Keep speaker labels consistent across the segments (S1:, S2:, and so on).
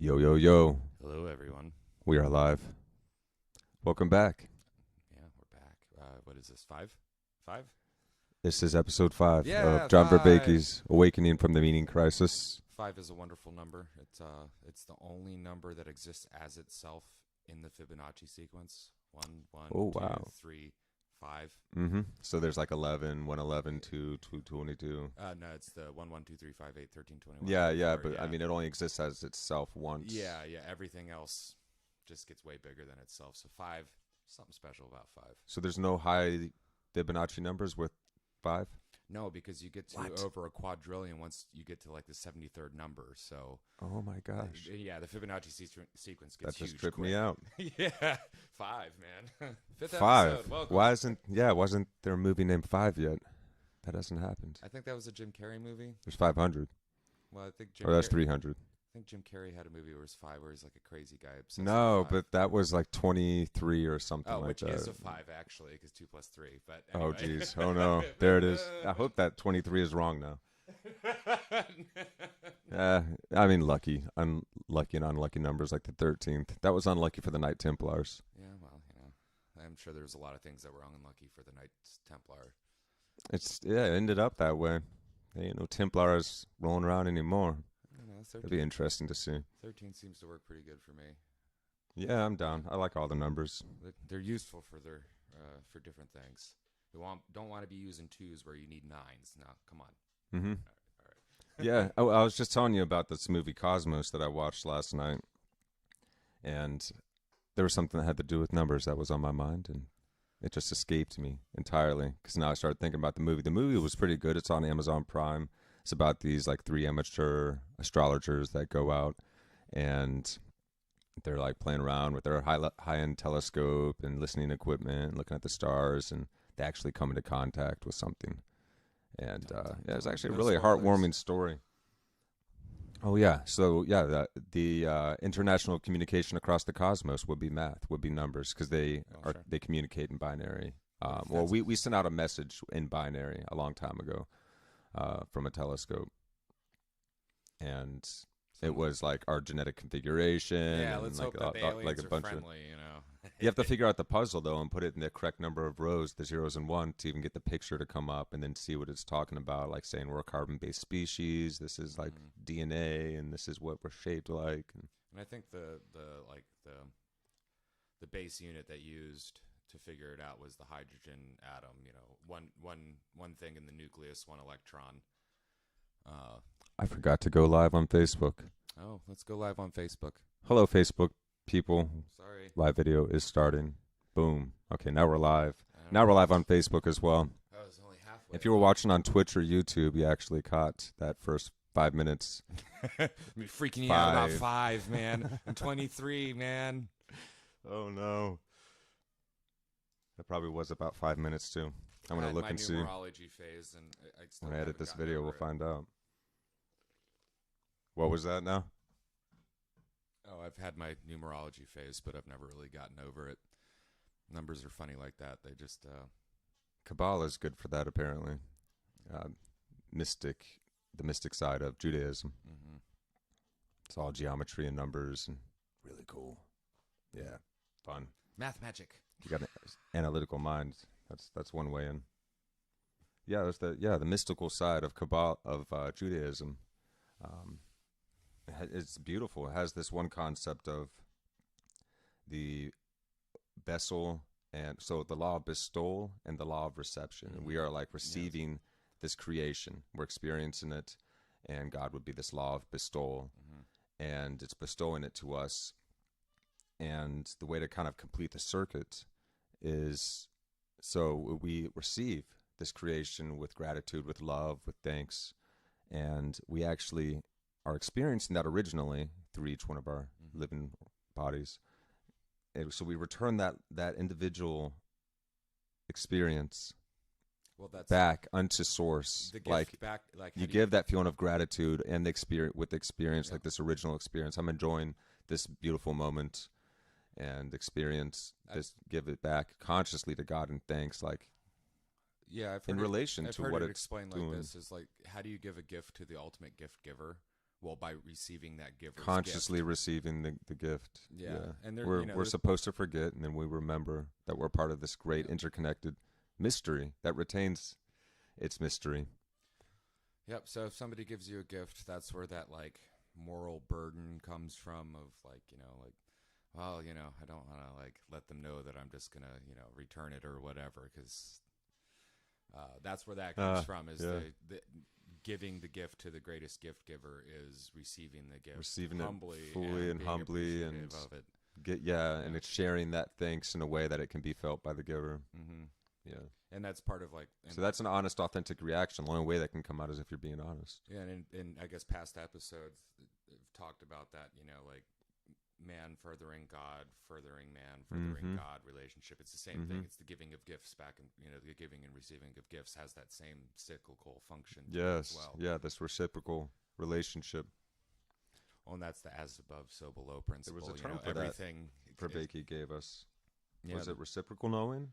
S1: Yo, yo, yo.
S2: Hello, everyone.
S1: We are live. Welcome back.
S2: Yeah, we're back. What is this? Five? Five?
S1: This is episode 5
S2: Yeah,
S1: of John
S2: five.
S1: Vervaeke's Awakening from the Meaning Crisis.
S2: Five is a wonderful number. It's the only number that exists as itself in the Fibonacci sequence. One,
S1: Oh,
S2: two,
S1: wow.
S2: three, five.
S1: So there's like 11, 111, 2, 222.
S2: No, it's the 1, 1, 2, 3, 5, 8, 13, 21,
S1: Yeah,
S2: 24.
S1: but
S2: Yeah.
S1: I mean, it only exists as itself once.
S2: Yeah. Everything else just gets way bigger than itself. So five, something special about five.
S1: So there's no high Fibonacci numbers with 5?
S2: No, because you get to over a quadrillion once you get to like the 73rd number. So,
S1: Oh my gosh.
S2: yeah, the Fibonacci sequence
S1: That
S2: gets
S1: just
S2: huge.
S1: tripped
S2: quick.
S1: me out.
S2: Yeah, five, man. Fifth
S1: 5.
S2: episode. Welcome.
S1: Wasn't there a movie named 5 yet? That hasn't happened.
S2: I think that was a Jim Carrey movie.
S1: There's 500.
S2: Well, I think Jim.
S1: Or that's
S2: Carrey,
S1: 300.
S2: I think Jim Carrey had a movie where it's five, where he's like a crazy guy obsessed
S1: No,
S2: with five.
S1: but that was like 23 or something like
S2: which
S1: that.
S2: is a five actually, because 2 plus 3. But anyway.
S1: Oh, geez. Oh, no. There it is. I hope that 23 is wrong now. I mean, unlucky and unlucky numbers like the 13th. That was unlucky for the Knight Templars.
S2: Yeah, well, I'm sure there's a lot of things that were unlucky for the Knights Templar.
S1: It ended up that way. There ain't no Templars rolling around anymore.
S2: I don't know,
S1: It'd be interesting to see.
S2: 13 seems to work pretty good for me.
S1: Yeah, I'm down. I like all the numbers.
S2: They're useful for for different things. You don't want to be using 2s where you need 9s. Now, come on.
S1: Mm-hmm.
S2: All right.
S1: Yeah, I was just telling you about this movie Cosmos that I watched last night, and there was something that had to do with numbers that was on my mind, and it just escaped me entirely because now I started thinking about the movie. The movie was pretty good. It's on Amazon Prime. It's about these like 3 amateur astrologers that go out and they're like playing around with their high-end telescope and listening equipment, looking at the stars, and they actually come into contact with something. And it's actually a really heartwarming story. Oh yeah, so yeah, the international communication across the cosmos would be math, would be numbers, because they communicate in binary. Well, we sent out a message in binary a long time ago from a telescope, and it was like our genetic configuration.
S2: Yeah,
S1: and
S2: let's
S1: like,
S2: hope that the aliens
S1: like a
S2: are
S1: bunch
S2: friendly.
S1: You have to figure out the puzzle though, and put it in the correct number of rows, the zeros and ones, to even get the picture to come up, and then see what it's talking about. Like saying we're a carbon-based species. This is like DNA, and this is what we're shaped like.
S2: And I think the base unit that used to figure it out was the hydrogen atom. One thing in the nucleus, one electron.
S1: I forgot to go live on Facebook.
S2: Oh, let's go live on Facebook.
S1: Hello, Facebook people.
S2: Sorry.
S1: Live video is starting. Boom. Okay, now we're live. Now we're live on Facebook as well.
S2: I was only halfway.
S1: If you were watching on Twitch or YouTube, you actually caught that first 5 minutes.
S2: I'm freaking you out about 5, man. I'm 23, man.
S1: Oh, no. That probably was about 5 minutes, too. I'm going to look and see.
S2: Numerology phase, and I still
S1: when I edit this
S2: haven't
S1: video,
S2: gotten
S1: we'll
S2: over it.
S1: find out. What was that now?
S2: Oh, I've had my numerology phase, but I've never really gotten over it. Numbers are funny like that. They just...
S1: Kabbalah is good for that, apparently. The mystic side of Judaism.
S2: Mm-hmm.
S1: It's all geometry and numbers, and really cool. Yeah, fun.
S2: Math magic.
S1: You got an analytical mind. That's one way in. Yeah, there's the mystical side of Kabbalah of Judaism. It's beautiful. It has this one concept of the vessel, and so the law of bestowal and the law of reception.
S2: Mm-hmm.
S1: And we are like receiving this creation. We're experiencing it, and God would be this law of bestowal, and it's bestowing it to us. And the way to kind of complete the circuit is so we receive this creation with gratitude, with love, with thanks, and we actually are experiencing that originally through each one of our living bodies. And so we return that individual experience back unto source. Like
S2: back,
S1: you give that feeling of gratitude and the experience with the experience, like this original experience. I'm enjoying this beautiful moment and experience this, give it back consciously to God in thanks, like
S2: I've heard
S1: in relation
S2: I've
S1: to
S2: heard
S1: what
S2: it
S1: it's
S2: explained
S1: doing.
S2: like this is like, how do you give a gift to the ultimate gift giver by receiving that giver's
S1: consciously
S2: gift.
S1: receiving the gift.
S2: Yeah. And there,
S1: we're supposed to forget, and then we remember that we're part of this great interconnected mystery that retains its mystery.
S2: Yep. So if somebody gives you a gift, that's where that like moral burden comes from of like, well, I don't want to like let them know that I'm just going to, return it or whatever. Cause, that's where that comes from is the giving the gift to the greatest gift giver is receiving the gift.
S1: Receiving
S2: humbly
S1: it fully and humbly and
S2: of it.
S1: and it's sharing that thanks in a way that it can be felt by the giver.
S2: Mm-hmm.
S1: Yeah.
S2: And that's part of like...
S1: So that's an honest, authentic reaction. The only way that can come out is if you're being honest.
S2: Yeah, and in I guess past episodes have talked about that, like man furthering God, furthering man, furthering God relationship. It's the same thing. It's the giving of gifts back, and the giving and receiving of gifts has that same cyclical function.
S1: Yes.
S2: As well.
S1: Yeah, this reciprocal relationship.
S2: Well, and that's the as above, so below principle.
S1: There was a term for
S2: everything
S1: that Vervaeke gave us.
S2: Yeah,
S1: was it reciprocal knowing?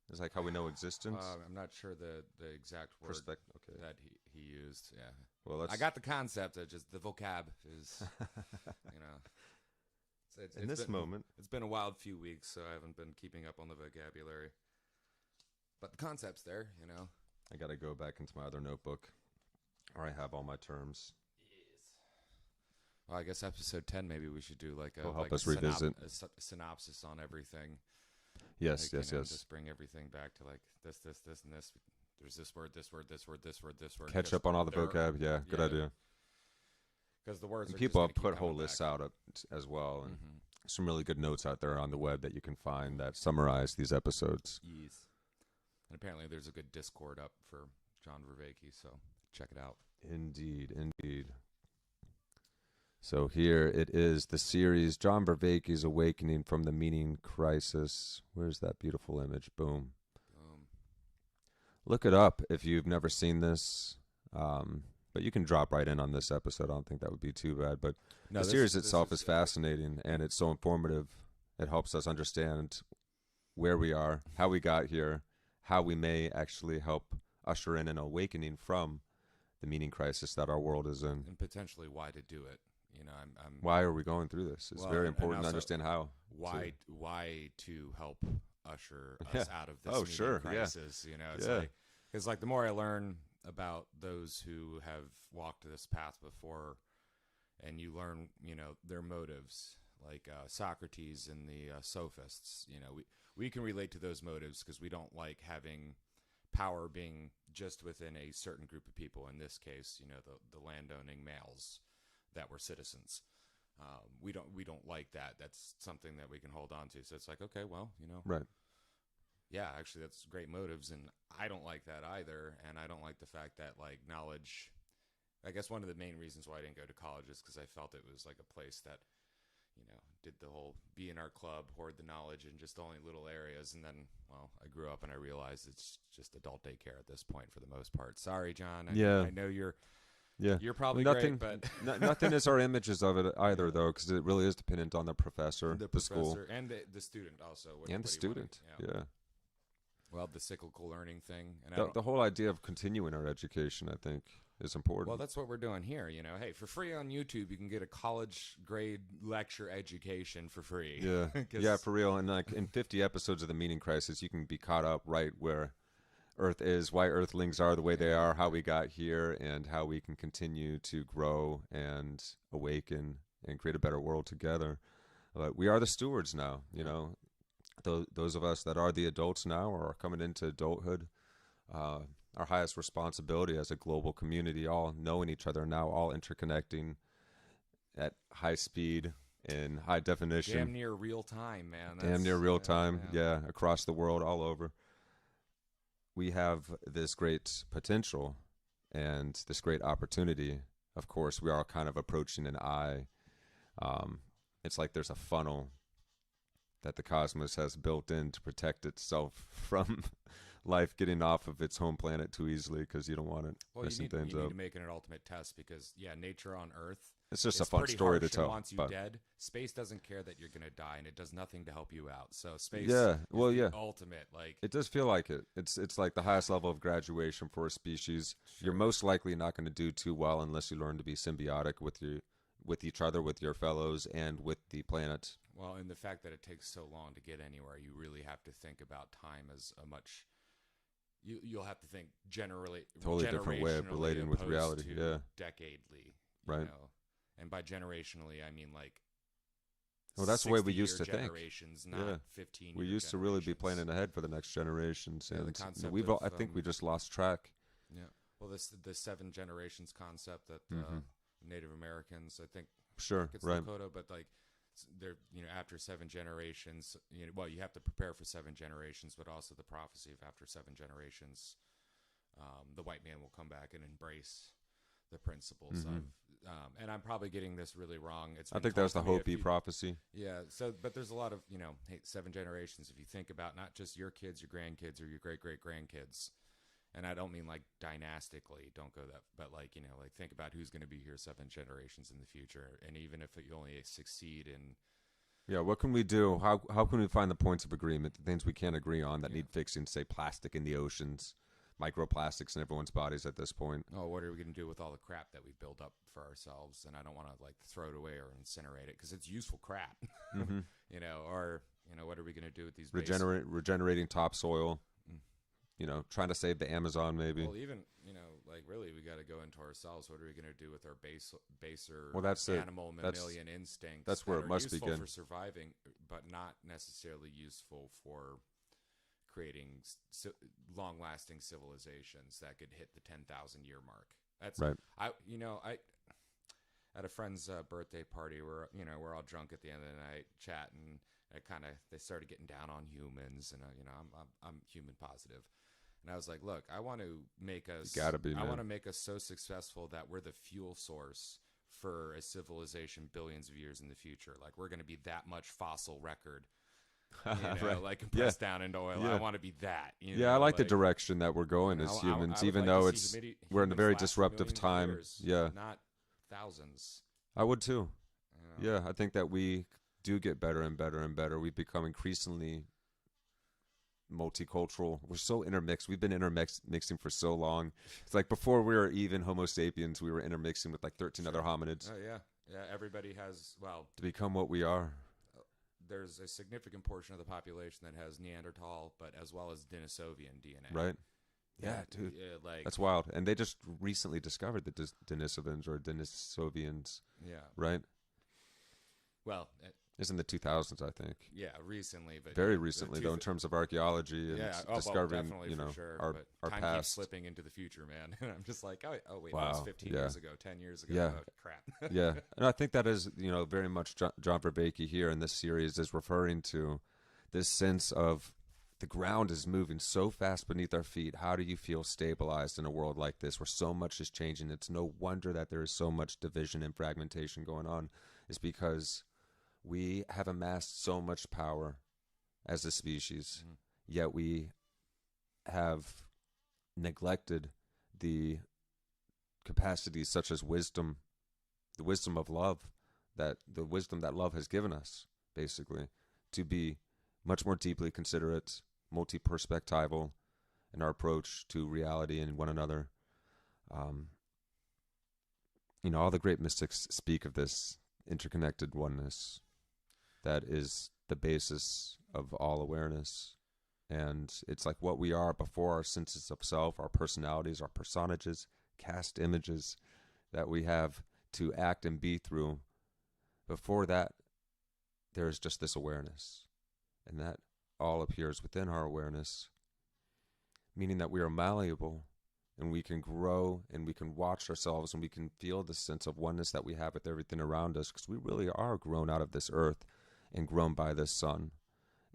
S1: It's like how we know existence.
S2: I'm not sure the exact word that he used. Yeah.
S1: Well,
S2: I got the concept. Just the vocab is,
S1: in this moment.
S2: It's been a wild few weeks, so I haven't been keeping up on the vocabulary. But the concept's there,
S1: I got to go back into my other notebook, where I have all my terms.
S2: Well, I guess episode 10, maybe we should do like
S1: us revisit
S2: a synopsis on everything.
S1: Yes,
S2: like,
S1: yes.
S2: Just bring everything back to like this, and this. There's this word, this word, this word, this word, this word.
S1: Catch up on all the vocab. Yeah, good idea.
S2: Because the words
S1: and
S2: are
S1: people
S2: just
S1: have put whole lists out as well, and some really good notes out there on the web that you can find that summarize these episodes.
S2: Yes. And apparently there's a good Discord up for John Vervaeke, so check it out.
S1: Indeed. So here it is, the series, John Vervaeke's Awakening from the Meaning Crisis. Where's that beautiful image? Boom. Look it up if you've never seen this. But you can drop right in on this episode. I don't think that would be too bad. But the series itself is fascinating, and it's so informative. It helps us understand where we are, how we got here, how we may actually help usher in an awakening from the meaning crisis that our world is in.
S2: And potentially why to do it.
S1: Why are we going through this? It's very important to understand how.
S2: Why to help usher us out of this crisis?
S1: Yeah.
S2: It's like, because like the more I learn about those who have walked this path before, and you learn, their motives, like Socrates and the sophists. We can relate to those motives because we don't like having power being just within a certain group of people. In this case, the landowning males that were citizens. We don't like that. That's something that we can hold on to. So it's like, okay, well,
S1: right.
S2: Yeah, actually that's great motives, and I don't like that either. And I don't like the fact that like knowledge, I guess one of the main reasons why I didn't go to college is because I felt it was like a place that, did the whole be in our club, hoard the knowledge in just only little areas. And then, well, I grew up and I realized it's just adult daycare at this point for the most part. Sorry, John. I know you're probably
S1: nothing,
S2: great, but
S1: nothing is our images of it either, though, because it really is dependent on the professor, the school,
S2: and the student also.
S1: And the student, yeah.
S2: Well, the cyclical learning thing, and
S1: the whole idea of continuing our education, I think, is important.
S2: Well, that's what we're doing here. Hey, for free on YouTube, you can get a college grade lecture education for free.
S1: Yeah, yeah, for real. And like in 50 episodes of the Meaning Crisis, you can be caught up right where Earth is, why Earthlings are the way they are, how we got here, and how we can continue to grow and awaken and create a better world together. But we are the stewards now, Those of us that are the adults now or are coming into adulthood, our highest responsibility as a global community, all knowing each other now, all interconnecting at high speed and high definition.
S2: Damn near real time, man.
S1: Damn near real time, yeah, across the world, all over. We have this great potential and this great opportunity. Of course, we are kind of approaching an eye. It's like there's a funnel that the cosmos has built in to protect itself from life getting off of its home planet too easily because you don't want it messing things up.
S2: You need to make it an ultimate test because, nature on Earth
S1: It's just a
S2: is
S1: fun
S2: pretty
S1: story to
S2: harsh
S1: tell.
S2: and wants you
S1: But
S2: dead. Space doesn't care that you're going to die, and it does nothing to help you out. So space
S1: yeah,
S2: is
S1: well,
S2: the
S1: yeah,
S2: ultimate. Like,
S1: it does feel like it. It's like the highest level of graduation for a species.
S2: sure.
S1: You're most likely not going to do too well unless you learn to be symbiotic with each other, with your fellows, and with the planet.
S2: Well, and the fact that it takes so long to get anywhere, you really have to think about time as a much. You'll have to think
S1: Totally different way of
S2: generationally
S1: relating with
S2: opposed
S1: reality.
S2: to
S1: Yeah,
S2: decadely.
S1: right.
S2: Know? And by generationally, I mean like.
S1: Well, that's the way we used to
S2: 60-year
S1: think.
S2: generations, not
S1: Yeah.
S2: 15.
S1: We used to really be planning ahead for the next generations,
S2: Yeah, the
S1: and
S2: concept
S1: we've.
S2: of,
S1: I think we just lost track.
S2: Yeah. Well, the 7 generations concept that Native Americans, I think,
S1: Sure,
S2: it's
S1: right.
S2: Lakota, but like they're after 7 generations, well, you have to prepare for 7 generations, but also the prophecy of after 7 generations, the white man will come back and embrace the principles of. And I'm probably getting this really wrong.
S1: I think that's the Hopi prophecy.
S2: Yeah. So, but there's a lot of hey, 7 generations. If you think about not just your kids, your grandkids, or your great great grandkids, and I don't mean like dynastically. Don't go that, but like like think about who's going to be here 7 generations in the future, and even if you only succeed in.
S1: Yeah, what can we do? How can we find the points of agreement, the things we can't agree on that need fixing? Say plastic in the oceans, microplastics in everyone's bodies at this point.
S2: Oh, what are we going to do with all the crap that we build up for ourselves? And I don't want to like throw it away or incinerate it because it's useful crap, or what are we going to do with these
S1: regenerating topsoil? Trying to save the Amazon, maybe.
S2: Well, even like really, we got to go into ourselves. What are we going to do with our baser animal mammalian instincts?
S1: That's where it must begin.
S2: For surviving, but not necessarily useful for creating long-lasting civilizations that could hit the 10,000-year mark. That's
S1: right.
S2: I at a friend's birthday party, we're all drunk at the end of the night chatting. They started getting down on humans, and I'm human positive. And I was like, look, I want to make us. I want to make us so successful that we're the fuel source for a civilization billions of years in the future. Like we're going to be that much fossil record,
S1: right.
S2: like compressed down into oil.
S1: Yeah.
S2: I want to be that.
S1: I like the direction that we're going as humans, even though we're in a very disruptive time.
S2: Years, not thousands.
S1: I would too. Yeah, I think that we do get better and better and better. We become increasingly multicultural. We're so intermixed. We've been intermixing for so long. It's like before we were even Homo sapiens, we were intermixing with like 13 other hominids.
S2: Oh yeah. Everybody has
S1: to become what we are.
S2: There's a significant portion of the population that has Neanderthal, but as well as Denisovian DNA.
S1: Right. Yeah, dude.
S2: Yeah,
S1: that's wild. And they just recently discovered the Denisovans or Denisovians.
S2: Yeah.
S1: Right.
S2: Well.
S1: It's in the 2000s, I think.
S2: Yeah, recently, but
S1: very recently, though, in terms of archaeology and discovering,
S2: sure,
S1: our
S2: time
S1: past.
S2: Keeps slipping into the future, man. And I'm just like, oh wait,
S1: wow.
S2: that was 15 years ago, 10 years ago.
S1: Yeah,
S2: oh, crap.
S1: Yeah, and I think that is, very much John Vervaeke here in this series is referring to this sense of the ground is moving so fast beneath our feet. How do you feel stabilized in a world like this where so much is changing? It's no wonder that there is so much division and fragmentation going on. It's because we have amassed so much power as a species, yet we have neglected the capacities such as wisdom, the wisdom of love, the wisdom that love has given us, basically, to be much more deeply considerate, multi-perspectival in our approach to reality and one another. All the great mystics speak of this interconnected oneness that is the basis of all awareness. And it's like what we are before our senses of self, our personalities, our personages, cast images that we have to act and be through. Before that, there is just this awareness. And that all appears within our awareness, meaning that we are malleable and we can grow and we can watch ourselves and we can feel the sense of oneness that we have with everything around us, because we really are grown out of this earth and grown by this sun.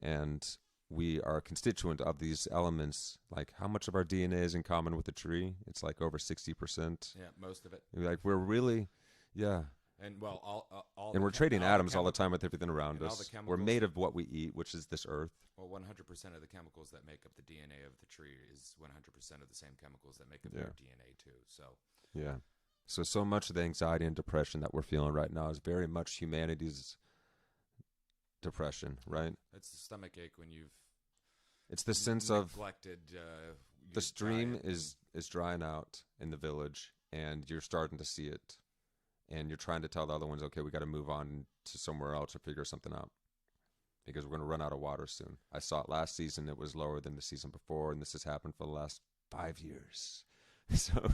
S1: And we are a constituent of these elements. Like, how much of our DNA is in common with the tree? It's like over 60%.
S2: Yeah, most of it.
S1: Like, we're really, yeah.
S2: And well, all
S1: and we're trading atoms all the time with everything around us. We're made of what we eat, which is this earth.
S2: Well, 100% of the chemicals that make up the DNA of the tree is 100% of the same chemicals that make up their DNA too. So
S1: yeah, So much of the anxiety and depression that we're feeling right now is very much humanity's depression, right?
S2: It's the stomach ache when you've
S1: It's the sense of
S2: neglected.
S1: the stream is drying out in the village, and you're starting to see it, and you're trying to tell the other ones, okay, we got to move on to somewhere else or figure something out because we're going to run out of water soon. I saw it last season; it was lower than the season before, and this has happened for the last 5 years. So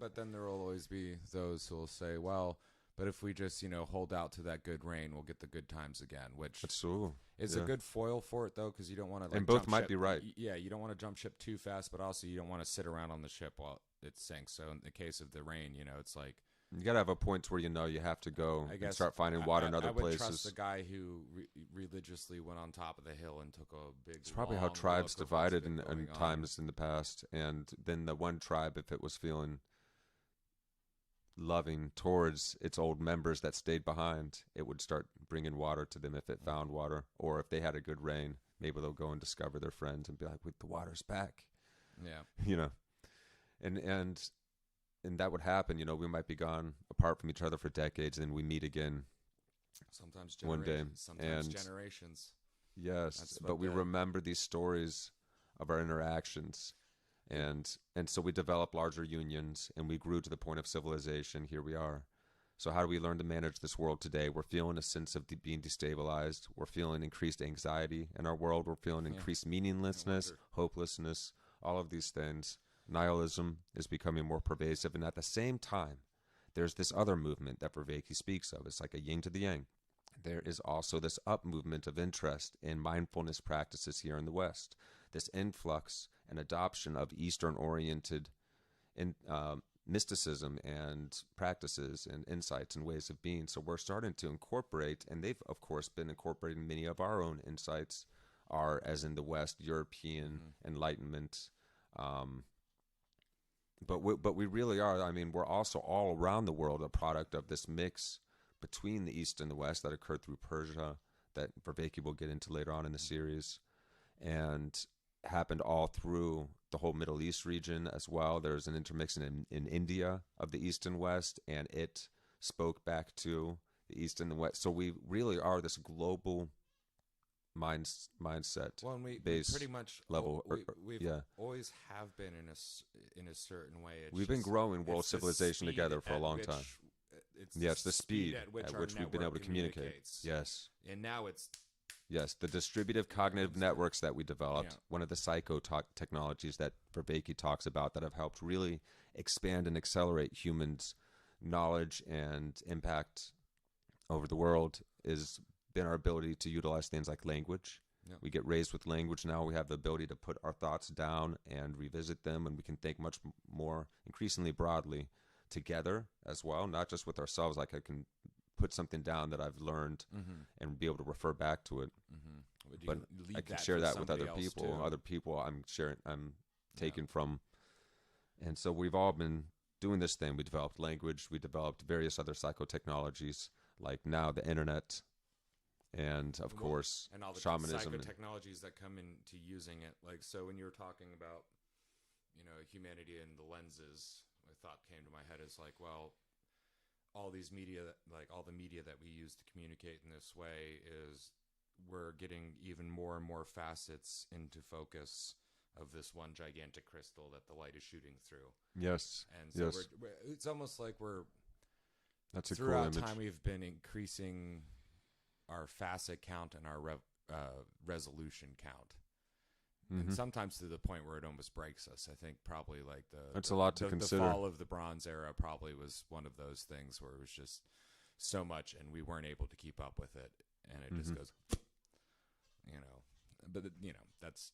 S2: but then there will always be those who will say, well, but if we just, hold out to that good rain, we'll get the good times again, which
S1: that's true.
S2: is a good foil for it, though, because you don't want to.
S1: And both might be right.
S2: Yeah, you don't want to jump ship too fast, but also you don't want to sit around on the ship while it sinks. So in the case of the rain, it's like
S1: you got to have a point where you have to go and start finding water in other places.
S2: I would trust the guy who religiously went on top of the hill and took a big.
S1: It's probably how tribes divided in times in the past, and then the one tribe, if it was feeling loving towards its old members that stayed behind, it would start bringing water to them if it found water, or if they had a good rain, maybe they'll go and discover their friends and be like, "Wait, the water's back."
S2: Yeah,
S1: and that would happen. We might be gone apart from each other for decades, and then we meet again.
S2: Sometimes
S1: one day,
S2: sometimes generations.
S1: Yes, but we remember these stories of our interactions. And so we developed larger unions, and we grew to the point of civilization. Here we are. So how do we learn to manage this world today? We're feeling a sense of being destabilized. We're feeling increased anxiety in our world. We're feeling increased meaninglessness, hopelessness, all of these things. Nihilism is becoming more pervasive. And at the same time, there's this other movement that Vervaeke speaks of. It's like a yin to the yang. There is also this up movement of interest in mindfulness practices here in the West. This influx and adoption of Eastern-oriented mysticism and practices and insights and ways of being. So we're starting to incorporate, and they've, of course, been incorporating many of our own insights, as in the West, European Enlightenment. But we really are, we're also all around the world a product of this mix between the East and the West that occurred through Persia, that Vervaeke will get into later on in the series, and happened all through the whole Middle East region as well. There's an intermixing in India of the East and West, and it spoke back to the East and the West. So we really are this global mindset.
S2: Well, and we pretty much
S1: level.
S2: We've always have been in a certain way.
S1: We've been growing world civilization together for a long time. It's the speed at which we've been able to communicate. Yes.
S2: And now it's...
S1: Yes, the distributive cognitive networks that we developed, one of the technologies that Vervaeke talks about that have helped really expand and accelerate humans' knowledge and impact over the world has been our ability to utilize things like language. Yeah. We get raised with language now. We have the ability to put our thoughts down and revisit them, and we can think much more increasingly broadly together as well, not just with ourselves. Like I can put something down that I've learned and be able to refer back to it. But I can share that with other people.
S2: Too.
S1: Other people I'm taking from. And so we've all been doing this thing. We developed language. We developed various other psychotechnologies, like now the internet, and of course
S2: and all the
S1: shamanism.
S2: Psychotechnologies that come into using it. Like, so when you were talking about, humanity and the lenses, a thought came to my head is like, well, all these media, like all the media that we use to communicate in this way, is we're getting even more and more facets into focus of this one gigantic crystal that the light is shooting through.
S1: Yes.
S2: And so it's almost like
S1: that's a
S2: throughout
S1: cool image.
S2: Time we've been increasing our facet count and our resolution count. And sometimes to the point where it almost breaks us. I think probably like
S1: that's a lot to consider.
S2: The fall of the Bronze Era probably was one of those things where it was just so much, and we weren't able to keep up with it, and it just goes, But that's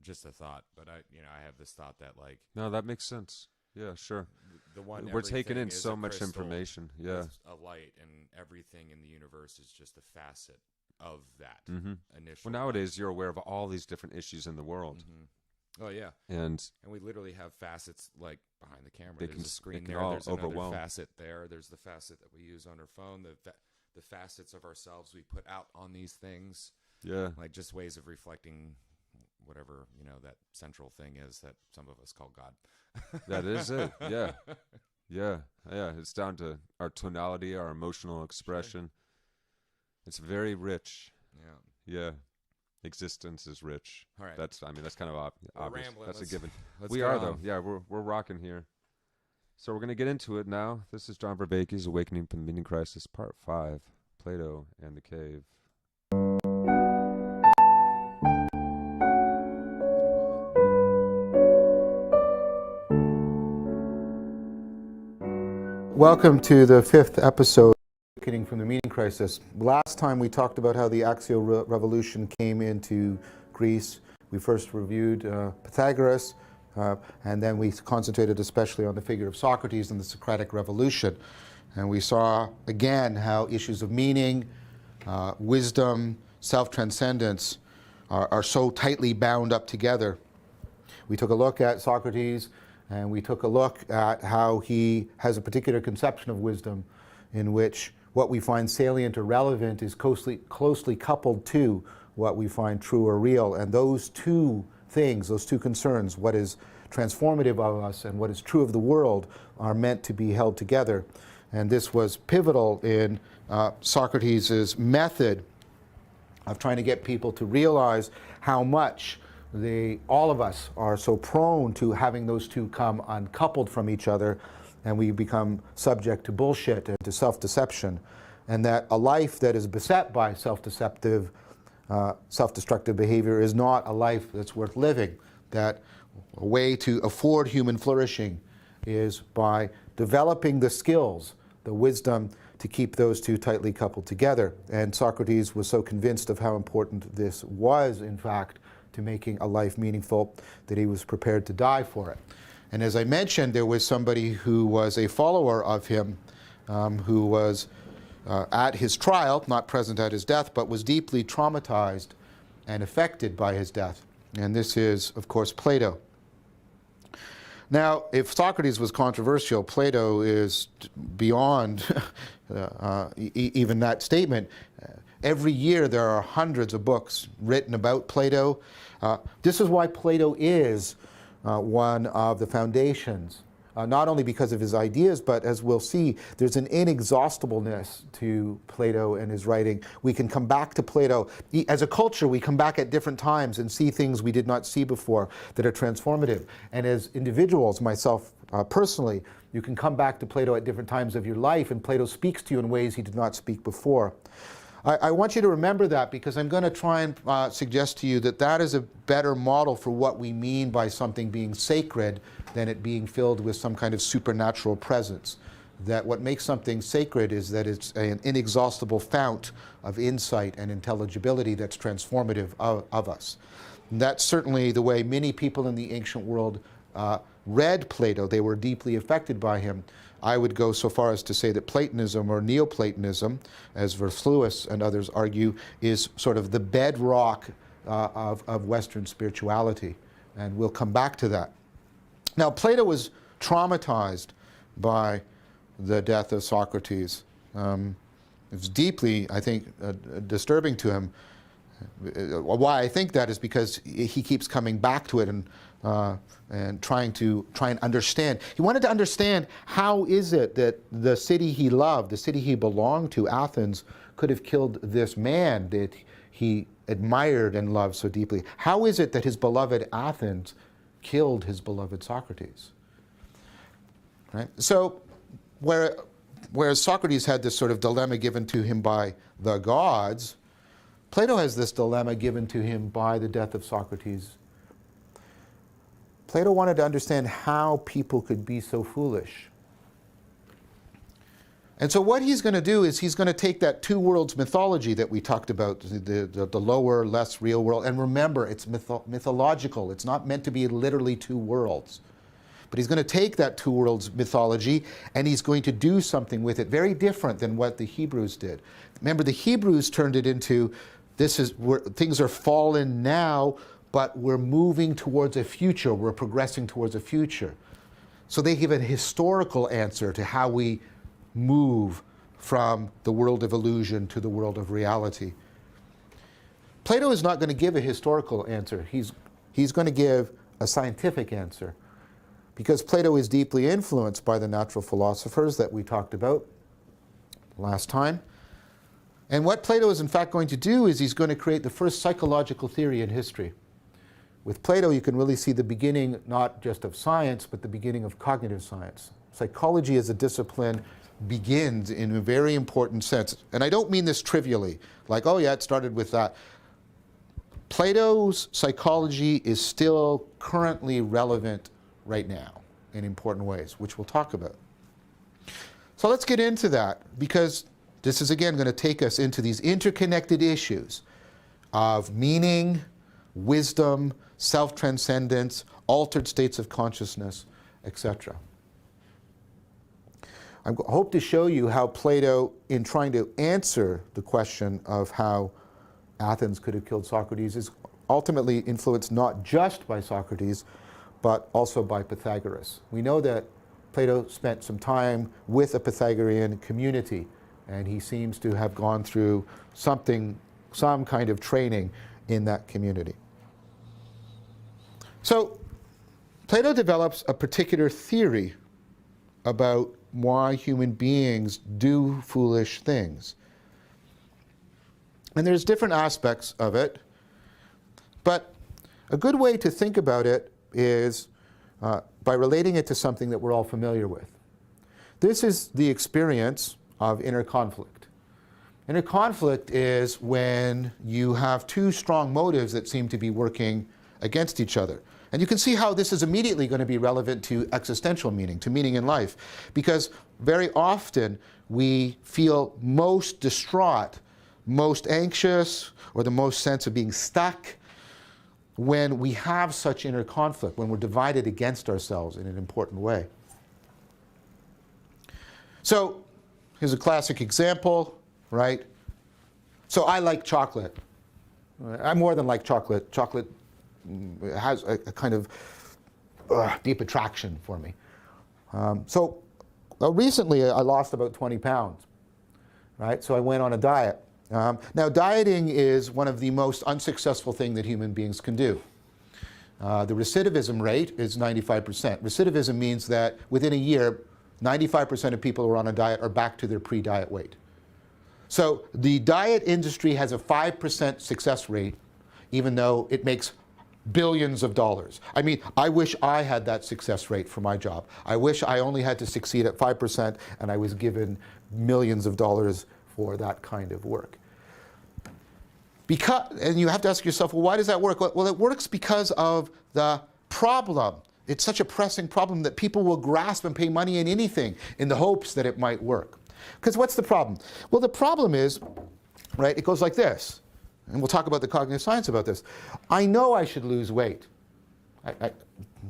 S2: just a thought. But I have this thought that like
S1: no, that makes sense. Yeah, sure.
S2: The one
S1: we're taking in so much information. Yeah,
S2: a light, and everything in the universe is just a facet of that initial.
S1: Well, nowadays you're aware of all these different issues in the world.
S2: Oh yeah,
S1: and
S2: we literally have facets like behind the camera.
S1: There's
S2: a screen
S1: can
S2: there.
S1: all
S2: There's
S1: overwhelm.
S2: another facet there. There's the facet that we use on our phone. The facets of ourselves we put out on these things.
S1: Yeah,
S2: like just ways of reflecting whatever that central thing is that some of us call God.
S1: That is it. Yeah. Yeah, yeah. It's down to our tonality, our emotional expression. It's very rich.
S2: Yeah.
S1: Yeah, existence is rich.
S2: All right.
S1: I mean, that's kind of
S2: We're
S1: obvious.
S2: rambling.
S1: That's a given.
S2: Let's
S1: We
S2: get
S1: are though.
S2: on.
S1: Yeah, we're rocking here. So we're gonna get into it now. This is John Vervaeke's Awakening from the Meaning Crisis, Part 5, Plato and the Cave.
S3: Welcome to the 5th episode of Awakening from the Meaning Crisis. Last time we talked about how the Axial Revolution came into Greece. We first reviewed Pythagoras, and then we concentrated especially on the figure of Socrates and the Socratic Revolution. And we saw again how issues of meaning, wisdom, self-transcendence are so tightly bound up together. We took a look at Socrates, and we took a look at how he has a particular conception of wisdom in which what we find salient or relevant is closely coupled to what we find true or real. And those two things, those two concerns, what is transformative of us and what is true of the world, are meant to be held together. And this was pivotal in Socrates' method of trying to get people to realize how much all of us are so prone to having those two come uncoupled from each other, and we become subject to bullshit and to self-deception. And that a life that is beset by self-destructive behavior is not a life that's worth living. That a way to afford human flourishing is by developing the skills, the wisdom, to keep those two tightly coupled together. And Socrates was so convinced of how important this was, in fact, to making a life meaningful, that he was prepared to die for it. And as I mentioned, there was somebody who was a follower of him, who was at his trial, not present at his death, but was deeply traumatized and affected by his death. And this is, of course, Plato. Now, if Socrates was controversial, Plato is beyond even that statement. Every year there are hundreds of books written about Plato. This is why Plato is one of the foundations, not only because of his ideas, but as we'll see, there's an inexhaustibleness to Plato and his writing. We can come back to Plato. As a culture, we come back at different times and see things we did not see before that are transformative. And as individuals, myself personally, you can come back to Plato at different times of your life, and Plato speaks to you in ways he did not speak before. I want you to remember that, because I'm going to try and suggest to you that that is a better model for what we mean by something being sacred than it being filled with some kind of supernatural presence. That what makes something sacred is that it's an inexhaustible fount of insight and intelligibility that's transformative of us. And that's certainly the way many people in the ancient world read Plato. They were deeply affected by him. I would go so far as to say that Platonism, or Neoplatonism, as Vervaeke and others argue, is sort of the bedrock of Western spirituality. And we'll come back to that. Now, Plato was traumatized by the death of Socrates. It was deeply, I think, disturbing to him. Why I think that is because he keeps coming back to it and trying and understand. He wanted to understand, how is it that the city he loved, the city he belonged to, Athens, could have killed this man that he admired and loved so deeply? How is it that his beloved Athens killed his beloved Socrates? Right? So, whereas Socrates had this sort of dilemma given to him by the gods, Plato has this dilemma given to him by the death of Socrates. Plato wanted to understand how people could be so foolish. And so what he's going to do is he's going to take that two worlds mythology that we talked about, the lower, less real world, and remember, it's mythological. It's not meant to be literally two worlds. But he's going to take that two worlds mythology and he's going to do something with it very different than what the Hebrews did. Remember, the Hebrews turned it into, this is where things are fallen now, but we're moving towards a future. We're progressing towards a future. So they give a historical answer to how we move from the world of illusion to the world of reality. Plato is not going to give a historical answer. He's going to give a scientific answer. because Plato is deeply influenced by the natural philosophers that we talked about last time. And what Plato is in fact going to do is he's going to create the first psychological theory in history. With Plato, you can really see the beginning not just of science, but the beginning of cognitive science. Psychology as a discipline begins in a very important sense. And I don't mean this trivially, like, oh yeah, it started with that. Plato's psychology is still currently relevant right now in important ways, which we'll talk about. So let's get into that, because this is again going to take us into these interconnected issues of meaning, wisdom, self-transcendence, altered states of consciousness, etc. I hope to show you how Plato, in trying to answer the question of how Athens could have killed Socrates, is ultimately influenced not just by Socrates, but also by Pythagoras. We know that Plato spent some time with a Pythagorean community, and he seems to have gone through some kind of training in that community. So Plato develops a particular theory about why human beings do foolish things. And there's different aspects of it, but a good way to think about it is by relating it to something that we're all familiar with. This is the experience of inner conflict. Inner conflict is when you have two strong motives that seem to be working against each other. And you can see how this is immediately going to be relevant to existential meaning, to meaning in life, because very often we feel most distraught, most anxious, or the most sense of being stuck when we have such inner conflict, when we're divided against ourselves in an important way. So here's a classic example, right? So I like chocolate. I more than like chocolate. Chocolate has a kind of deep attraction for me. So recently I lost about 20 pounds, right? So I went on a diet. Now dieting is one of the most unsuccessful things that human beings can do. The recidivism rate is 95%. Recidivism means that within a year, 95% of people who are on a diet are back to their pre-diet weight. So the diet industry has a 5% success rate, even though it makes billions of dollars. I mean, I wish I had that success rate for my job. I wish I only had to succeed at 5% and I was given millions of dollars for that kind of work. And you have to ask yourself, well, why does that work? Well, it works because of the problem. It's such a pressing problem that people will grasp and pay money in anything in the hopes that it might work. Because what's the problem? Well, the problem is, right, it goes like this. And we'll talk about the cognitive science about this. I know I should lose weight.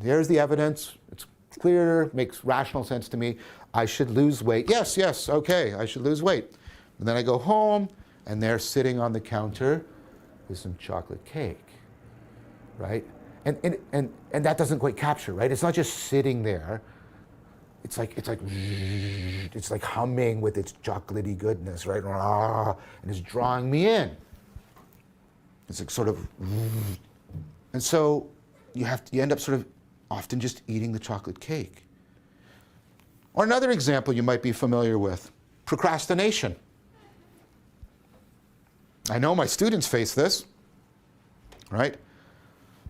S3: There's the evidence. It's clear, makes rational sense to me. I should lose weight. Yes, okay, I should lose weight. And then I go home, and they're sitting on the counter with some chocolate cake, right? And that doesn't quite capture, right? It's not just sitting there. It's like humming with its chocolatey goodness, right? And it's drawing me in. It's like sort of, and so you end up sort of often just eating the chocolate cake. Or another example you might be familiar with, procrastination. I know my students face this, right?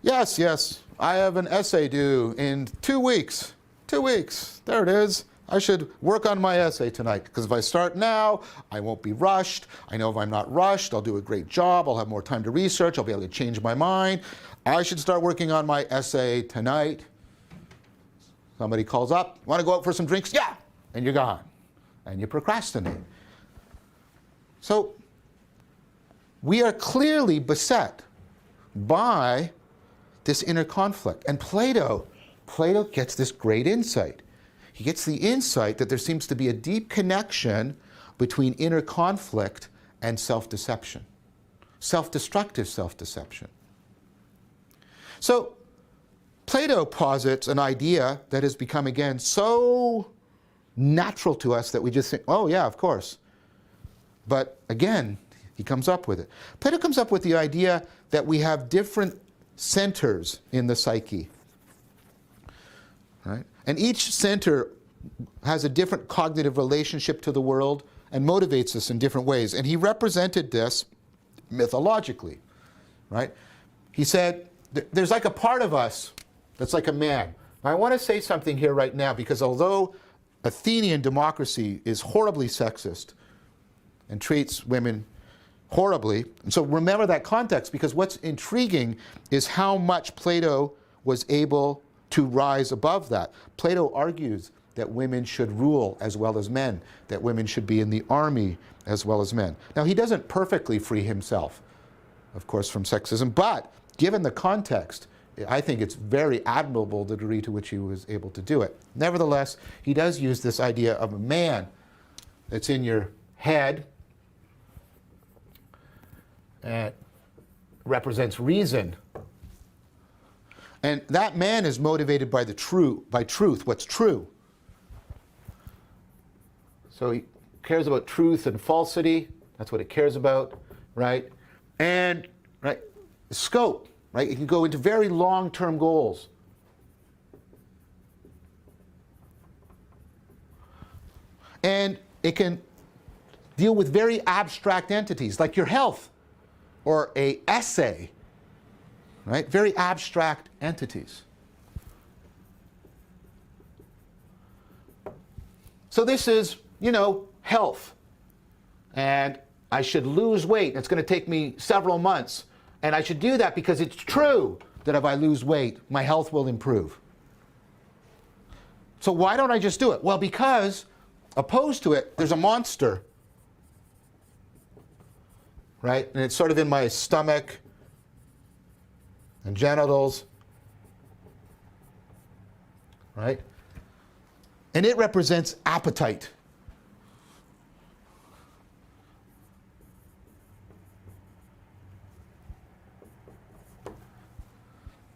S3: Yes, I have an essay due in 2 weeks. 2 weeks, there it is. I should work on my essay tonight, because if I start now, I won't be rushed. I know if I'm not rushed, I'll do a great job. I'll have more time to research. I'll be able to change my mind. I should start working on my essay tonight. Somebody calls up, want to go out for some drinks? Yeah, and you're gone. And you procrastinate. So we are clearly beset by this inner conflict. And Plato gets this great insight. He gets the insight that there seems to be a deep connection between inner conflict and self-deception, self-destructive self-deception. So Plato posits an idea that has become, again, so natural to us that we just think, oh yeah, of course. But again, he comes up with it. Plato comes up with the idea that we have different centers in the psyche. right? And each center has a different cognitive relationship to the world and motivates us in different ways. And he represented this mythologically, right? He said, there's like a part of us that's like a man. Now, I want to say something here right now, because although Athenian democracy is horribly sexist and treats women horribly, and so remember that context, because what's intriguing is how much Plato was able to rise above that. Plato argues that women should rule as well as men, that women should be in the army as well as men. Now, he doesn't perfectly free himself, of course, from sexism, but given the context, I think it's very admirable the degree to which he was able to do it. Nevertheless, he does use this idea of a man that's in your head and represents reason. And that man is motivated by truth, what's true. So he cares about truth and falsity. That's what it cares about, right? And right, scope, right? It can go into very long-term goals. And it can deal with very abstract entities, like your health or an essay, right? Very abstract entities. So this is, health. And I should lose weight. It's going to take me several months. And I should do that because it's true that if I lose weight, my health will improve. So why don't I just do it? Well, because opposed to it, there's a monster, right? And it's sort of in my stomach and genitals, right? And it represents appetite.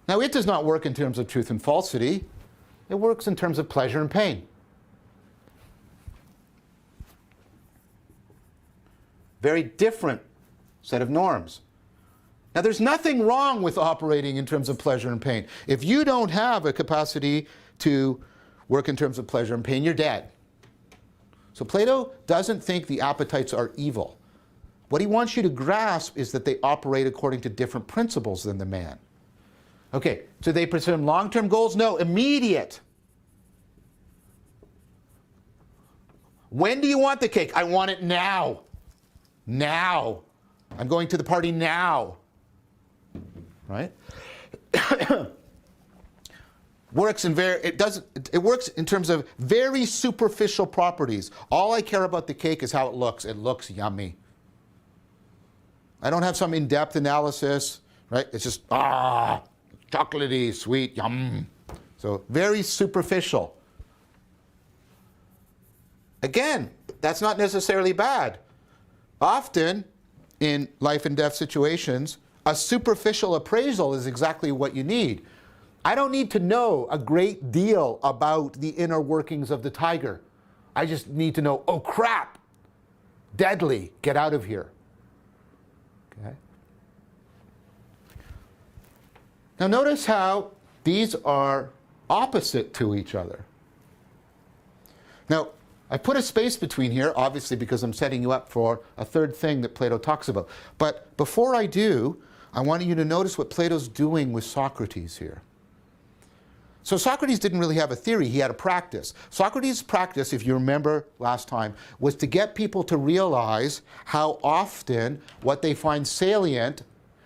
S3: Now, it does not work in terms of truth and falsity. It works in terms of pleasure and pain. Very different set of norms. Now, there's nothing wrong with operating in terms of pleasure and pain. If you don't have a capacity to work in terms of pleasure and pain, you're dead. So Plato doesn't think the appetites are evil. What he wants you to grasp is that they operate according to different principles than the man. Okay, so they pursue long-term goals? No, immediate. When do you want the cake? I want it now. Now. I'm going to the party now. Right? It works in terms of very superficial properties. All I care about the cake is how it looks. It looks yummy. I don't have some in-depth analysis, right? It's just chocolatey, sweet, yum. So very superficial. Again, that's not necessarily bad. Often in life and death situations, a superficial appraisal is exactly what you need. I don't need to know a great deal about the inner workings of the tiger. I just need to know, oh crap, deadly, get out of here. Okay? Now notice how these are opposite to each other. Now, I put a space between here, obviously because I'm setting you up for a third thing that Plato talks about. But before I do, I want you to notice what Plato's doing with Socrates here. So Socrates didn't really have a theory, he had a practice. Socrates' practice, if you remember last time, was to get people to realize how often what they find salient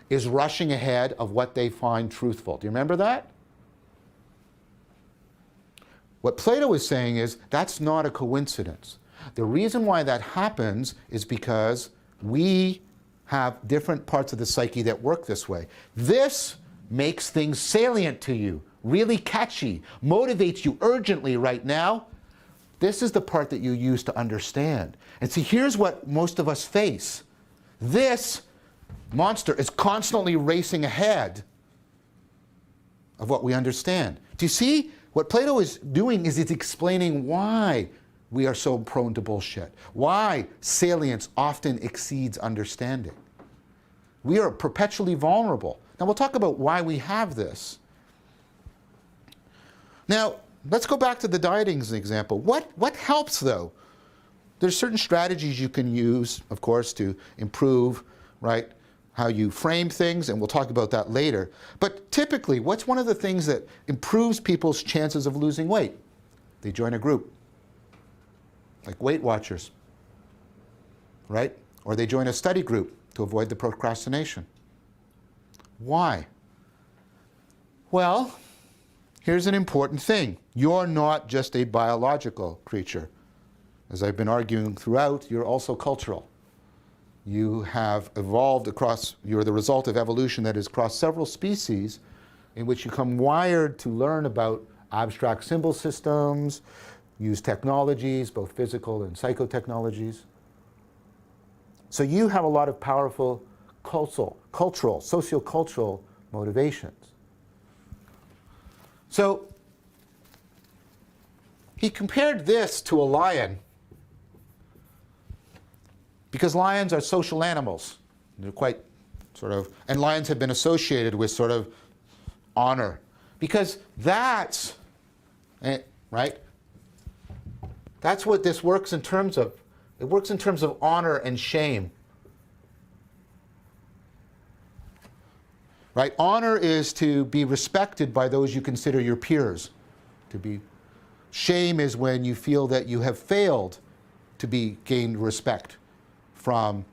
S3: is rushing ahead of what they find truthful. Do you remember that? What Plato is saying is that's not a coincidence. The reason why that happens is because we have different parts of the psyche that work this way. This makes things salient to you, really catchy, motivates you urgently right now. This is the part that you use to understand. And see, here's what most of us face. This monster is constantly racing ahead of what we understand. Do you see? What Plato is doing is it's explaining why we are so prone to bullshit, why salience often exceeds understanding. We are perpetually vulnerable. Now we'll talk about why we have this. Now, let's go back to the dieting as an example. What helps, though? There's certain strategies you can use, of course, to improve, right, how you frame things, and we'll talk about that later. But typically, what's one of the things that improves people's chances of losing weight? They join a group, like Weight Watchers, right? Or they join a study group to avoid the procrastination. Why? Well, here's an important thing. You're not just a biological creature. As I've been arguing throughout, you're also cultural. You have evolved across, you're the result of evolution that is across several species in which you come wired to learn about abstract symbol systems, use technologies, both physical and psychotechnologies. So you have a lot of powerful cultural, sociocultural motivations. So he compared this to a lion, because lions are social animals. They're quite sort of, and lions have been associated with sort of honor, because that's, right? That's what this works in terms of. It works in terms of honor and shame. Right? Honor is to be respected by those you consider your peers. Shame is when you feel that you have failed to gain respect from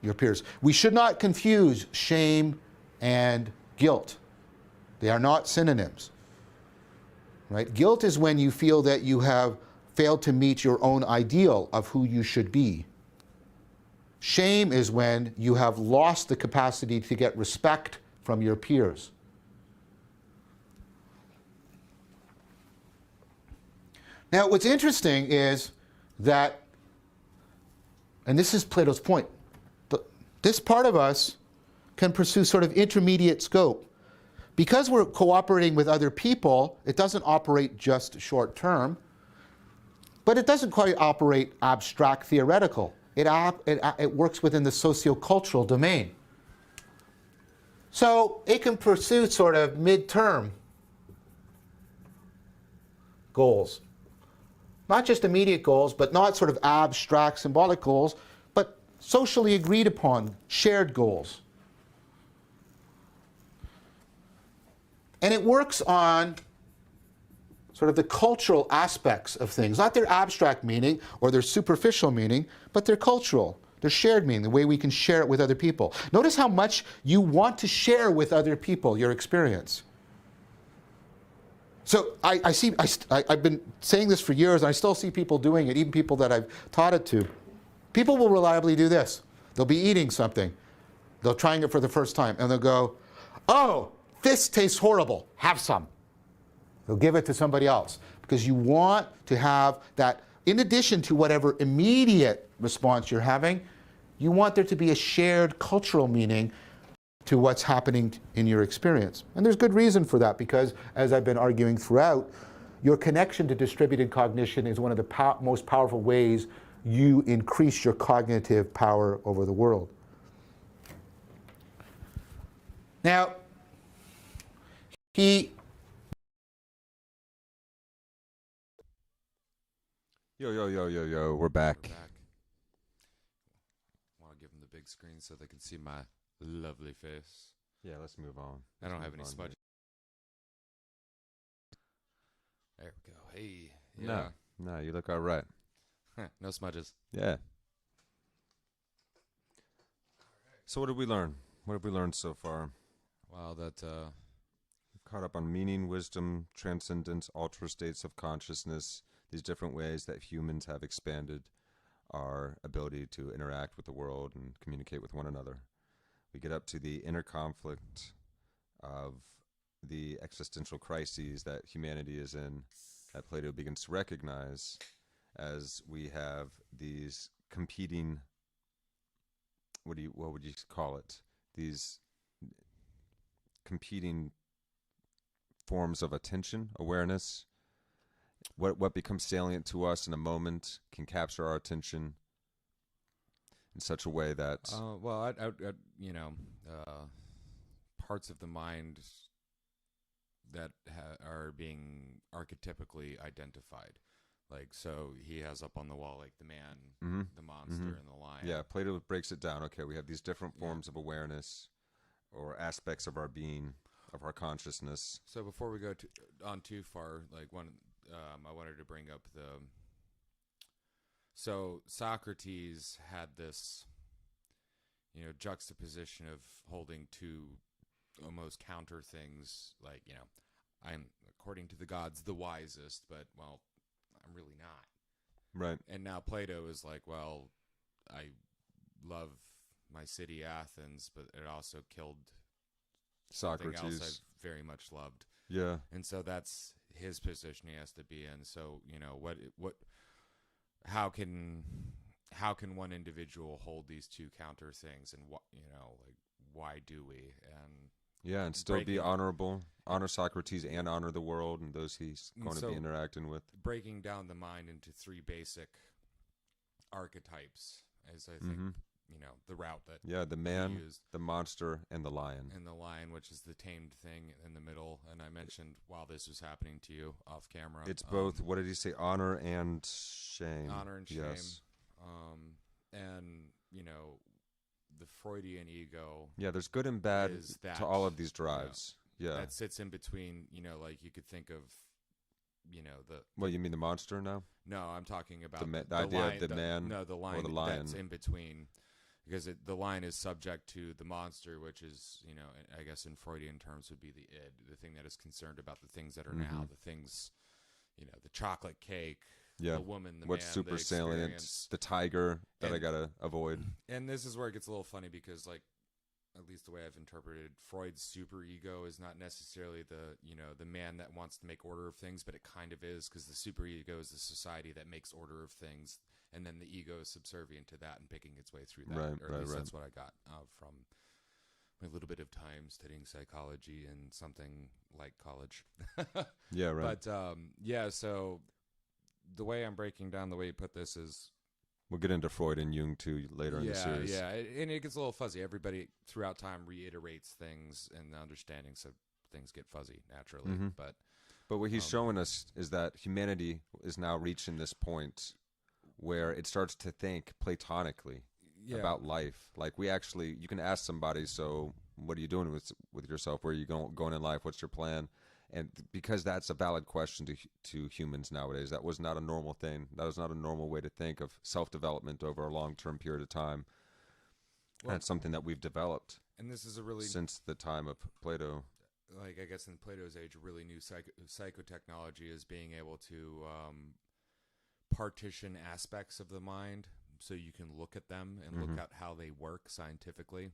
S3: your peers. We should not confuse shame and guilt. They are not synonyms. Right? Guilt is when you feel that you have failed to meet your own ideal of who you should be. Shame is when you have lost the capacity to get respect from your peers. Now, what's interesting is that, and this is Plato's point, this part of us can pursue sort of intermediate scope. Because we're cooperating with other people, it doesn't operate just short term, but it doesn't quite operate abstract theoretical. It works within the sociocultural domain. So it can pursue sort of mid-term goals. Not just immediate goals, but not sort of abstract symbolic goals, but socially agreed upon shared goals. And it works on sort of the cultural aspects of things, not their abstract meaning or their superficial meaning, but their cultural, their shared meaning, the way we can share it with other people. Notice how much you want to share with other people your experience. So I've been saying this for years, and I still see people doing it, even people that I've taught it to. People will reliably do this. They'll be eating something. They'll trying it for the first time, and they'll go, "Oh, this tastes horrible. Have some." They'll give it to somebody else, because you want to have that, in addition to whatever immediate response you're having, you want there to be a shared cultural meaning to what's happening in your experience. And there's good reason for that, because, as I've been arguing throughout, your connection to distributed cognition is one of the most powerful ways you increase your cognitive power over the world. Now,
S1: Yo, we're back.
S2: We're back. Want to give them the big screen so they can see my lovely face.
S1: Yeah, let's move on.
S2: I don't have any smudges. There we go. Hey. Yeah.
S1: No, you look all right.
S2: No smudges.
S1: Yeah. So what did we learn? What have we learned so far?
S2: Wow, that
S1: We've caught up on meaning, wisdom, transcendence, ultra states of consciousness, these different ways that humans have expanded our ability to interact with the world and communicate with one another. We get up to the inner conflict of the existential crises that humanity is in, that Plato begins to recognize as we have these competing, what would you call it? These competing forms of attention, awareness. What becomes salient to us in a moment can capture our attention in such a way that
S2: parts of the mind that are being archetypically identified. Like, so he has up on the wall, like, the man, the monster, and the lion.
S1: Yeah, Plato breaks it down. Okay, we have these different forms of awareness or aspects of our being, of our consciousness.
S2: So before we go on too far, like, I wanted to bring up so Socrates had this, juxtaposition of holding two almost counter things, like, I'm, according to the gods, the wisest, but, well, I'm really not.
S1: Right.
S2: And now Plato is like, well, I love my city, Athens, but it also killed something
S1: Socrates.
S2: else I very much loved.
S1: Yeah.
S2: And so that's his position he has to be in. So, how can one individual hold these two counter things, and why do we?
S1: And still be honorable, honor Socrates and honor the world and those he's going to be interacting with.
S2: Breaking down the mind into three basic archetypes is, I think, the route that
S1: the man, the monster, and the lion.
S2: And the lion, which is the tamed thing in the middle. And I mentioned while this was happening to you off camera,
S1: it's both, what did he say, honor and shame.
S2: Honor and shame.
S1: Yes.
S2: And, the Freudian ego.
S1: Yeah, there's good and bad to all of these drives.
S2: That sits in between, like you could think of,
S1: What, you mean the monster now?
S2: No, I'm talking about
S1: the idea
S2: lion,
S1: of the man.
S2: No, the lion,
S1: or the lion
S2: that's in between. Because the lion is subject to the monster, which is, I guess in Freudian terms would be the id, the thing that is concerned about the things that are now, the things, the chocolate cake, the woman, the
S1: what's
S2: man,
S1: super
S2: the
S1: salient, the tiger that I gotta avoid.
S2: And this is where it gets a little funny because, like, at least the way I've interpreted Freud's superego is not necessarily the man that wants to make order of things, but it kind of is, because the superego is the society that makes order of things, and then the ego is subservient to that and picking its way through that. Or at least that's what I got from my little bit of time studying psychology and something like college.
S1: Yeah, right.
S2: But so the way I'm breaking down, the way you put this is,
S1: we'll get into Freud and Jung too later in the series.
S2: Yeah, and it gets a little fuzzy. Everybody throughout time reiterates things and the understanding, so things get fuzzy naturally. But
S1: what he's showing us is that humanity is now reaching this point where it starts to think platonically about life. Like, you can ask somebody, so what are you doing with yourself? Where are you going in life? What's your plan? And because that's a valid question to humans nowadays, that was not a normal thing. That was not a normal way to think of self-development over a long-term period of time. Well, that's something that we've developed.
S2: And this is a really...
S1: since the time of Plato.
S2: Like, I guess in Plato's age, a really new psychotechnology is being able to partition aspects of the mind so you can look at them and look at how they work scientifically.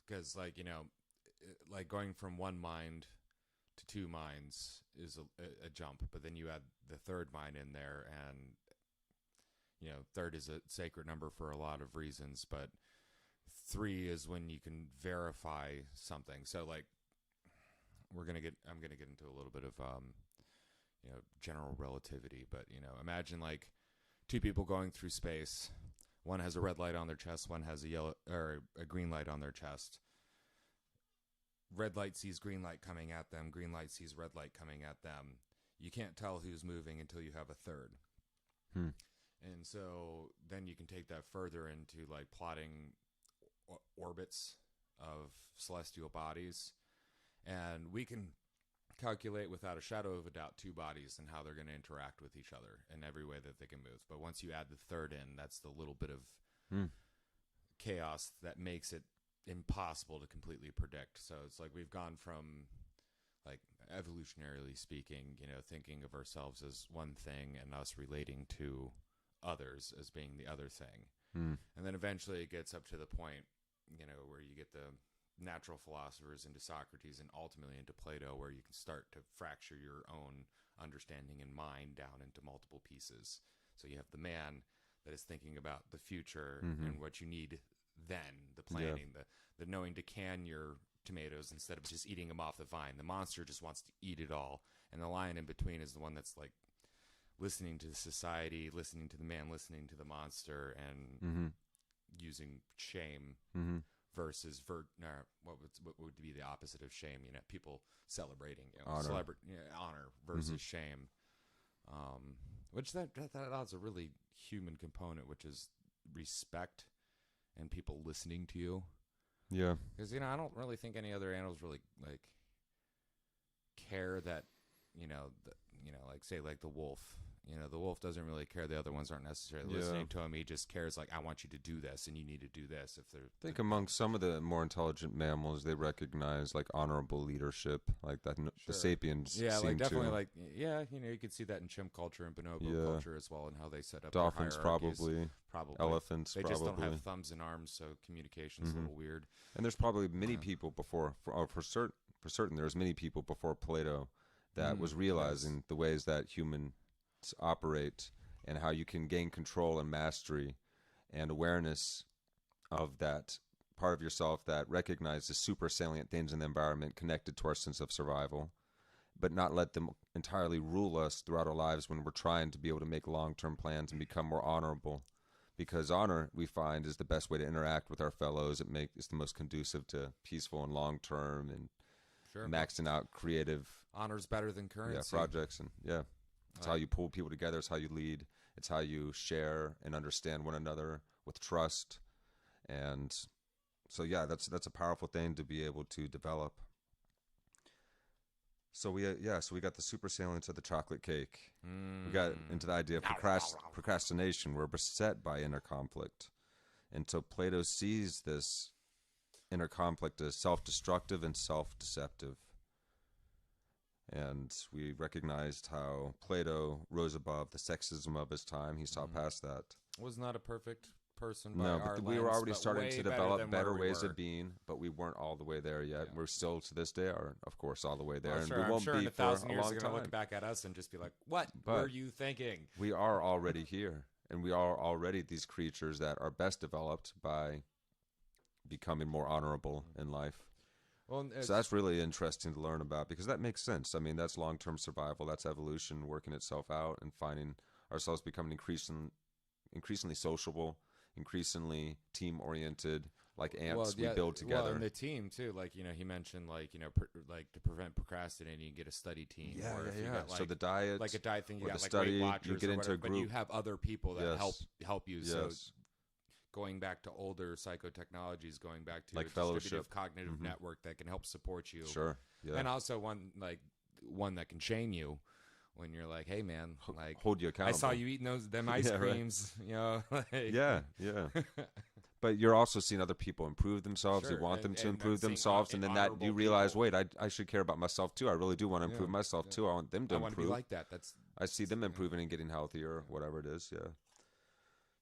S2: Because, like, like going from one mind to two minds is a jump, but then you add the third mind in there, and third is a sacred number for a lot of reasons, but 3 is when you can verify something. So, like, I'm gonna get into a little bit of general relativity, but imagine like two people going through space. One has a red light on their chest, one has a yellow or a green light on their chest. Red light sees green light coming at them. Green light sees red light coming at them. You can't tell who's moving until you have a third. And so then you can take that further into, like, plotting orbits of celestial bodies. And we can calculate without a shadow of a doubt two bodies and how they're going to interact with each other in every way that they can move. But once you add the third in, that's the little bit of chaos that makes it impossible to completely predict. So it's like we've gone from, like, evolutionarily speaking, thinking of ourselves as one thing and us relating to others as being the other thing. And then eventually it gets up to the point, where you get the natural philosophers into Socrates and ultimately into Plato, where you can start to fracture your own understanding and mind down into multiple pieces. So you have the man that is thinking about the future and what you need then, the planning, the knowing to can your tomatoes instead of just eating them off the vine. The monster just wants to eat it all. And the lion in between is the one that's, like, listening to the society, listening to the man, listening to the monster, and using shame versus what would be the opposite of shame? You know, people celebrating, you know,
S1: Honor.
S2: honor versus shame. Which that has a really human component, which is respect and people listening to you.
S1: Yeah.
S2: Because, you know, I don't really think any other animals really like care that, you know, like say like the wolf. You know, the wolf doesn't really care. The other ones aren't necessarily listening to him. He just cares like, I want you to do this and you need to do this. If they're,
S1: I think among some of the more intelligent mammals, they recognize like honorable leadership, like that. The sapiens,
S2: like definitely
S1: to.
S2: like, you know, you could see that in chimp culture and bonobo culture as well, and how they set up
S1: Dolphins,
S2: their hierarchies.
S1: probably elephants.
S2: They
S1: probably
S2: just don't have thumbs and arms, so communication's a little weird.
S1: And there's probably many people before, for certain, there's many people before Plato that was realizing the ways that humans operate and how you can gain control and mastery and awareness of that part of yourself that recognizes super salient things in the environment connected to our sense of survival, but not let them entirely rule us throughout our lives when we're trying to be able to make long-term plans and become more honorable. Because honor, we find, is the best way to interact with our fellows. It's the most conducive to peaceful and long-term and maxing out creative.
S2: Honor's better than currency.
S1: Projects. And it's how you pull people together. It's how you lead. It's how you share and understand one another with trust. And so, that's a powerful thing to be able to develop. So we got the super salience of the chocolate cake. We got into the idea of procrastination. We're beset by inner conflict. And so Plato sees this inner conflict as self-destructive and self-deceptive. And we recognized how Plato rose above the sexism of his time. He saw past that.
S2: Was not a perfect person by
S1: No,
S2: our
S1: but we were already starting to develop better ways
S2: of
S1: of being, but we weren't all the way there yet. We're still, to this day, of course, all the way there.
S2: Well,
S1: and
S2: sure,
S1: we won't
S2: I'm sure
S1: be
S2: in 1,000
S1: for a
S2: years
S1: long
S2: they're going to
S1: time.
S2: look back at us and just be like, what were you thinking?
S1: We are already here, and we are already these creatures that are best developed by becoming more honorable in life.
S2: Well,
S1: so that's really interesting to learn about, because that makes sense. I mean, that's long-term survival. That's evolution working itself out and finding ourselves becoming increasingly sociable, increasingly team-oriented, like ants. We build together.
S2: Well, and the team too. Like, you know, he mentioned like, you know, like to prevent procrastinating, you get a study team.
S1: Yeah.
S2: Got, like,
S1: so the diet,
S2: like a diet thing, you got
S1: the
S2: like
S1: study,
S2: Weight Watchers,
S1: you get into a group,
S2: but you have other people that help you.
S1: Yes.
S2: So going back to older psychotechnologies, going back to
S1: like
S2: a
S1: fellowship,
S2: distributive cognitive network that can help support you.
S1: Sure. Yeah.
S2: And also one that can shame you when you're like, hey man, like
S1: hold you accountable.
S2: I saw you eating them ice creams, right. You know. Like,
S1: yeah. But you're also seeing other people improve themselves.
S2: Sure.
S1: You want them to
S2: and
S1: improve themselves, and then that you realize, wait, I should care about myself too. I really do want to improve myself too. I want them to improve.
S2: I want to be like that.
S1: I see them improving and getting healthier, or whatever it is. Yeah.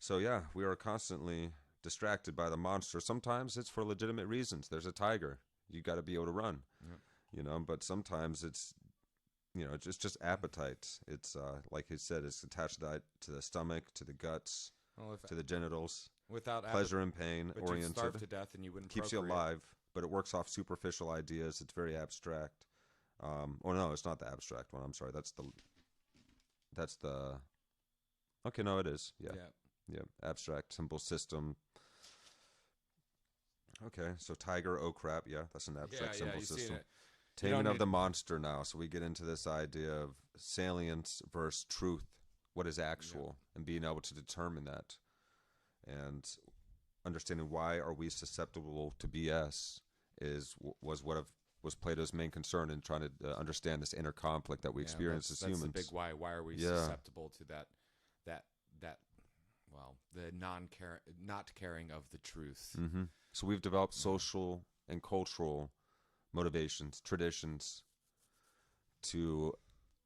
S1: So we are constantly distracted by the monster. Sometimes it's for legitimate reasons. There's a tiger. You got to be able to run. You know, but sometimes it's, you know, it's just appetite. It's like he said, it's attached to the stomach, to the guts, to the genitals.
S2: Without
S1: pleasure and pain
S2: but
S1: oriented.
S2: You'd starve to death and you wouldn't
S1: keeps
S2: procreate.
S1: you alive, but it works off superficial ideas. It's very abstract. Or no, it's not the abstract one. I'm sorry. That's the. Okay, no, it is. Yeah. Abstract symbol system. Okay, so tiger, oh crap, that's an abstract symbol system. Taming of the monster now. So we get into this idea of salience versus truth. What is actual, and being able to determine that, and understanding why are we susceptible to BS was Plato's main concern in trying to understand this inner conflict that we experience as humans.
S2: That's the big why. Why are we susceptible to that? Well, the not caring of the truth.
S1: Mm-hmm. So we've developed social and cultural motivations, traditions to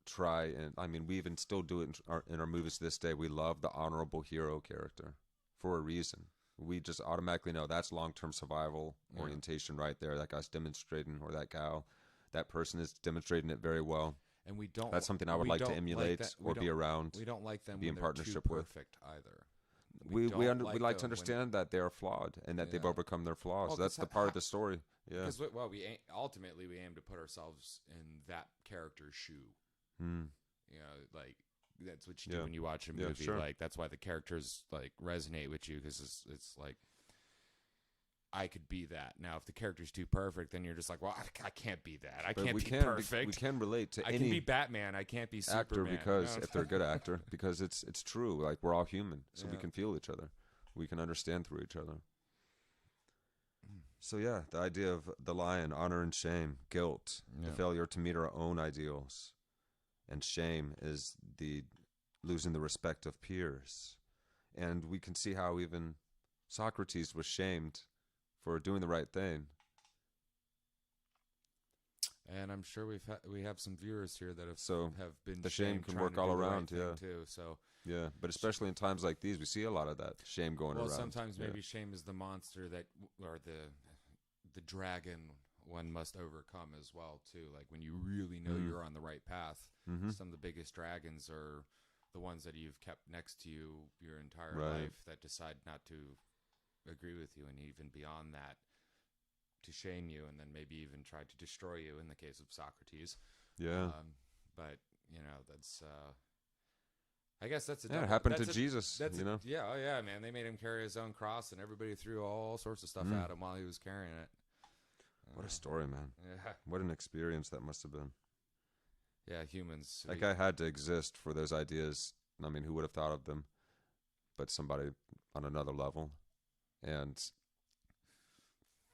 S1: try, and I mean, we even still do it in our movies to this day. We love the honorable hero character for a reason. We just automatically know that's long-term survival orientation right there. That guy's demonstrating, or that gal, that person is demonstrating it very well.
S2: And we don't.
S1: That's something I would like to emulate or be around.
S2: We don't like them.
S1: Be in partnership with.
S2: Perfect either.
S1: We like to understand that they are flawed and that they've overcome their flaws.
S2: Well,
S1: that's the part of the story. Yeah.
S2: Because ultimately we aim to put ourselves in that character's shoe.
S1: Hmm.
S2: You know, like that's what you do when you watch a movie.
S1: Sure.
S2: Like that's why the characters like resonate with you, because it's like I could be that. Now, if the character's too perfect, then you're just like, well, I can't be that. I
S1: But
S2: can't
S1: we
S2: be
S1: can
S2: perfect.
S1: we can relate to
S2: I
S1: any
S2: can be Batman. I can't be
S1: actor
S2: Superman.
S1: because
S2: you know?
S1: if they're a good actor, because it's true. Like, we're all human, so we
S2: Yeah.
S1: can feel each other. We can understand through each other. So yeah, the idea of the lion, honor and shame, guilt, the
S2: Yeah.
S1: failure to meet our own ideals, and shame is the losing the respect of peers. And we can see how even Socrates was shamed for doing the right thing.
S2: And I'm sure we have some viewers here that
S1: So
S2: have been
S1: the shame
S2: shamed
S1: can
S2: trying
S1: work
S2: to
S1: all
S2: do the right
S1: around,
S2: thing
S1: yeah.
S2: too. So
S1: Yeah, but especially in times like these, we see a lot of that shame going
S2: well,
S1: around.
S2: sometimes
S1: Yeah.
S2: maybe shame is the monster that, or the dragon one must overcome as well too. Like when you really know you're on the right path, some of the biggest dragons are the ones that you've kept next to you your entire
S1: Right.
S2: life that decide not to agree with you, and even beyond that, to shame you, and then maybe even try to destroy you in the case of Socrates.
S1: Yeah.
S2: But you know, that's I guess that's a
S1: Yeah, it
S2: double-
S1: happened
S2: that's
S1: to
S2: a-
S1: Jesus,
S2: That's
S1: you know?
S2: yeah, oh yeah, man. They made him carry his own cross, and everybody threw all sorts of stuff at him while he was carrying it.
S1: What a story, man.
S2: Yeah,
S1: What an experience that must have been.
S2: yeah. Humans.
S1: That guy had to exist for those ideas. I mean, who would have thought of them? But somebody on another level. And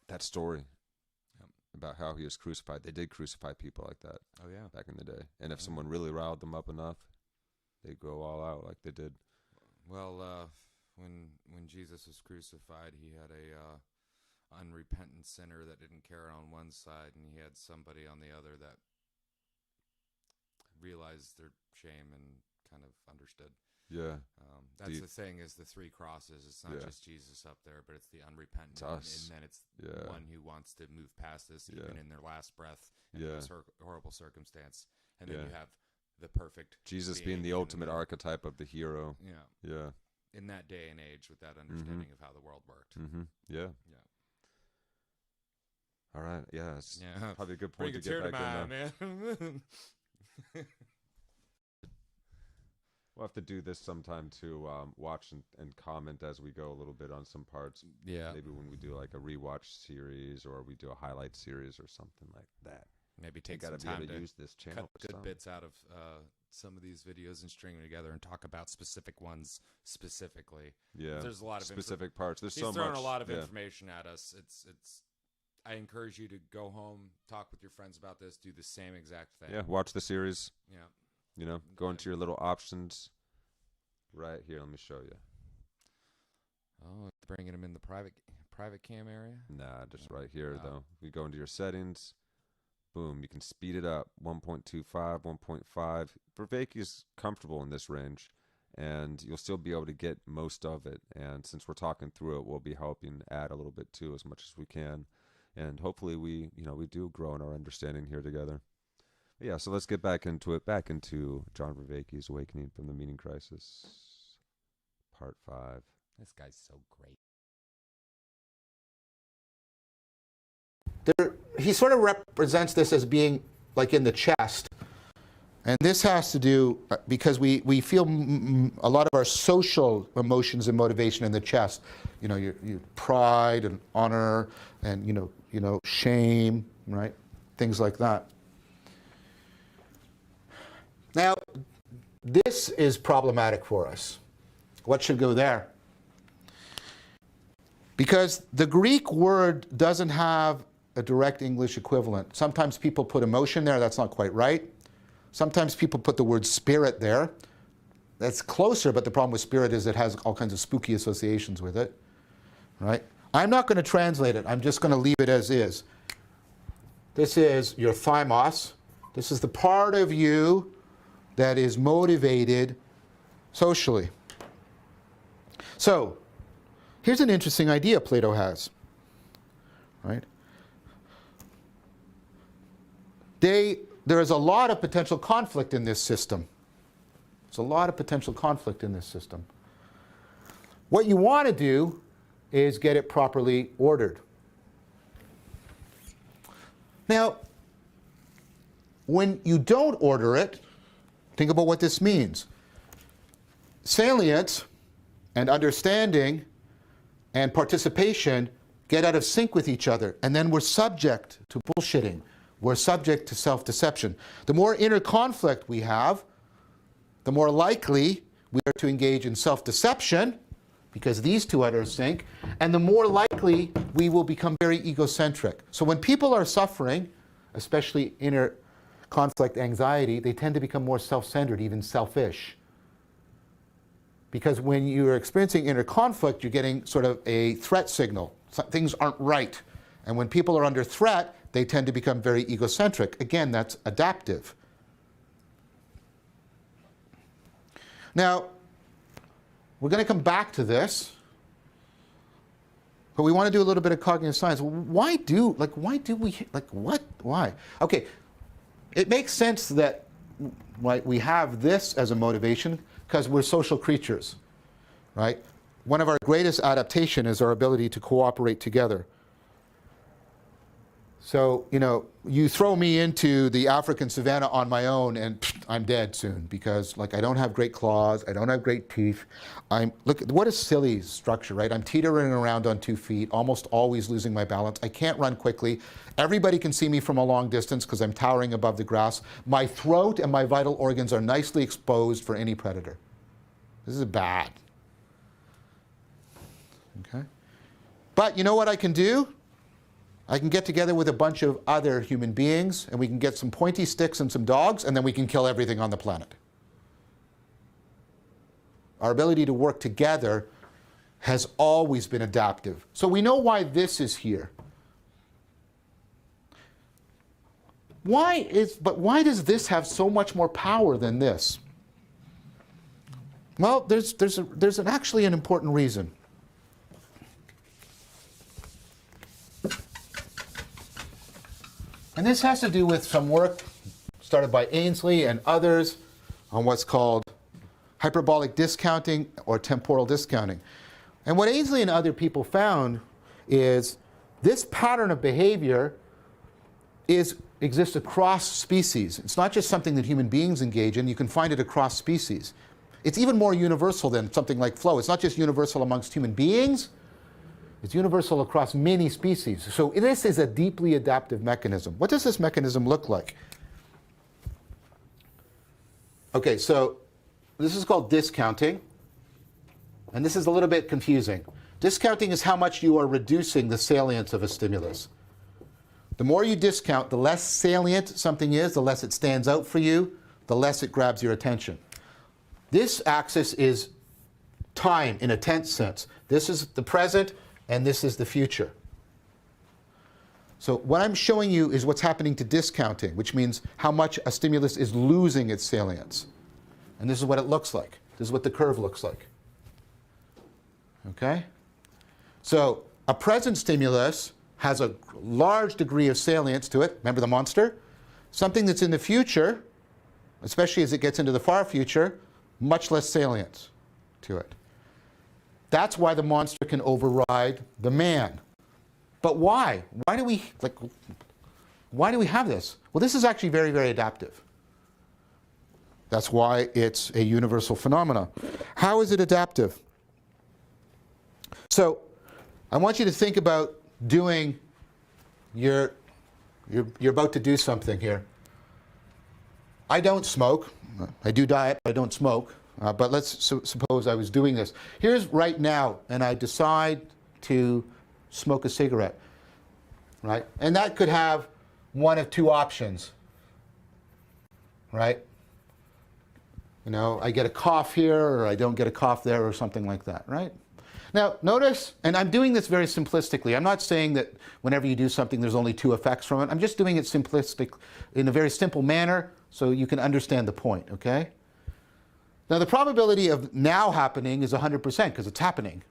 S1: that story about how he was crucified, they did crucify people like that
S2: Oh yeah.
S1: back in the day. And if someone really riled them up enough, they'd go all out like they did.
S2: Well, when Jesus was crucified, he had a unrepentant sinner that didn't care on one side, and he had somebody on the other that realized their shame and kind of understood.
S1: Yeah.
S2: That's the thing, is the three crosses. It's not
S1: Yeah.
S2: just Jesus up there, but it's the unrepentant,
S1: It's us.
S2: and then it's
S1: Yeah.
S2: one who wants to move past this,
S1: Yeah.
S2: even in their last breath, in
S1: Yeah.
S2: this horrible circumstance. And then
S1: Yeah.
S2: you have the perfect
S1: Jesus
S2: being
S1: being the
S2: in
S1: ultimate
S2: middle.
S1: archetype of the hero.
S2: Yeah,
S1: Yeah.
S2: in that day and age, with that understanding of how the world worked.
S1: Yeah.
S2: Yeah.
S1: All right. Yeah. It's
S2: Yeah.
S1: probably a good
S2: Bring
S1: point
S2: a
S1: to
S2: tear
S1: get
S2: to
S1: back
S2: my
S1: in there.
S2: eye, man.
S1: We'll have to do this sometime to watch and comment as we go a little bit on some parts.
S2: Yeah.
S1: Maybe when we do like a rewatch series or we do a highlight series or something like that.
S2: Maybe
S1: You
S2: take
S1: got
S2: some
S1: to be able
S2: time
S1: to
S2: to
S1: use this channel.
S2: cut
S1: for
S2: good
S1: something.
S2: bits out of some of these videos and string them together and talk about specific ones specifically.
S1: Yeah.
S2: There's a lot of
S1: specific parts. There's
S2: He's
S1: so
S2: throwing
S1: much.
S2: a lot of
S1: yeah.
S2: information at us. It's. I encourage you to go home, talk with your friends about this, do the same exact thing.
S1: Yeah. Watch the series.
S2: Yeah.
S1: You know, go into your little options. Right here. Let me show you.
S2: Oh, bringing them in the private cam area.
S1: Nah, just right here
S2: Wow.
S1: though. You go into your settings. Boom, you can speed it up. 1.25, 1.5. Vervaeke is comfortable in this range, and you'll still be able to get most of it. And since we're talking through it, we'll be helping add a little bit too, as much as we can. And hopefully we do grow in our understanding here together. But yeah, so let's get back into it. Back into John Vervaeke's Awakening from the Meaning Crisis, Part 5.
S2: This guy's so great.
S3: He sort of represents this as being like in the chest. And this has to do because we feel a lot of our social emotions and motivation in the chest. You know, your pride and honor and you know shame, right? Things like that. Now, this is problematic for us. What should go there? Because the Greek word doesn't have a direct English equivalent. Sometimes people put emotion there, that's not quite right. Sometimes people put the word spirit there. That's closer, but the problem with spirit is it has all kinds of spooky associations with it, right? I'm not going to translate it. I'm just going to leave it as is. This is your thymos. This is the part of you that is motivated socially. So, here's an interesting idea Plato has, right? There is a lot of potential conflict in this system. There's a lot of potential conflict in this system. What you want to do is get it properly ordered. Now, when you don't order it, think about what this means. Salience and understanding and participation get out of sync with each other, and then we're subject to bullshitting. We're subject to self-deception. The more inner conflict we have, the more likely we are to engage in self-deception, because these two are out of sync, and the more likely we will become very egocentric. So when people are suffering, especially inner conflict anxiety, they tend to become more self-centered, even selfish. Because when you're experiencing inner conflict, you're getting sort of a threat signal. Things aren't right. And when people are under threat, they tend to become very egocentric. Again, that's adaptive. Now, we're going to come back to this, but we want to do a little bit of cognitive science. Why do we, why? Okay, it makes sense that we have this as a motivation because we're social creatures, right? One of our greatest adaptation is our ability to cooperate together. So, you throw me into the African savannah on my own and I'm dead soon because I don't have great claws, I don't have great teeth. Look, what a silly structure, right? I'm teetering around on 2 feet, almost always losing my balance. I can't run quickly. Everybody can see me from a long distance because I'm towering above the grass. My throat and my vital organs are nicely exposed for any predator. This is bad. Okay? But you know what I can do? I can get together with a bunch of other human beings and we can get some pointy sticks and some dogs and then we can kill everything on the planet. Our ability to work together has always been adaptive. So we know why this is here. But why does this have so much more power than this? Well, there's actually an important reason. And this has to do with some work started by Ainsley and others on what's called hyperbolic discounting or temporal discounting. And what Ainsley and other people found is this pattern of behavior exists across species. It's not just something that human beings engage in. You can find it across species. It's even more universal than something like flow. It's not just universal amongst human beings. It's universal across many species. So this is a deeply adaptive mechanism. What does this mechanism look like? Okay, so this is called discounting. And this is a little bit confusing. Discounting is how much you are reducing the salience of a stimulus. The more you discount, the less salient something is, the less it stands out for you, the less it grabs your attention. This axis is time in a tense sense. This is the present, and this is the future. So what I'm showing you is what's happening to discounting, which means how much a stimulus is losing its salience. And this is what it looks like. This is what the curve looks like. Okay? So a present stimulus has a large degree of salience to it. Remember the monster? Something that's in the future, especially as it gets into the far future, much less salience to it. That's why the monster can override the man. But why? Why do we have this? Well, this is actually very, very adaptive. That's why it's a universal phenomenon. How is it adaptive? So, I want you to think about doing you're about to do something here. I don't smoke. I do diet, but I don't smoke. But let's suppose I was doing this. Here's right now, and I decide to smoke a cigarette, right? And that could have one of two options, right? I get a cough here, or I don't get a cough there, or something like that, right? Now, notice, and I'm doing this very simplistically. I'm not saying that whenever you do something, there's only two effects from it. I'm just doing it simplistic, in a very simple manner, so you can understand the point, okay? Now, the probability of now happening is 100% because it's happening.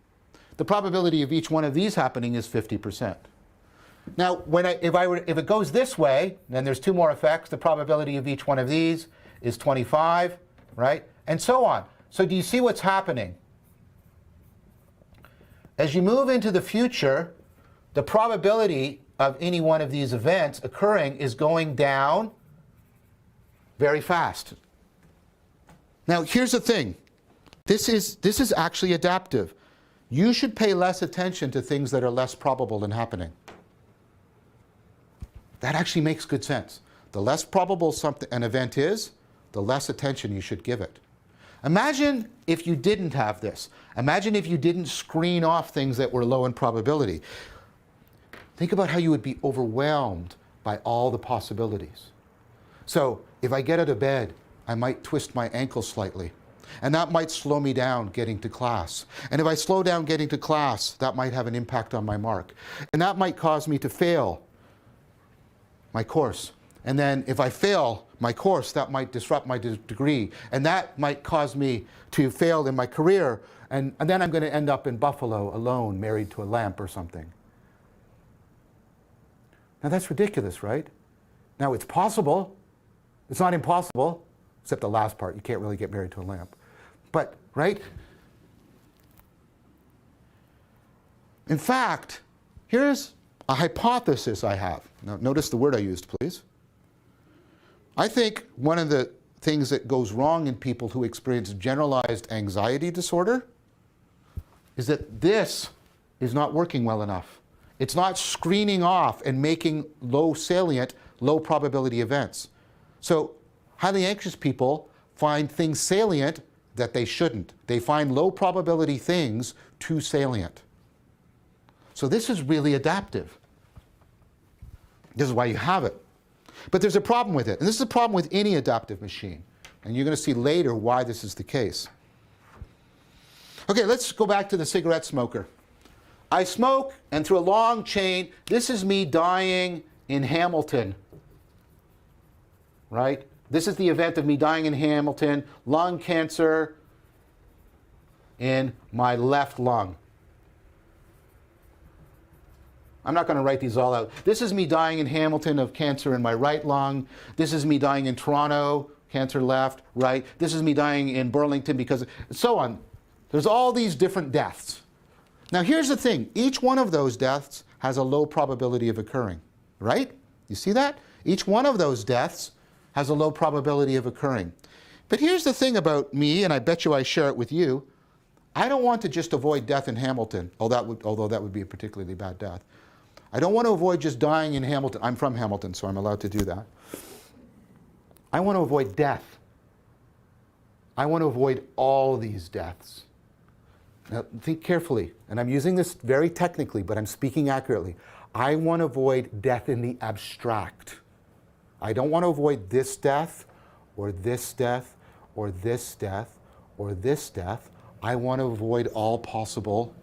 S3: The probability of each one of these happening is 50%. Now, if it goes this way, then there's two more effects. The probability of each one of these is 25, right? And so on. So do you see what's happening? As you move into the future, the probability of any one of these events occurring is going down very fast. Now, here's the thing. This is actually adaptive. you should pay less attention to things that are less probable than happening. That actually makes good sense. The less probable an event is, the less attention you should give it. Imagine if you didn't have this. Imagine if you didn't screen off things that were low in probability. Think about how you would be overwhelmed by all the possibilities. So if I get out of bed, I might twist my ankle slightly, and that might slow me down getting to class. And if I slow down getting to class, that might have an impact on my mark. And that might cause me to fail my course. And then if I fail my course, that might disrupt my degree. And that might cause me to fail in my career. And then I'm going to end up in Buffalo alone, married to a lamp or something. Now that's ridiculous, right? Now it's possible. It's not impossible, except the last part. You can't really get married to a lamp. But, right? In fact, here's a hypothesis I have. Now notice the word I used, please. I think one of the things that goes wrong in people who experience generalized anxiety disorder is that this is not working well enough. It's not screening off and making low salient, low probability events. So highly anxious people find things salient that they shouldn't. They find low probability things too salient. So this is really adaptive. This is why you have it. But there's a problem with it. And this is a problem with any adaptive machine. And you're going to see later why this is the case. Okay, let's go back to the cigarette smoker. I smoke, and through a long chain, this is me dying in Hamilton. Right? This is the event of me dying in Hamilton, lung cancer in my left lung. I'm not going to write these all out. This is me dying in Hamilton of cancer in my right lung. This is me dying in Toronto, cancer left, right. This is me dying in Burlington because, so on. There's all these different deaths. Now here's the thing. Each one of those deaths has a low probability of occurring, right? You see that? Each one of those deaths has a low probability of occurring. But here's the thing about me, and I bet you I share it with you. I don't want to just avoid death in Hamilton, although that would be a particularly bad death. I don't want to avoid just dying in Hamilton. I'm from Hamilton, so I'm allowed to do that. I want to avoid death. I want to avoid all these deaths. Now, think carefully, and I'm using this very technically, but I'm speaking accurately. I want to avoid death in the abstract. I don't want to avoid this death, or this death, or this death, or this death. I want to avoid all possible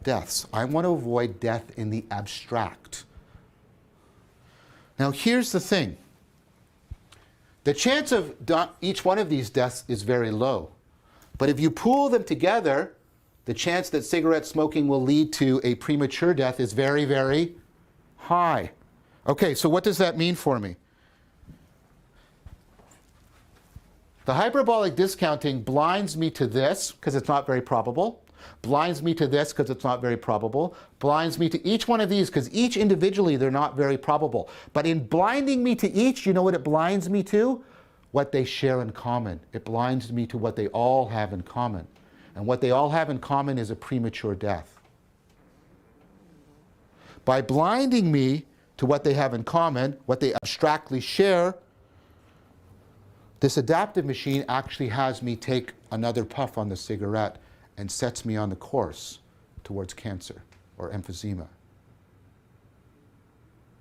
S3: deaths. I want to avoid death in the abstract. Now here's the thing. The chance of each one of these deaths is very low. But if you pool them together, the chance that cigarette smoking will lead to a premature death is very, very high. Okay, so what does that mean for me? The hyperbolic discounting blinds me to this because it's not very probable. Blinds me to this because it's not very probable. Blinds me to each one of these because each individually they're not very probable. But in blinding me to each, you know what it blinds me to? What they share in common. It blinds me to what they all have in common. And what they all have in common is a premature death. By blinding me to what they have in common, what they abstractly share, this adaptive machine actually has me take another puff on the cigarette and sets me on the course towards cancer or emphysema.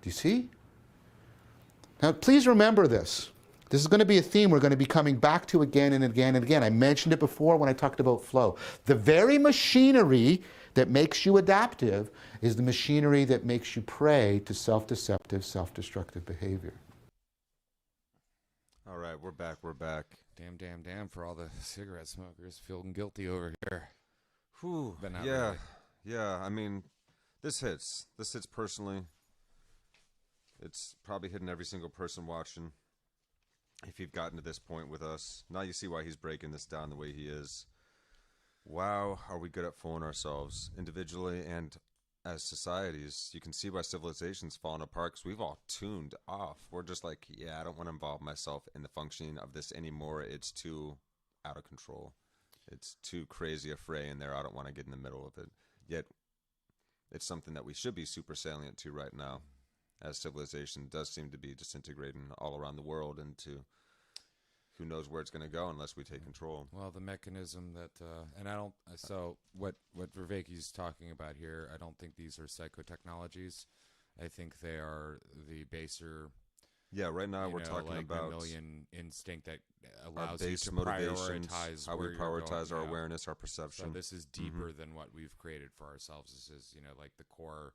S3: Do you see? Now, please remember this. This is going to be a theme we're going to be coming back to again and again and again. I mentioned it before when I talked about flow. The very machinery that makes you adaptive is the machinery that makes you prey to self-deceptive, self-destructive behavior.
S1: All right, we're back.
S2: Damn for all the cigarette smokers feeling guilty over here.
S1: Whew,
S2: But not
S1: yeah,
S2: really.
S1: yeah. I mean, this hits personally. It's probably hitting every single person watching. If you've gotten to this point with us, now you see why he's breaking this down the way he is. Wow, are we good at fooling ourselves individually and as societies? You can see why civilization's falling apart because we've all tuned off. We're just like, yeah, I don't want to involve myself in the functioning of this anymore. It's too out of control. It's too crazy a fray in there. I don't want to get in the middle of it. Yet it's something that we should be super salient to right now, as civilization does seem to be disintegrating all around the world into who knows where it's going to go unless we take control.
S2: Well, the mechanism that, and I don't, so what Vervaeke's talking about here, I don't think these are psychotechnologies. I think they are the baser,
S1: Yeah, right now we're talking
S2: like
S1: about
S2: mammalian instinct that
S1: our
S2: allows you
S1: base
S2: to
S1: motivations,
S2: prioritize
S1: how we
S2: where you're
S1: prioritize
S2: going,
S1: our
S2: yeah.
S1: awareness, our
S2: So
S1: perception.
S2: this is deeper than what we've created for ourselves. This is, like the core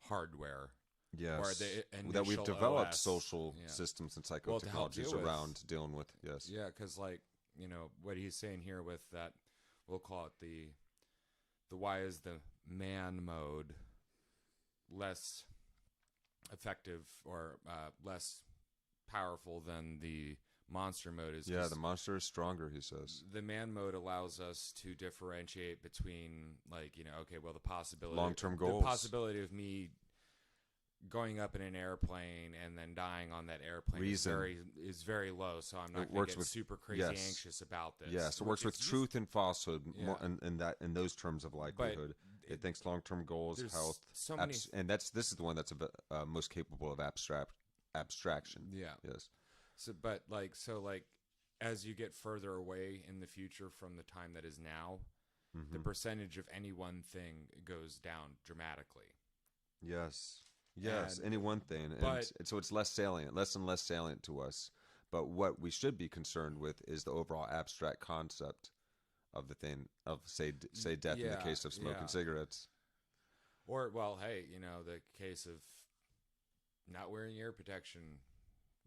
S2: hardware.
S1: Yes,
S2: Or the
S1: that we've
S2: initial
S1: developed
S2: OS.
S1: social
S2: Yeah.
S1: systems and
S2: Well, to help
S1: psychotechnologies
S2: deal with-
S1: around dealing with. Yes.
S2: Yeah, because like what he's saying here with that, we'll call it the why is the man mode less effective or less powerful than the monster mode is.
S1: Yeah,
S2: 'cause
S1: the monster is stronger, he says.
S2: the man mode allows us to differentiate between okay, well, the possibility,
S1: Long-term
S2: the
S1: goals.
S2: possibility of me going up in an airplane and then dying on that airplane
S1: Reason.
S2: is very low, so I'm not
S1: It
S2: going
S1: works
S2: to get
S1: with-
S2: super crazy
S1: yes.
S2: anxious about this.
S1: Yes, it works with
S2: Which is
S1: truth and falsehood more
S2: Yeah.
S1: in those terms of likelihood. It thinks long-term goals,
S2: there's
S1: health,
S2: so many-
S1: and this is the one that's most capable of abstraction.
S2: Yeah.
S1: Yes.
S2: So, but as you get further away in the future from the time that is now,
S1: Mm-hmm.
S2: the percentage of any one thing goes down dramatically.
S1: Yes. Yes.
S2: And-
S1: Any one thing,
S2: but-
S1: and so it's less and less salient to us. But what we should be concerned with is the overall abstract concept of the thing of say death in the
S2: Yeah,
S1: case of smoking
S2: yeah.
S1: cigarettes.
S2: Or, well, hey, the case of not wearing ear protection,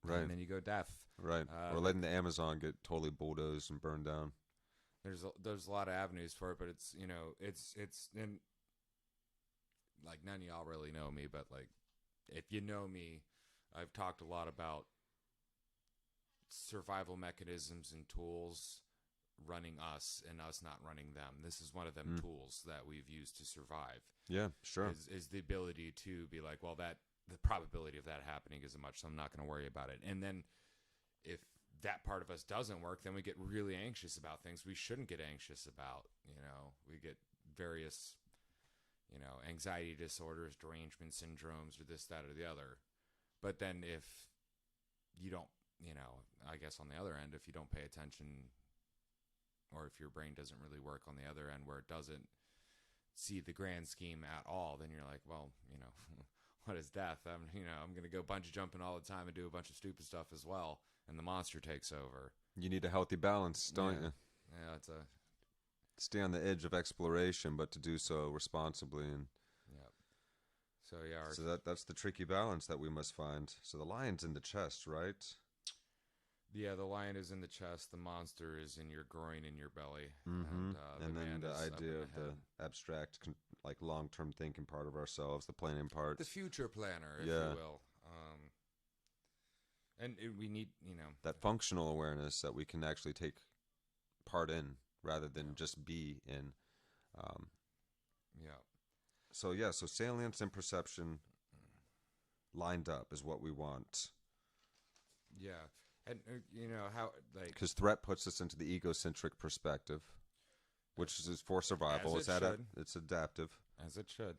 S1: Right.
S2: and then you go deaf.
S1: Right. Or letting the Amazon get totally bulldozed and burned down.
S2: There's a lot of avenues for it, but it's it's and like none of y'all really know me, but like if you know me, I've talked a lot about survival mechanisms and tools running us and us not running them. This is one of them tools that we've used to survive.
S1: Yeah, sure.
S2: Is the ability to be like, well, that the probability of that happening isn't much, so I'm not going to worry about it. And then if that part of us doesn't work, then we get really anxious about things we shouldn't get anxious about. We get various, anxiety disorders, derangement syndromes, or this, that, or the other. But then if you don't, I guess on the other end, if you don't pay attention, or if your brain doesn't really work on the other end where it doesn't see the grand scheme at all, then you're like, well, what is death? I'm going to go bungee jumping all the time and do a bunch of stupid stuff as well, and the monster takes over.
S1: You need a healthy balance, don't you?
S2: Yeah, it's a
S1: Stay on the edge of exploration, but to do so responsibly. And
S2: yeah. So yeah,
S1: so that's the tricky balance that we must find. So the lion's in the chest, right?
S2: yeah. The lion is in the chest. The monster is in your groin, in your belly,
S1: And then
S2: man
S1: the
S2: is up
S1: idea
S2: in
S1: of the
S2: head.
S1: abstract, long-term thinking part of ourselves, the planning part.
S2: The future planner, if
S1: Yeah.
S2: you will. We need,
S1: That functional awareness that we can actually take part in rather than just be in.
S2: yeah.
S1: So salience and perception lined up is what we want.
S2: Yeah. And, how, like,
S1: Because threat puts us into the egocentric perspective, which is for survival.
S2: As it should.
S1: It's adaptive.
S2: as it should.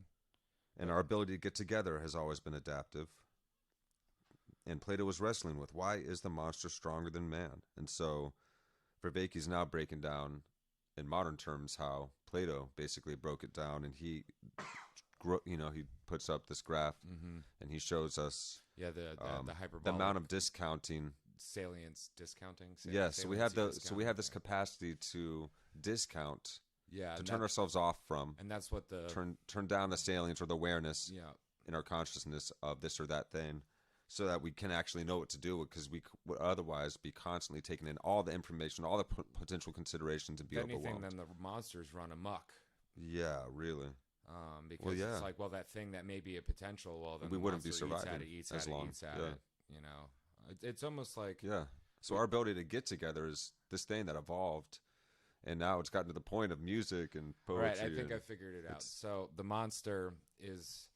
S1: And our ability to get together has always been adaptive. And Plato was wrestling with, why is the monster stronger than man? And so Vervaeke is now breaking down, in modern terms, how Plato basically broke it down. And he puts up this graph, and he shows us
S2: Yeah, the hyperbolic.
S1: the amount of discounting.
S2: Salience discounting.
S1: Yes, so we have
S2: saliency
S1: this
S2: discounting.
S1: capacity to discount,
S2: Yeah,
S1: to
S2: and
S1: turn
S2: that-
S1: ourselves off from,
S2: and that's what the
S1: turn down the salience or the awareness
S2: yeah.
S1: in our consciousness of this or that thing, so that we can actually know what to do, because we would otherwise be constantly taking in all the information, all the potential considerations, and be
S2: If anything,
S1: overwhelmed.
S2: then the monsters run amok.
S1: Yeah, really.
S2: Because
S1: Well, yeah.
S2: it's like, well, that thing that may be a potential, well, then
S1: We
S2: the
S1: wouldn't be
S2: monster
S1: surviving
S2: eats
S1: as
S2: at it,
S1: long.
S2: eats at
S1: Yeah.
S2: it. It's almost like
S1: Yeah. So our ability to get together is this thing that evolved, and now it's gotten to the point of music and poetry.
S2: right. I think
S1: and
S2: I figured it out. So the monster is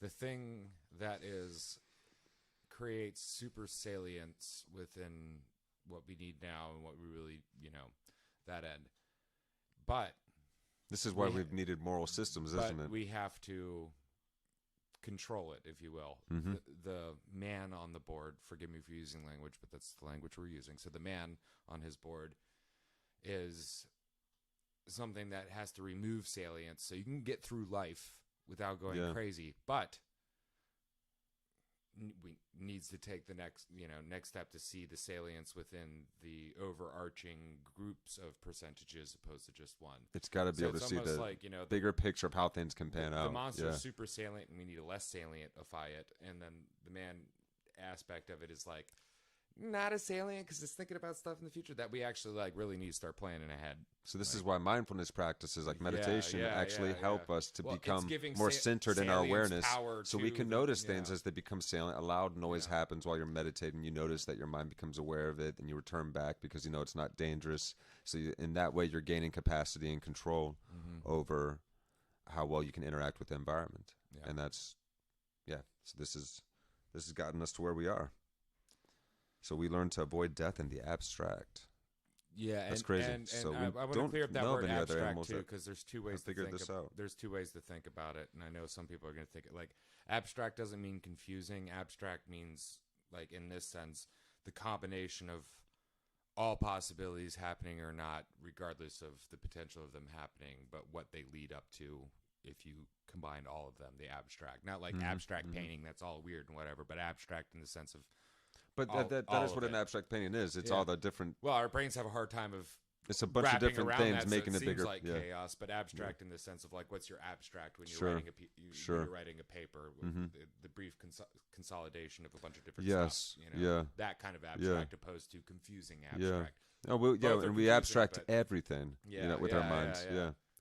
S2: the thing that creates super salience within what we need now and what we really, that end. But
S1: This is why we've needed moral systems,
S2: but
S1: isn't it?
S2: we have to control it, if you will.
S1: Mm-hmm.
S2: The man on the board, forgive me for using language, but that's the language we're using. So the man on his board is something that has to remove salience so you can get through life without going crazy. But we needs to take the next step to see the salience within the overarching groups of percentages opposed to just one.
S1: It's got to be able to see the bigger picture of how things can pan out.
S2: The monster is super salient, and we need to less salientify it. And then the man aspect of it is like not as salient because it's thinking about stuff in the future that we actually like really need to start planning ahead.
S1: So this is why mindfulness practices like meditation actually help us to become more centered in our awareness, so we can notice things as they become salient. A loud noise happens while you're meditating. You notice that your mind becomes aware of it, and you return back because you know it's not dangerous. So in that way, you're gaining capacity and control over how well you can interact with the environment. And that's So this has gotten us to where we are. So we learn to avoid death in the abstract.
S2: Yeah,
S1: that's crazy.
S2: And
S1: so
S2: I want to clear up that word abstract too, because there's two ways to think
S1: out.
S2: There's two ways to think about it, and I know some people are going to think it like abstract doesn't mean confusing. Abstract means, like in this sense, the combination of all possibilities happening or not, regardless of the potential of them happening, but what they lead up to if you combine all of them. The abstract, not like abstract painting that's all weird and whatever, but abstract in the sense of.
S1: But that is what an abstract painting is. It's all the different.
S2: Well, our brains have a hard time of.
S1: It's a bunch of different things making
S2: it
S1: it bigger.
S2: Seems like chaos, but abstract in the sense of like, what's your abstract when you're writing when you're writing a paper with the brief consolidation of a bunch of different stuff. That kind of abstract opposed to confusing abstract.
S1: And we abstract everything. With our minds.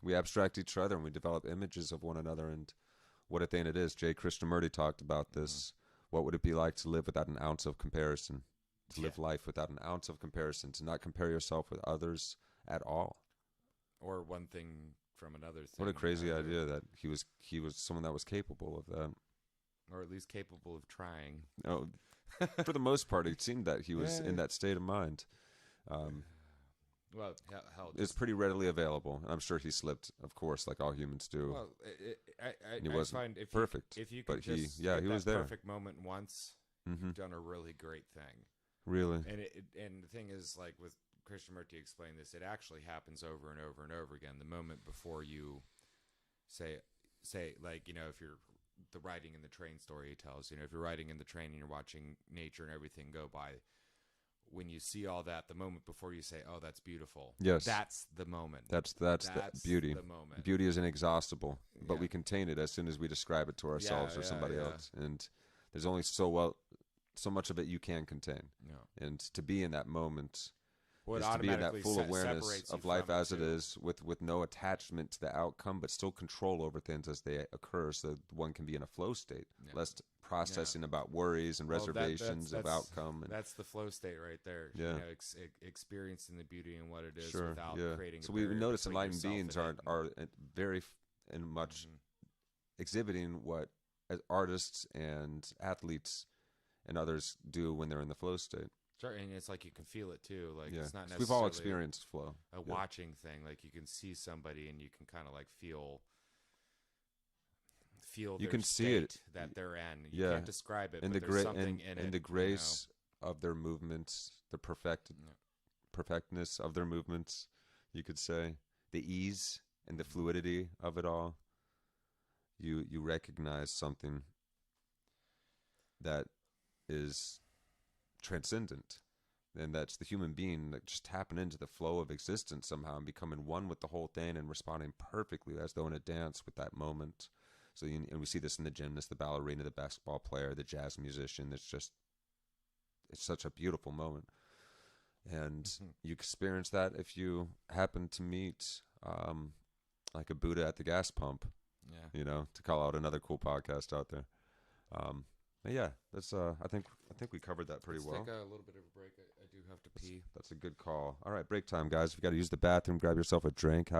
S1: We abstract each other and we develop images of one another and what a thing it is. J. Krishnamurti talked about this. What would it be like to live without an ounce of comparison? To live life without an ounce of comparison, to not compare yourself with others at all.
S2: Or one thing from another thing.
S1: What a crazy idea that he was someone that was capable of that.
S2: Or at least capable of trying.
S1: Oh, for the most part, it seemed that he was in that state of mind.
S2: Well, hell,
S1: it's pretty readily available. And I'm sure he slipped, of course, like all humans do.
S2: Well,
S1: he wasn't
S2: find
S1: perfect.
S2: If you could just
S1: he was there.
S2: Perfect moment once, you've done a really great thing.
S1: Really.
S2: And the thing is, like with Krishnamurti explained this, it actually happens over and over and over again. The moment before you say like, if you're the riding in the train story he tells, if you're riding in the train and you're watching nature and everything go by, when you see all that, the moment before you say, "Oh, that's beautiful," that's the moment.
S1: That's the beauty.
S2: The moment.
S1: Beauty is inexhaustible, but we contain it as soon as we describe it to ourselves or somebody else. And there's only so much of it you can contain. Yeah. And to be in that moment is to be in that full awareness of life as it is, with no attachment to the outcome, but still control over things as they occur, so one can be in a flow state, less processing about worries and reservations of outcome. And
S2: that's the flow state right there. Experiencing the beauty in what it is without creating.
S1: So we notice enlightened beings are very much exhibiting what artists and athletes and others do when they're in the flow state.
S2: Sure, and it's like you can feel it too. Like it's not necessarily
S1: we've all experienced flow.
S2: A watching thing, like you can see somebody and you can kind of like feel
S1: you can see it
S2: that they're in. You can't describe it,
S1: and
S2: but there's something in it.
S1: And the grace of their movements, the perfectness of their movements, you could say, the ease and the fluidity of it all. You recognize something that is transcendent, and that's the human being that just tapping into the flow of existence somehow and becoming one with the whole thing and responding perfectly as though in a dance with that moment. So and we see this in the gymnast, the ballerina, the basketball player, the jazz musician. It's such a beautiful moment, and you experience that if you happen to meet like a Buddha at the gas pump. To call out another cool podcast out there. That's I think we covered that pretty well.
S2: Let's take a little bit of a break. I do have to pee.
S1: That's a good call. All right, break time, guys. If you got to use the bathroom, grab yourself a drink.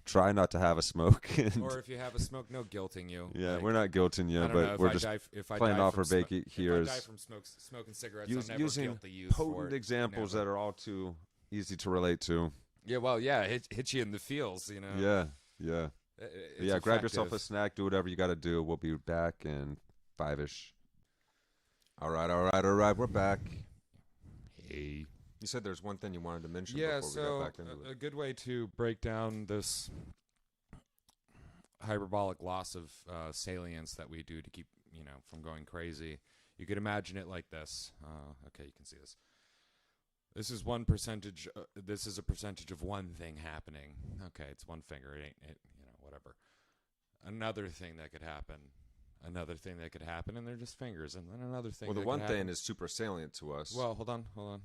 S1: Try not to have a smoke.
S2: Or if you have a smoke, no guilting you.
S1: Yeah, we're not guilting you, but we're just playing off Vervaeke here.
S2: If I die from smoking cigarettes, I'll never
S1: using
S2: guilt the youth
S1: potent examples that are all too easy to relate to.
S2: Yeah, well, yeah, hit you in the feels, you know.
S1: Yeah, yeah.
S2: It's
S1: Grab yourself a
S2: effective.
S1: snack, do whatever you got to do. We'll be back in 5-ish. All right. We're back.
S2: Hey.
S1: You said there's one thing you wanted to mention
S2: Yeah,
S1: before we got
S2: so
S1: back into
S2: a
S1: it.
S2: good way to break down this hyperbolic loss of salience that we do to keep, from going crazy. You could imagine it like this. Okay, you can see this. This is one percentage. This is a percentage of one thing happening. Okay, it's one finger. It ain't, whatever. Another thing that could happen. Another thing that could happen, and they're just fingers. And then another thing.
S1: Well, the
S2: that
S1: one
S2: could
S1: thing
S2: happen.
S1: is super salient to us.
S2: Well, hold on.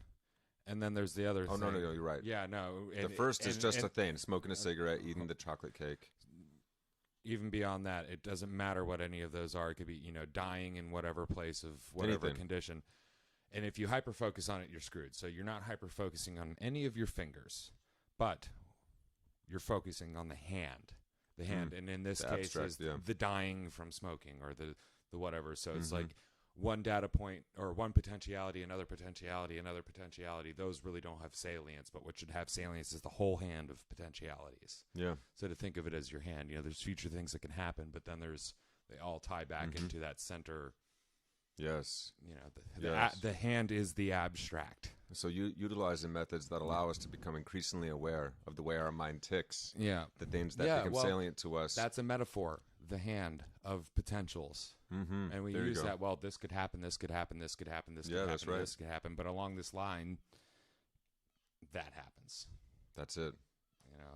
S2: And then there's the other
S1: oh,
S2: thing.
S1: no, you're right.
S2: Yeah, no.
S1: The first is just a thing, smoking a cigarette, eating the chocolate cake.
S2: Even beyond that, it doesn't matter what any of those are. It could be, dying in whatever place of whatever
S1: Anything.
S2: condition. And if you hyper-focus on it, you're screwed. So you're not hyper-focusing on any of your fingers, but you're focusing on the hand. The hand, and in this
S1: The
S2: case
S1: abstract,
S2: is
S1: yeah.
S2: the dying from smoking or the whatever. So it's
S1: Mhm.
S2: like one data point or one potentiality, another potentiality, another potentiality. Those really don't have salience, but what should have salience is the whole hand of potentialities.
S1: Yeah.
S2: So to think of it as your hand, there's future things that can happen, but then they all tie back
S1: Mhm.
S2: into that center.
S1: Yes.
S2: The
S1: Yes.
S2: hand is the abstract.
S1: So you utilizing methods that allow us to become increasingly aware of the way our mind ticks,
S2: Yeah.
S1: the things that become salient to us.
S2: That's a metaphor, the hand of potentials.
S1: Mm-hmm.
S2: And we
S1: There you
S2: use
S1: go.
S2: that, well, this could happen, this could happen, this could happen, this could
S1: Yeah,
S2: happen,
S1: that's right.
S2: this could happen. But along this line, that happens.
S1: That's it.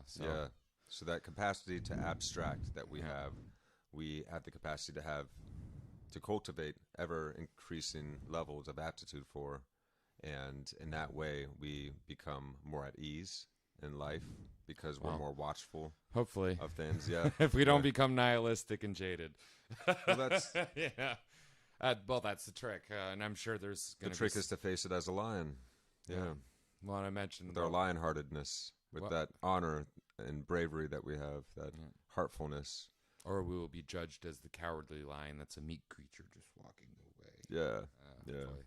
S2: So
S1: Yeah. So that capacity to abstract that we
S2: Yeah.
S1: have the capacity to cultivate ever increasing levels of aptitude for. And in that way, we become more at ease in life because we're
S2: Well,
S1: more watchful
S2: hopefully.
S1: of things. Yeah.
S2: If we don't
S1: Yeah.
S2: become nihilistic and jaded.
S1: Well, that's-
S2: yeah. Well, that's the trick. And I'm sure there's
S1: The
S2: going to be...
S1: trick is to face it as a lion. Yeah.
S2: Well, I mentioned...
S1: With our lionheartedness, with
S2: Well-
S1: that honor and bravery that we have, that
S2: Yeah.
S1: heartfulness.
S2: Or we will be judged as the cowardly lion that's a meek creature just walking away.
S1: Yeah. Yeah.
S2: Hopefully.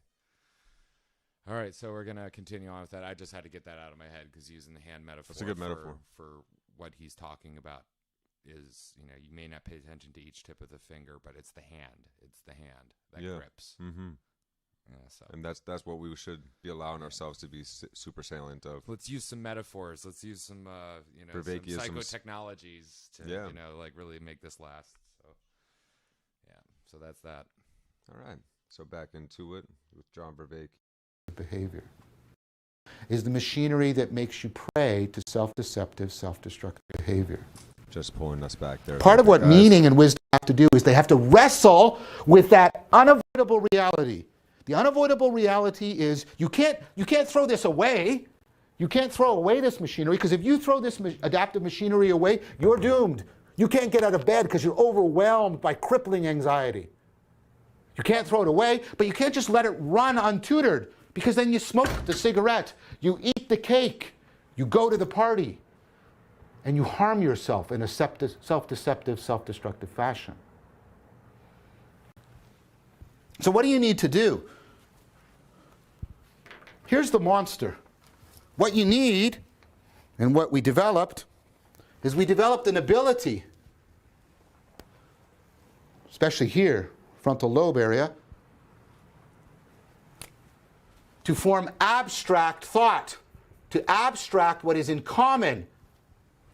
S2: All right, so we're going to continue on with that. I just had to get that out of my head because using the hand metaphor,
S1: That's a good metaphor.
S2: for what he's talking about is, you may not pay attention to each tip of the finger, but it's the hand. It's the hand that
S1: Yeah.
S2: grips.
S1: Mm-hmm.
S2: Yeah, so
S1: And that's what we should be allowing ourselves to be super salient of.
S2: let's use some metaphors. Let's use some, some
S1: Vervaekeisms.
S2: psychotechnologies to,
S1: Yeah.
S2: really make this last. So, yeah, so that's that.
S1: All right. So back into it with John Vervaeke.
S3: Behavior is the machinery that makes you prey to self-deceptive, self-destructive behavior.
S1: Just pulling us back there.
S3: Part of what
S1: guys.
S3: meaning and wisdom have to do is they have to wrestle with that unavoidable reality. The unavoidable reality is you can't throw this away. You can't throw away this machinery, because if you throw this adaptive machinery away, you're doomed. You can't get out of bed because you're overwhelmed by crippling anxiety. You can't throw it away, but you can't just let it run untutored, because then you smoke the cigarette, you eat the cake, you go to the party, and you harm yourself in a self-deceptive, self-destructive fashion. So what do you need to do? Here's the monster. What you need, and what we developed, is we developed an ability, especially here, frontal lobe area, to form abstract thought, to abstract what is in common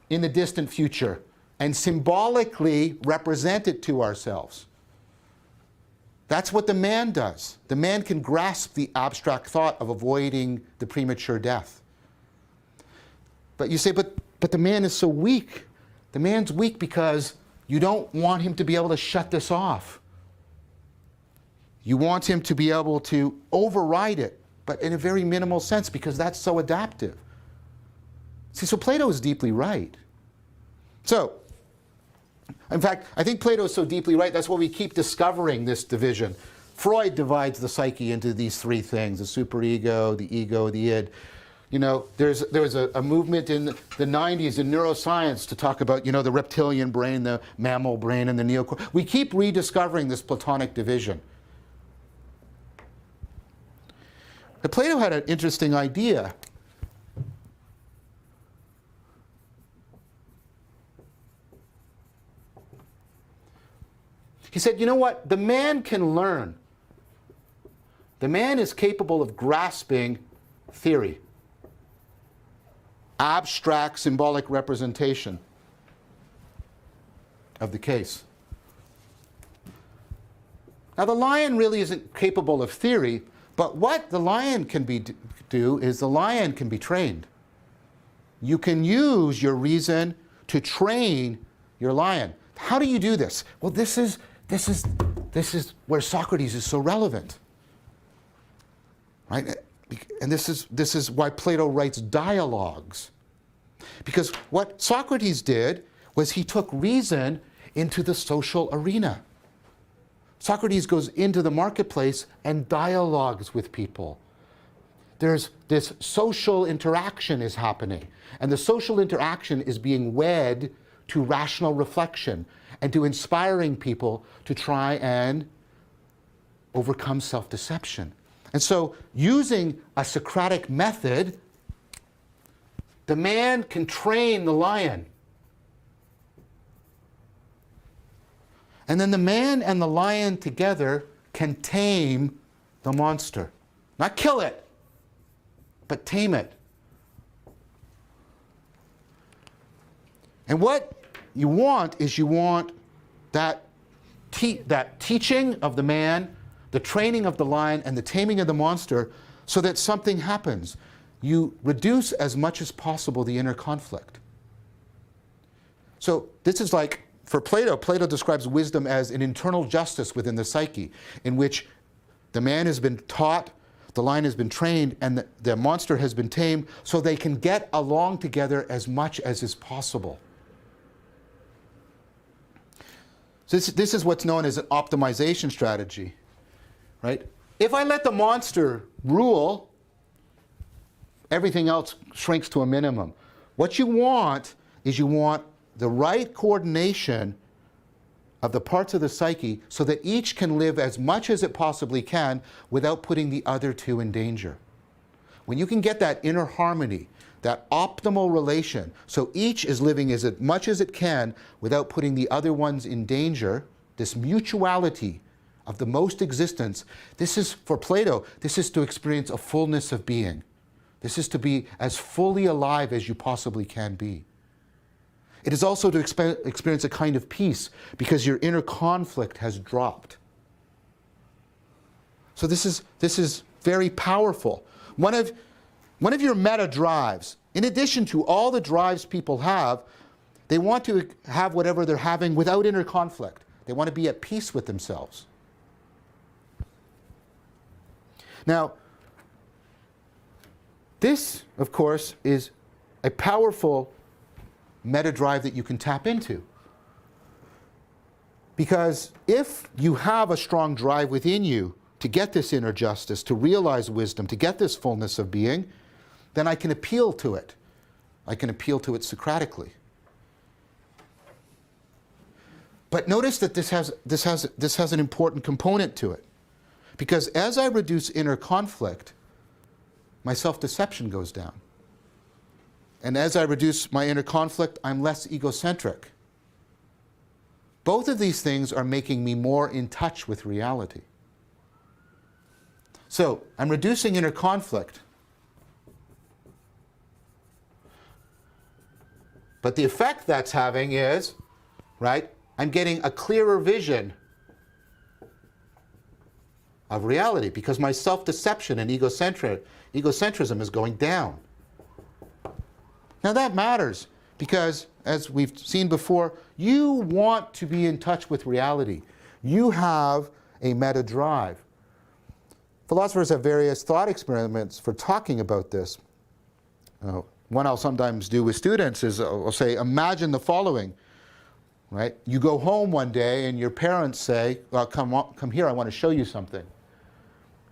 S3: in the distant future and symbolically represent it to ourselves. That's what the man does. The man can grasp the abstract thought of avoiding the premature death. But you say, but the man is so weak. The man's weak because you don't want him to be able to shut this off. You want him to be able to override it, but in a very minimal sense, because that's so adaptive. See, so Plato is deeply right. So, in fact, I think Plato is so deeply right, that's why we keep discovering this division. Freud divides the psyche into these three things: the superego, the ego, the id. You know, there was a movement in the 90s in neuroscience to talk about, the reptilian brain, the mammal brain, and the neocortex. We keep rediscovering this Platonic division. But Plato had an interesting idea. He said, you know what? The man can learn. The man is capable of grasping theory, abstract symbolic representation of the case. Now, the lion really isn't capable of theory, but what the lion can do is the lion can be trained. You can use your reason to train your lion. How do you do this? Well, this is where Socrates is so relevant, right? And this is why Plato writes dialogues, because what Socrates did was he took reason into the social arena. Socrates goes into the marketplace and dialogues with people. There's this social interaction is happening, and the social interaction is being wed to rational reflection and to inspiring people to try and overcome self-deception. And so, using a Socratic method, the man can train the lion. And then the man and the lion together can tame the monster. Not kill it, but tame it. And what you want is that teaching of the man, the training of the lion, and the taming of the monster so that something happens. You reduce as much as possible the inner conflict. So this is like, for Plato, Plato describes wisdom as an internal justice within the psyche, in which the man has been taught, the lion has been trained, and the monster has been tamed, so they can get along together as much as is possible. So this is what's known as an optimization strategy, right? If I let the monster rule, everything else shrinks to a minimum. What you want is the right coordination of the parts of the psyche so that each can live as much as it possibly can without putting the other two in danger. When you can get that inner harmony, that optimal relation, so each is living as much as it can without putting the other ones in danger, this mutuality of the most existence, this is, for Plato, this is to experience a fullness of being. This is to be as fully alive as you possibly can be. It is also to experience a kind of peace because your inner conflict has dropped. So this is very powerful. One of your meta drives, in addition to all the drives people have, they want to have whatever they're having without inner conflict. They want to be at peace with themselves. Now, this, of course, is a powerful meta drive that you can tap into. Because if you have a strong drive within you to get this inner justice, to realize wisdom, to get this fullness of being, then I can appeal to it. I can appeal to it Socratically. But notice that this has an important component to it. Because as I reduce inner conflict, my self-deception goes down. And as I reduce my inner conflict, I'm less egocentric. Both of these things are making me more in touch with reality. So, I'm reducing inner conflict. But the effect that's having is, right, I'm getting a clearer vision of reality because my self-deception and egocentrism is going down. Now that matters because, as we've seen before, you want to be in touch with reality. You have a meta drive. Philosophers have various thought experiments for talking about this. One I'll sometimes do with students is I'll say, imagine the following, right? You go home one day and your parents say, well, come here, I want to show you something.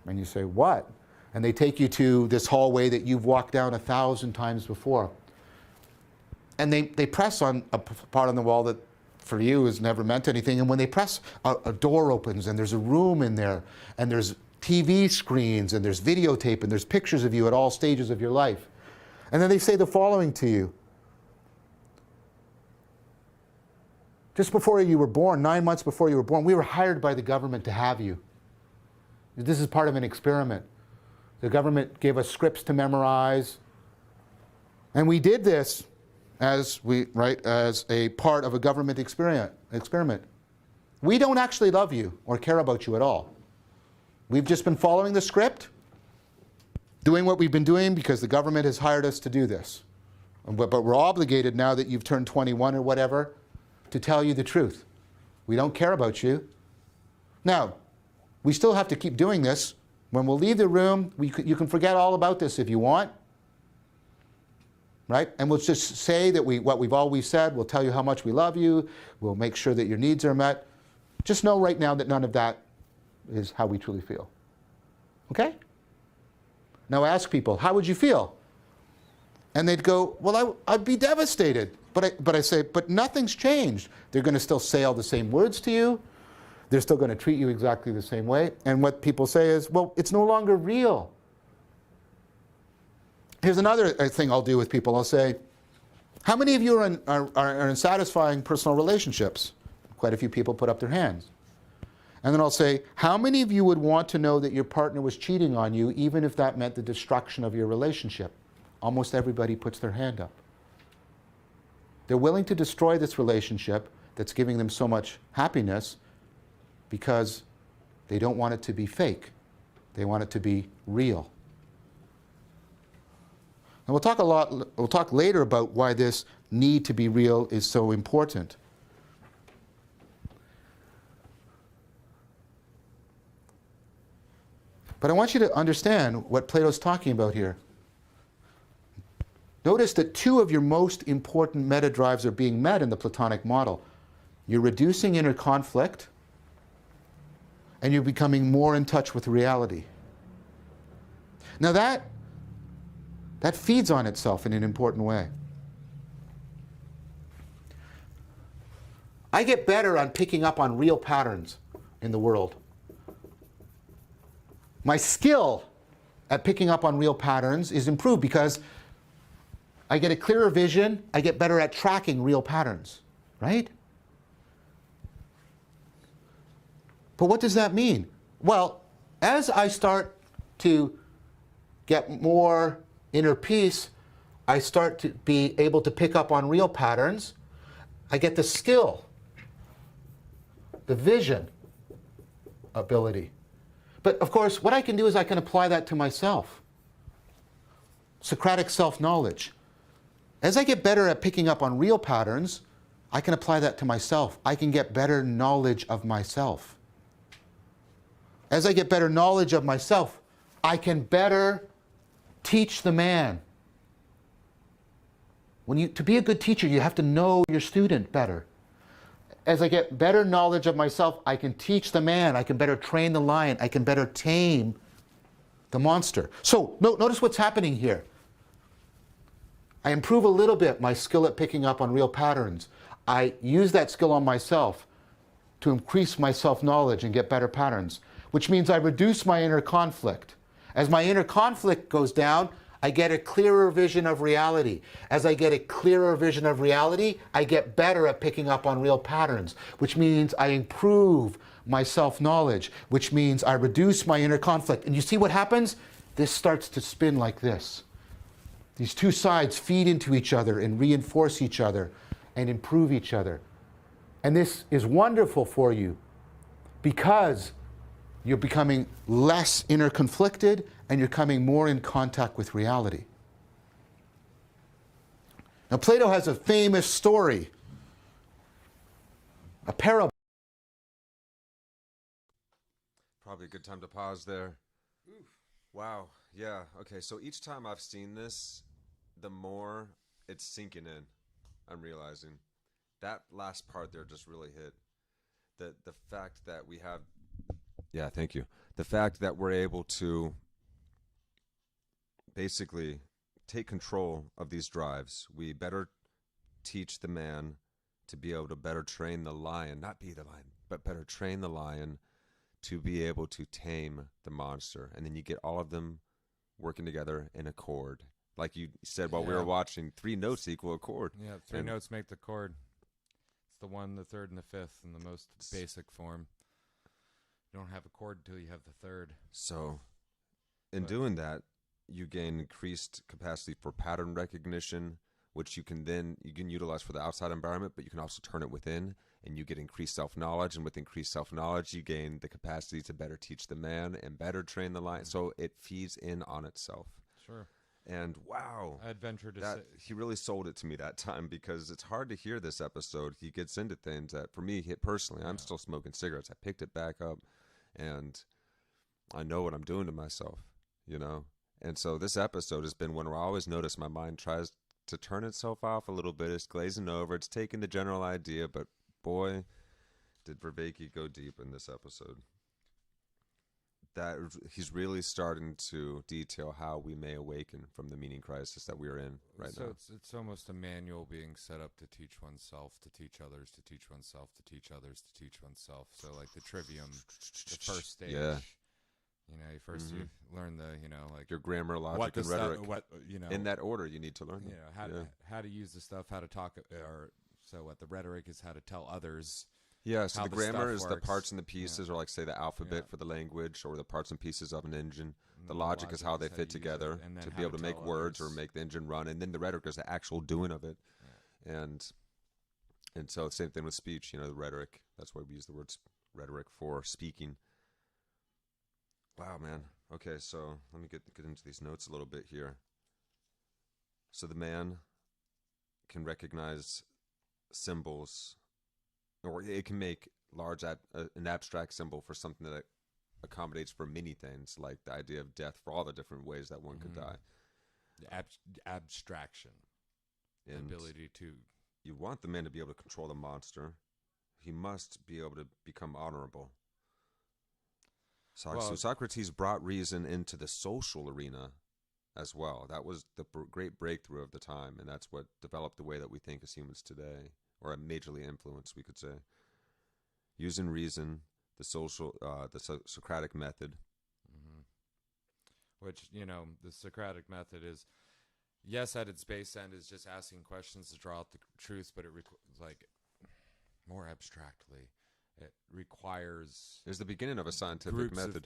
S3: And you say, what? And they take you to this hallway that you've walked down 1,000 times before. And they press on a part on the wall that for you has never meant anything. And when they press, a door opens and there's a room in there and there's TV screens and there's videotape and there's pictures of you at all stages of your life. And then they say the following to you. Just before you were born, 9 months before you were born, we were hired by the government to have you. This is part of an experiment. The government gave us scripts to memorize. And we did this as a part of a government experiment. We don't actually love you or care about you at all. We've just been following the script, doing what we've been doing because the government has hired us to do this. But we're obligated now that you've turned 21 or whatever to tell you the truth. We don't care about you. Now, we still have to keep doing this. When we'll leave the room, you can forget all about this if you want. Right? And we'll just say that what we've always said. We'll tell you how much we love you. We'll make sure that your needs are met. Just know right now that none of that is how we truly feel. Okay? Now ask people, how would you feel? And they'd go, well, I'd be devastated. But I say, but nothing's changed. They're going to still say all the same words to you. They're still going to treat you exactly the same way. And what people say is, well, it's no longer real. Here's another thing I'll do with people. I'll say, how many of you are in satisfying personal relationships? Quite a few people put up their hands. And then I'll say, how many of you would want to know that your partner was cheating on you, even if that meant the destruction of your relationship? Almost everybody puts their hand up. They're willing to destroy this relationship that's giving them so much happiness because they don't want it to be fake. They want it to be real. And we'll talk later about why this need to be real is so important. But I want you to understand what Plato's talking about here. Notice that two of your most important meta drives are being met in the Platonic model. You're reducing inner conflict, and you're becoming more in touch with reality. Now that feeds on itself in an important way. I get better on picking up on real patterns in the world. My skill at picking up on real patterns is improved because I get a clearer vision, I get better at tracking real patterns, right? But what does that mean? Well, as I start to get more inner peace, I start to be able to pick up on real patterns. I get the skill, the vision ability. But of course, what I can do is I can apply that to myself. Socratic self-knowledge. As I get better at picking up on real patterns, I can apply that to myself. I can get better knowledge of myself. As I get better knowledge of myself, I can better teach the man. To be a good teacher, you have to know your student better. As I get better knowledge of myself, I can teach the man. I can better train the lion. I can better tame the monster. So notice what's happening here. I improve a little bit my skill at picking up on real patterns. I use that skill on myself to increase my self-knowledge and get better patterns, which means I reduce my inner conflict. As my inner conflict goes down, I get a clearer vision of reality. As I get a clearer vision of reality, I get better at picking up on real patterns, which means I improve my self-knowledge, which means I reduce my inner conflict. And you see what happens? This starts to spin like this. These two sides feed into each other and reinforce each other and improve each other. And this is wonderful for you because you're becoming less inner conflicted and you're coming more in contact with reality. Now, Plato has a famous story, a parable.
S1: Probably a good time to pause there. Oof. Wow. Yeah. Okay. So each time I've seen this, the more it's sinking in. I'm realizing that last part there just really hit. The fact that we have. Yeah. Thank you. The fact that we're able to basically take control of these drives. We better teach the man to be able to better train the lion, not be the lion, but better train the lion to be able to tame the monster. And then you get all of them working together in a chord. Like you said while we were watching, 3 notes equal a chord.
S2: Yeah, 3 notes make the chord. the one, the third, and the fifth in the most basic form. You don't have a chord until you have the third.
S1: So, in doing that, you gain increased capacity for pattern recognition, which you can utilize for the outside environment, but you can also turn it within, and you get increased self-knowledge. And with increased self-knowledge, you gain the capacity to better teach the man and better train the lion. So it feeds in on itself.
S2: Sure.
S1: And wow,
S2: I'd venture to say
S1: he really sold it to me that time, because it's hard to hear this episode. He gets into things that, for me, personally, I'm still smoking cigarettes. I picked it back up, and I know what I'm doing to myself, you know? And so this episode has been one where I always notice my mind tries to turn itself off a little bit. It's glazing over. It's taking the general idea, but boy, did Vervaeke go deep in this episode. That he's really starting to detail how we may awaken from the meaning crisis that we are in right now.
S2: So it's almost a manual being set up to teach oneself, to teach others, to teach oneself, to teach others, to teach oneself. So like the trivium, the first stage.
S1: Yeah.
S2: You know, first you learn like
S1: Your grammar, logic, and rhetoric. In that order, you need to learn them.
S2: You know, how to use the stuff, how to talk, the rhetoric is how to tell others.
S1: Yeah, so
S2: how
S1: the
S2: the
S1: grammar
S2: stuff
S1: is the
S2: works.
S1: parts and the pieces, or like say the alphabet for the language, or the parts and pieces of an engine. The logic is how they fit together to be able to make words or make the engine run, and then the rhetoric is the actual doing of it. Yeah. And so same thing with speech. You know, the rhetoric. That's why we use the word rhetoric for speaking. Wow, man. Okay, so let me get into these notes a little bit here. So the man can recognize symbols, or it can make an abstract symbol for something that accommodates for many things, like the idea of death, for all the different ways that one could die.
S2: The abstraction, the ability to.
S1: You want the man to be able to control the monster. He must be able to become honorable. So Socrates brought reason into the social arena as well. That was the great breakthrough of the time, and that's what developed the way that we think as humans today, or majorly influenced, we could say. Using reason, the Socratic method.
S2: Which, the Socratic method is, yes, at its base end is just asking questions to draw out the truth, but it more abstractly. It requires...
S1: It's the beginning of a scientific method.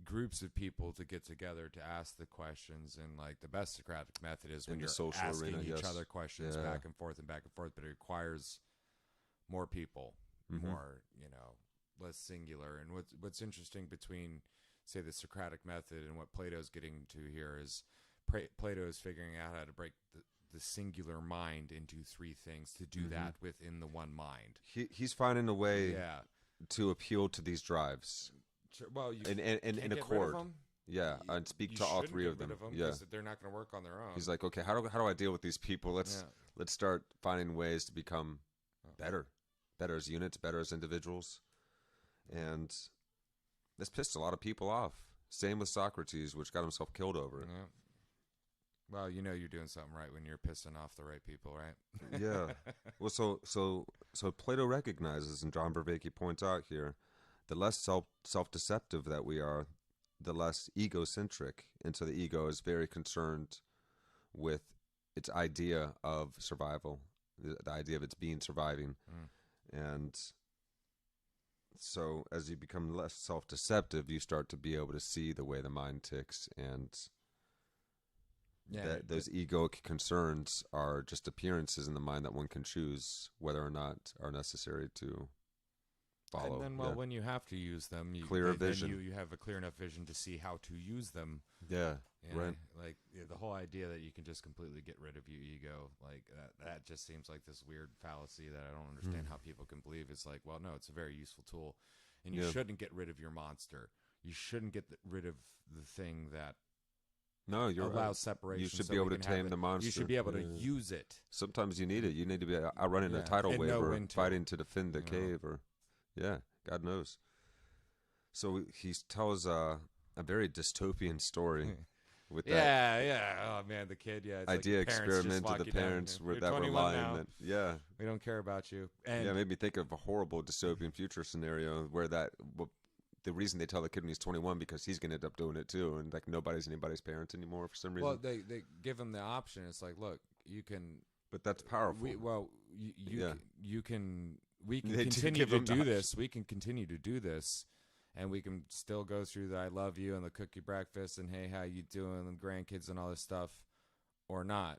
S2: Groups of people to get together to ask the questions, and the best Socratic method is when you're
S1: social
S2: asking
S1: arena,
S2: each other questions back and forth, but it requires more people, more, less singular. And what's interesting between, say, the Socratic method and what Plato's getting to here is Plato is figuring out how to break the singular mind into three things, to do that within the one mind.
S1: He's finding a way to appeal to these drives.
S2: Well, you
S1: in accord. Yeah, and speak to all three of them.
S2: Because they're not going to work on their own.
S1: He's like, okay, how do I deal with these people? Let's start finding ways to become better as units, better as individuals. And this pissed a lot of people off. Same with Socrates, which got himself killed over it.
S2: Yeah. Well, you're doing something right when you're pissing off the right people, right?
S1: Yeah. Well, so Plato recognizes, and John Vervaeke points out here, the less self-deceptive that we are, the less egocentric. And so the ego is very concerned with its idea of survival, the idea of its being surviving. And so as you become less self-deceptive, you start to be able to see the way the mind ticks, and those egoic concerns are just appearances in the mind that one can choose whether or not are necessary to follow.
S2: And then, when you have to use them, you have a clear enough vision to see how to use them.
S1: Yeah, right.
S2: The whole idea that you can just completely get rid of your ego, that just seems like this weird fallacy that I don't understand how people can believe. It's like, well, no, it's a very useful tool, and you shouldn't get rid of your monster. You shouldn't get rid of the thing that allows separation.
S1: You should be able to tame the monster.
S2: You should be able to use it.
S1: Sometimes you need it. You need to be out running a tidal wave or fighting to defend the cave, or God knows. So he tells a very dystopian story with that.
S2: Oh man, the kid. Yeah, it's
S1: idea
S2: like the
S1: experiment to the parents that were lying.
S2: We don't care about you.
S1: And made me think of a horrible dystopian future scenario where the reason they tell the kid when he's 21 because he's going to end up doing it too, and nobody's anybody's parents anymore for some reason.
S2: Well, they give him the option. It's like, look, you can.
S1: But that's powerful.
S2: you can we can
S1: They do
S2: continue
S1: give
S2: to
S1: them
S2: do
S1: options.
S2: this. We can continue to do this, and we can still go through the I love you and the cookie breakfast and hey, how you doing, and grandkids and all this stuff, or not.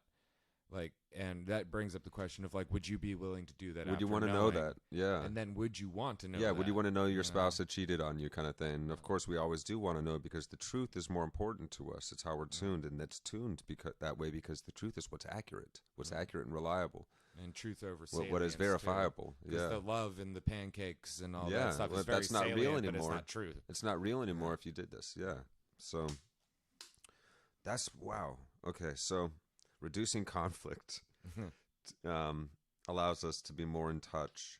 S2: Like, and that brings up the question of like, would you be willing to do that?
S1: Would you
S2: want to
S1: know that? Yeah.
S2: And then would you want to know?
S1: Yeah,
S2: that?
S1: would you want to know your
S2: You
S1: spouse had cheated on you, kind of thing? And of course, we always do want to know because the truth is more important to us. It's how we're tuned, and it's tuned because that way because the truth is what's accurate and reliable,
S2: and truth over
S1: what is
S2: salience,
S1: verifiable.
S2: too.
S1: Yeah,
S2: the love and the pancakes and all
S1: Yeah,
S2: that stuff
S1: well,
S2: is very
S1: that's not real
S2: salient, but it's
S1: anymore.
S2: not true.
S1: it's not real anymore if you did this. Yeah, so that's wow. Okay, so reducing conflict allows us to be more in touch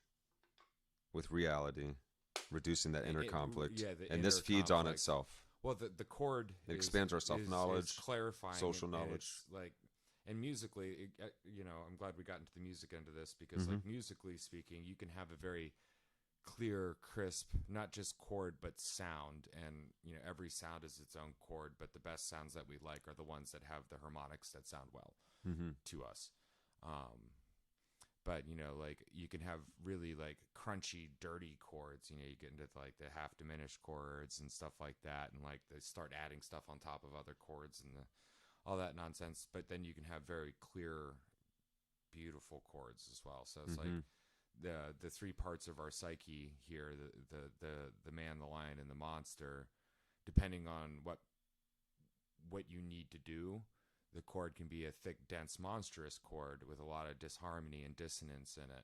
S1: with reality, reducing that inner conflict,
S2: the
S1: and this
S2: inner
S1: feeds on
S2: conflict.
S1: itself.
S2: Well, the chord
S1: It expands our self-knowledge,
S2: is clarifying,
S1: social
S2: and
S1: knowledge.
S2: it's like, and musically, I'm glad we got into the music end of this because, like, musically speaking, you can have a very clear, crisp, not just chord but sound, and every sound is its own chord. But the best sounds that we like are the ones that have the harmonics that sound well to us. But like you can have really like crunchy, dirty chords. You get into like the half diminished chords and stuff like that, and like they start adding stuff on top of other chords and all that nonsense. But then you can have very clear, beautiful chords as well. So it's like the three parts of our psyche here: the man, the lion, and the monster. Depending on what you need to do. The chord can be a thick, dense, monstrous chord with a lot of disharmony and dissonance in it.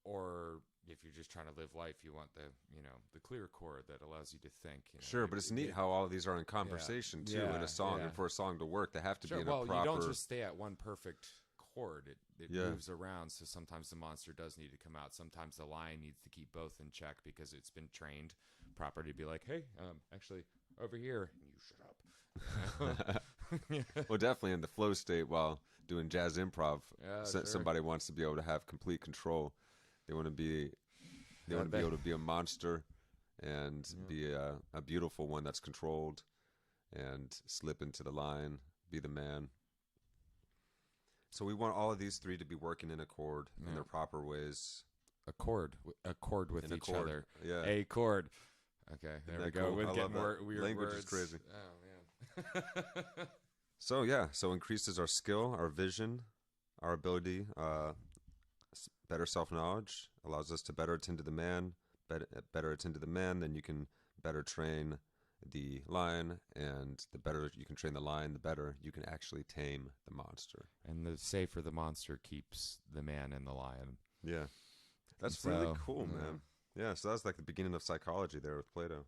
S2: Or if you're just trying to live life, you want the clear chord that allows you to think.
S1: Sure, but it's neat how all of these are in conversation too in a song, and for a song to work, they have to be in a proper.
S2: You don't just stay at one perfect chord. It moves around, so sometimes the monster does need to come out. Sometimes the lion needs to keep both in check because it's been trained properly to be like, hey, actually over here, and you shut up.
S1: Well, definitely in the flow state while doing jazz improv,
S2: sure.
S1: somebody wants to be able to have complete control. They want to be able to be a monster and be a beautiful one that's controlled and slip into the line, be the man. So we want all of these three to be working in accord in their proper ways.
S2: Accord with each other.
S1: Yeah.
S2: A chord. Okay, there we go.
S1: Cool?
S2: We're
S1: I
S2: getting
S1: love
S2: more
S1: that.
S2: weird
S1: Language
S2: words.
S1: is crazy.
S2: Oh man.
S1: So increases our skill, our vision, our ability, better self-knowledge, allows us to better attend to the man, better attend to the man, then you can better train the lion, and the better you can train the lion, the better you can actually tame the monster.
S2: And the safer the monster keeps the man and the lion.
S1: Yeah. That's really cool, man. Yeah, so that's like the beginning of psychology there with Plato.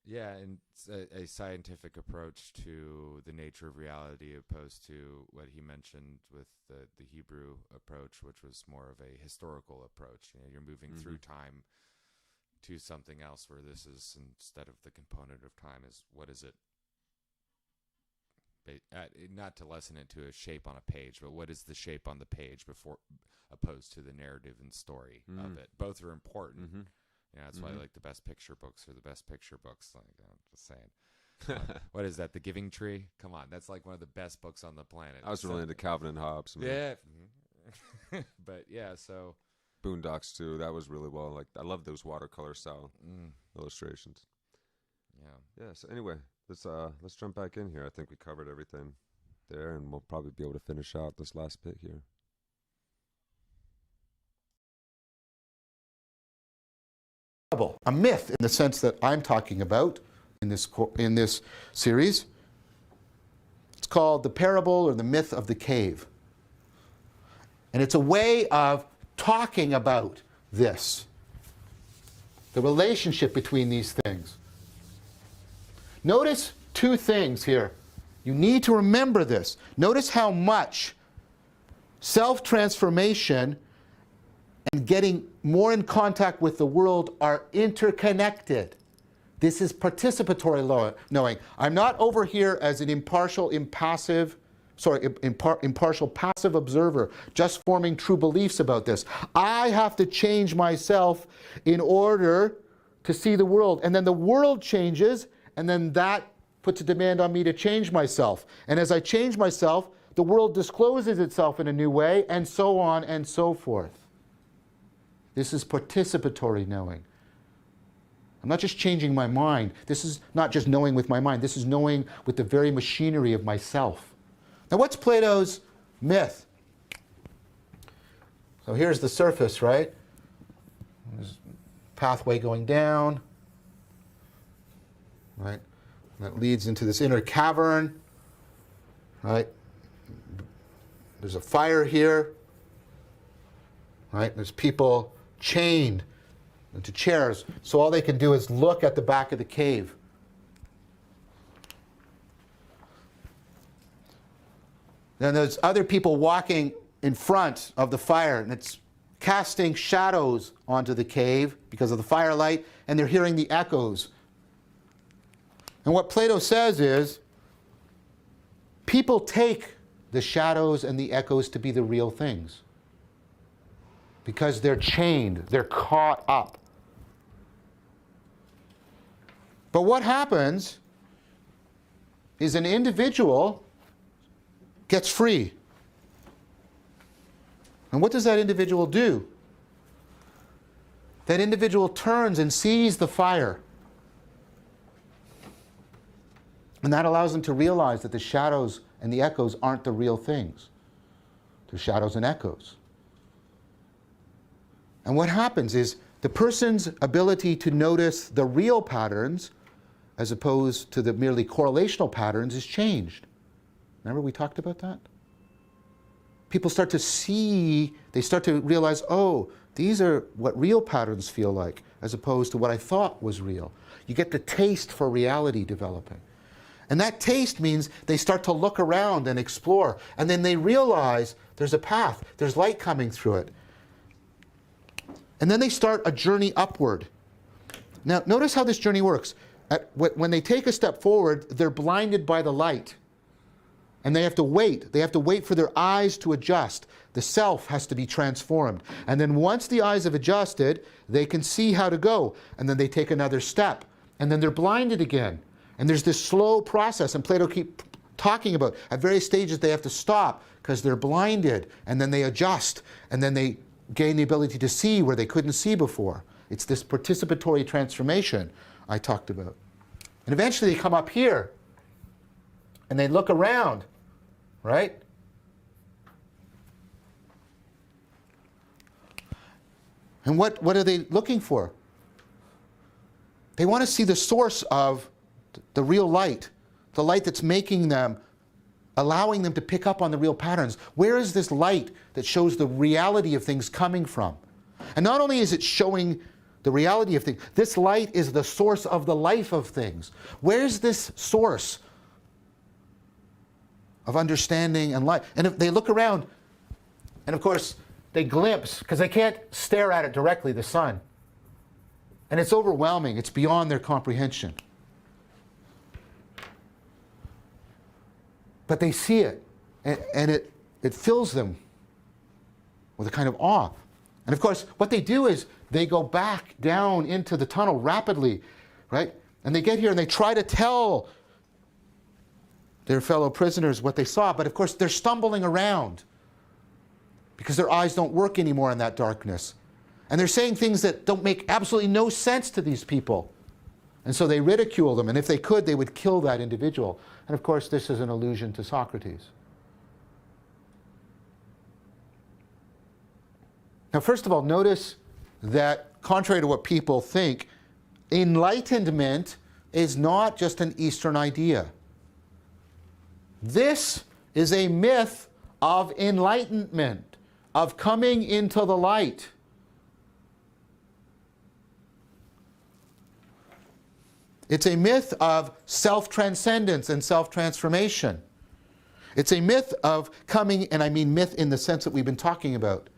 S2: Yeah, and it's a scientific approach to the nature of reality opposed to what he mentioned with the Hebrew approach, which was more of a historical approach. You're moving through time to something else, where this is, instead of the component of time, is what is it? Not to lessen it to a shape on a page, but what is the shape on the page opposed to the narrative and story of it? Both are important. That's why like the best picture books are the best picture books. Like, I'm just saying. What is that? The Giving Tree? Come on, that's like one of the best books on the planet.
S1: I was really into Calvin and Hobbes.
S2: Man. Yeah. But yeah, so
S1: Boondocks too. That was really well. Like, I love those watercolor style illustrations.
S2: Yeah.
S1: Yeah. So anyway, let's jump back in here. I think we covered everything there, and we'll probably be able to finish out this last bit here.
S3: A myth in the sense that I'm talking about in this series. It's called the parable or the myth of the cave. And it's a way of talking about this, the relationship between these things. Notice two things here. You need to remember this. Notice how much self-transformation and getting more in contact with the world are interconnected. This is participatory knowing. I'm not over here as an impartial passive observer, just forming true beliefs about this. I have to change myself in order to see the world. And then the world changes, and then that puts a demand on me to change myself. And as I change myself, the world discloses itself in a new way, and so on and so forth. This is participatory knowing. I'm not just changing my mind. This is not just knowing with my mind. This is knowing with the very machinery of myself. Now, what's Plato's myth? So here's the surface, right? There's a pathway going down, right? That leads into this inner cavern, right? There's a fire here, right? There's people chained into chairs, so all they can do is look at the back of the cave. Then there's other people walking in front of the fire, and it's casting shadows onto the cave because of the firelight, and they're hearing the echoes. And what Plato says is, people take the shadows and the echoes to be the real things because they're chained, they're caught up. But what happens is an individual gets free. And what does that individual do? That individual turns and sees the fire. And that allows them to realize that the shadows and the echoes aren't the real things. They're shadows and echoes. And what happens is the person's ability to notice the real patterns as opposed to the merely correlational patterns is changed. Remember we talked about that? People start to see, they start to realize, oh, these are what real patterns feel like as opposed to what I thought was real. You get the taste for reality developing. And that taste means they start to look around and explore. And then they realize there's a path, there's light coming through it. And then they start a journey upward. Now, notice how this journey works. When they take a step forward, they're blinded by the light. And they have to wait. They have to wait for their eyes to adjust. The self has to be transformed. And then once the eyes have adjusted, they can see how to go. And then they take another step. And then they're blinded again. And there's this slow process. And Plato keeps talking about at various stages they have to stop because they're blinded. And then they adjust. And then they gain the ability to see where they couldn't see before. It's this participatory transformation I talked about. And eventually they come up here. And they look around. Right? And what are they looking for? They want to see the source of the real light, the light that's making them, allowing them to pick up on the real patterns. Where is this light that shows the reality of things coming from? And not only is it showing the reality of things, this light is the source of the life of things. Where's this source of understanding and light? And if they look around, and of course they glimpse, because they can't stare at it directly, the sun. And it's overwhelming, it's beyond their comprehension. But they see it, and it fills them with a kind of awe. And of course, what they do is they go back down into the tunnel rapidly, right? And they get here and they try to tell their fellow prisoners what they saw, but of course they're stumbling around because their eyes don't work anymore in that darkness. And they're saying things that don't make absolutely no sense to these people. And so they ridicule them, and if they could, they would kill that individual. And of course, this is an allusion to Socrates. Now, first of all, notice that, contrary to what people think, enlightenment is not just an Eastern idea. This is a myth of enlightenment, of coming into the light. It's a myth of self-transcendence and self-transformation. It's a myth of coming, and I mean myth in the sense that we've been talking about.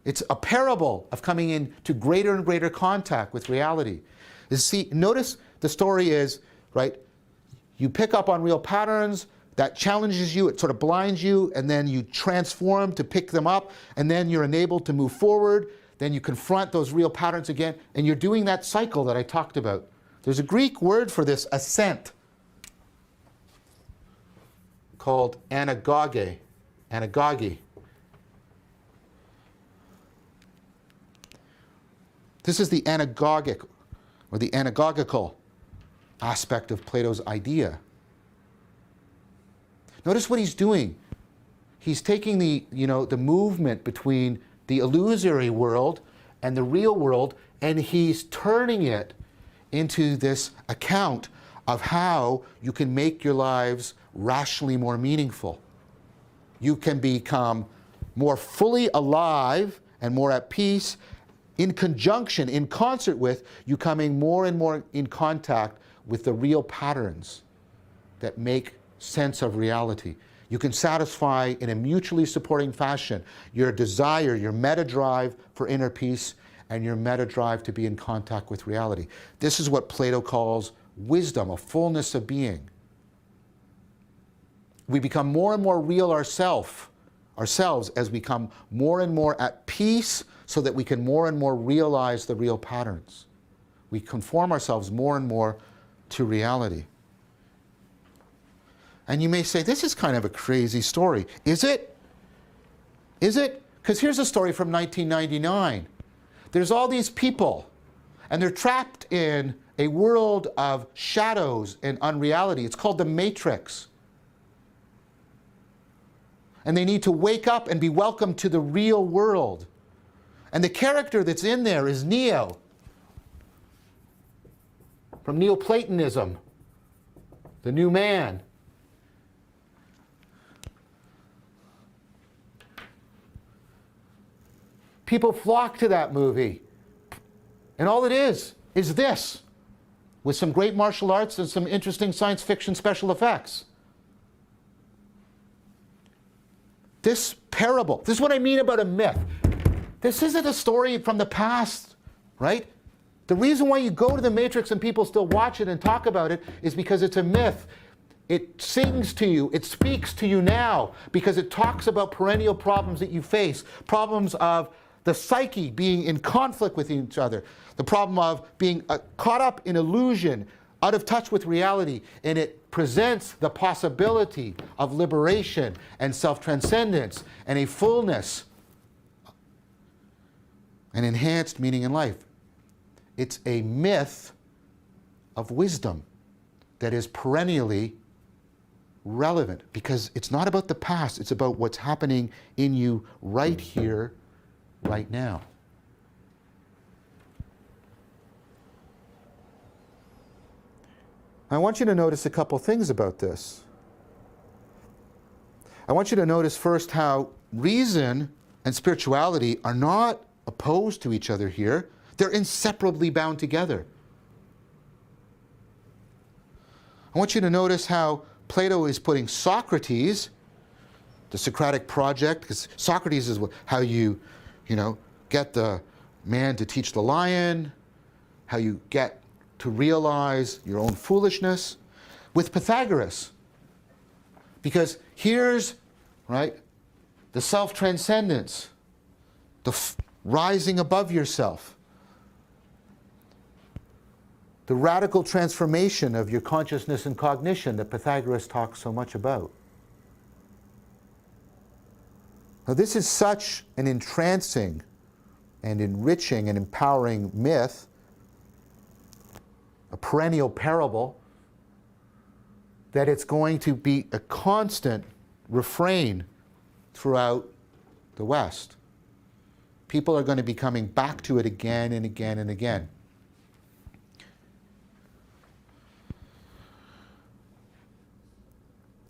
S3: It's a parable of coming into greater and greater contact with reality. You see, notice the story is, right, you pick up on real patterns, that challenges you, it sort of blinds you, and then you transform to pick them up, and then you're enabled to move forward, then you confront those real patterns again, and you're doing that cycle that I talked about. There's a Greek word for this, ascent. called anagoge. Anagogy. This is the anagogic or the anagogical aspect of Plato's idea. Notice what he's doing. He's taking the movement between the illusory world and the real world, and he's turning it into this account of how you can make your lives rationally more meaningful. You can become more fully alive and more at peace in conjunction, in concert with you coming more and more in contact with the real patterns that make sense of reality. You can satisfy in a mutually supporting fashion your desire, your meta drive for inner peace, and your meta drive to be in contact with reality. This is what Plato calls wisdom, a fullness of being. We become more and more real ourselves as we become more and more at peace so that we can more and more realize the real patterns. We conform ourselves more and more to reality. And you may say, this is kind of a crazy story. Is it? Is it? Because here's a story from 1999. There's all these people, and they're trapped in a world of shadows and unreality. It's called the Matrix. And they need to wake up and be welcomed to the real world. And the character that's in there is Neo, from Neoplatonism, the new man. People flock to that movie. And all it is this, with some great martial arts and some interesting science fiction special effects. This parable, this is what I mean about a myth. This isn't a story from the past, right? The reason why you go to the Matrix and people still watch it and talk about it is because it's a myth. It sings to you, it speaks to you now, because it talks about perennial problems that you face, problems of the psyche being in conflict with each other, the problem of being caught up in illusion, out of touch with reality, and it presents the possibility of liberation and self-transcendence and a fullness, an enhanced meaning in life. It's a myth of wisdom that is perennially relevant, because it's not about the past, it's about what's happening in you right here, right now. I want you to notice a couple things about this. I want you to notice first how reason and spirituality are not opposed to each other here. They're inseparably bound together. I want you to notice how Plato is putting Socrates, the Socratic project, because Socrates is how you get the man to teach the lion, how you get to realize your own foolishness, with Pythagoras. Because here's, the self-transcendence, the rising above yourself, the radical transformation of your consciousness and cognition that Pythagoras talks so much about. Now, this is such an entrancing and enriching and empowering myth, a perennial parable, that it's going to be a constant refrain throughout the West. People are going to be coming back to it again and again and again.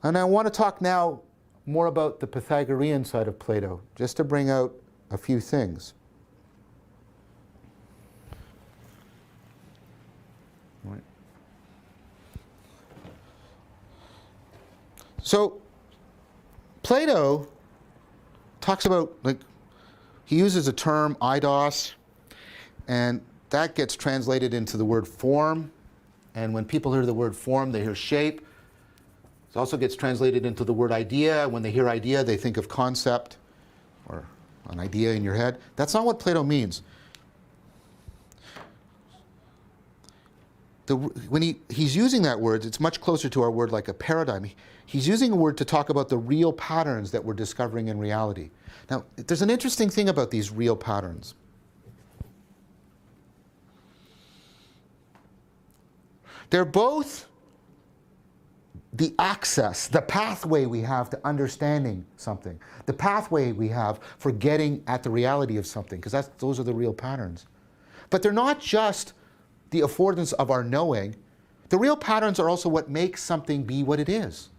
S3: And I want to talk now more about the Pythagorean side of Plato, just to bring out a few things. Right. So, Plato talks about, he uses a term, eidos, and that gets translated into the word form. And when people hear the word form, they hear shape. It also gets translated into the word idea. When they hear idea, they think of concept or an idea in your head. That's not what Plato means. when he's using that word, it's much closer to our word like a paradigm. He's using a word to talk about the real patterns that we're discovering in reality. Now, there's an interesting thing about these real patterns. They're both the access, the pathway we have to understanding something, the pathway we have for getting at the reality of something, because those are the real patterns. But they're not just the affordance of our knowing. The real patterns are also what makes something be what it is.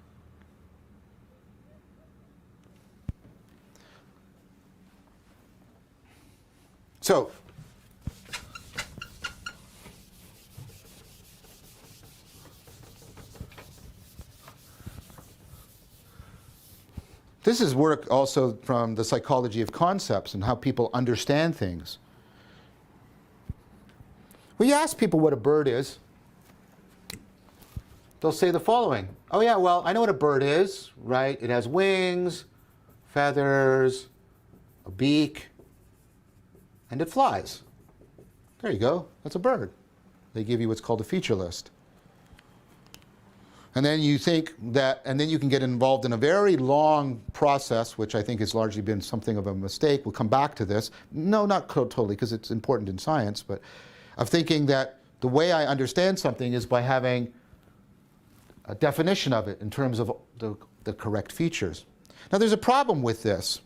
S3: So, this is work also from the psychology of concepts and how people understand things. When you ask people what a bird is, they'll say the following. Oh yeah, well, I know what a bird is, right? It has wings, feathers, a beak, and it flies. There you go, that's a bird. They give you what's called a feature list. And then you think that, and then you can get involved in a very long process, which I think has largely been something of a mistake. We'll come back to this. No, not totally, because it's important in science, but of thinking that the way I understand something is by having a definition of it in terms of the correct features. Now, there's a problem with this.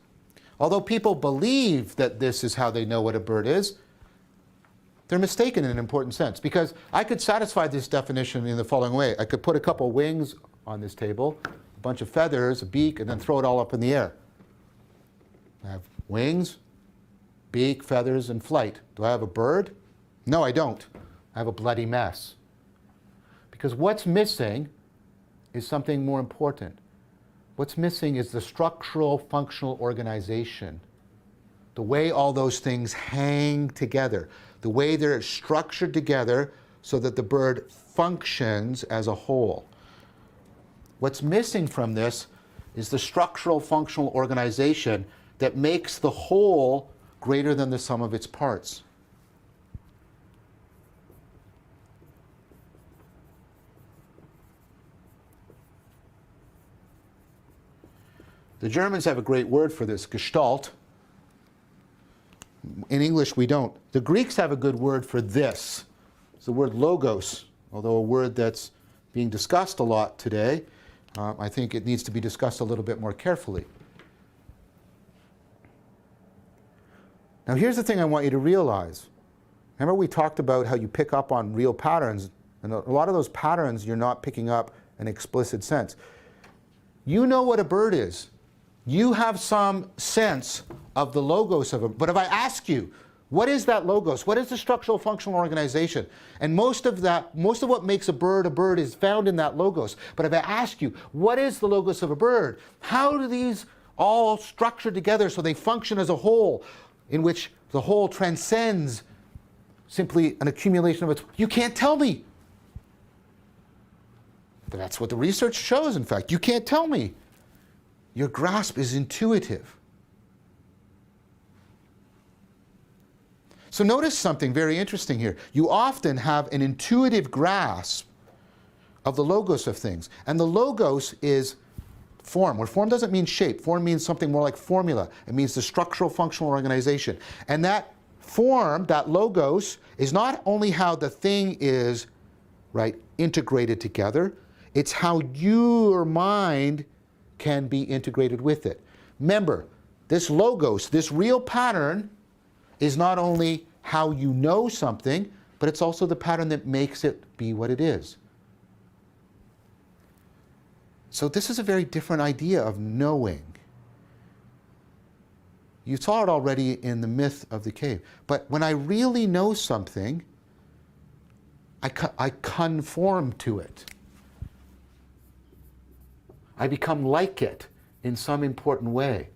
S3: Although people believe that this is how they know what a bird is, they're mistaken in an important sense, because I could satisfy this definition in the following way. I could put a couple wings on this table, a bunch of feathers, a beak, and then throw it all up in the air. I have wings, beak, feathers, and flight. Do I have a bird? No, I don't. I have a bloody mess. Because what's missing is something more important. What's missing is the structural, functional organization, the way all those things hang together, the way they're structured together so that the bird functions as a whole. What's missing from this is the structural, functional organization that makes the whole greater than the sum of its parts. The Germans have a great word for this, Gestalt. In English, we don't. The Greeks have a good word for this. It's the word logos, although a word that's being discussed a lot today. I think it needs to be discussed a little bit more carefully. Now, here's the thing I want you to realize. Remember we talked about how you pick up on real patterns, and a lot of those patterns you're not picking up in explicit sense. You know what a bird is. You have some sense of the logos of it. But if I ask you, what is that logos? What is the structural functional organization? And most of what makes a bird is found in that logos. But if I ask you, what is the logos of a bird? How do these all structure together so they function as a whole, in which the whole transcends simply an accumulation of its... You can't tell me. But that's what the research shows, in fact. You can't tell me. Your grasp is intuitive. So notice something very interesting here. You often have an intuitive grasp of the logos of things. And the logos is form, where form doesn't mean shape. Form means something more like formula. It means the structural functional organization. And that form, that logos, is not only how the thing is, right, integrated together, it's how your mind can be integrated with it. Remember, this logos, this real pattern, is not only how you know something, but it's also the pattern that makes it be what it is. So this is a very different idea of knowing. You saw it already in the myth of the cave. But when I really know something, I conform to it. I become like it in some important way.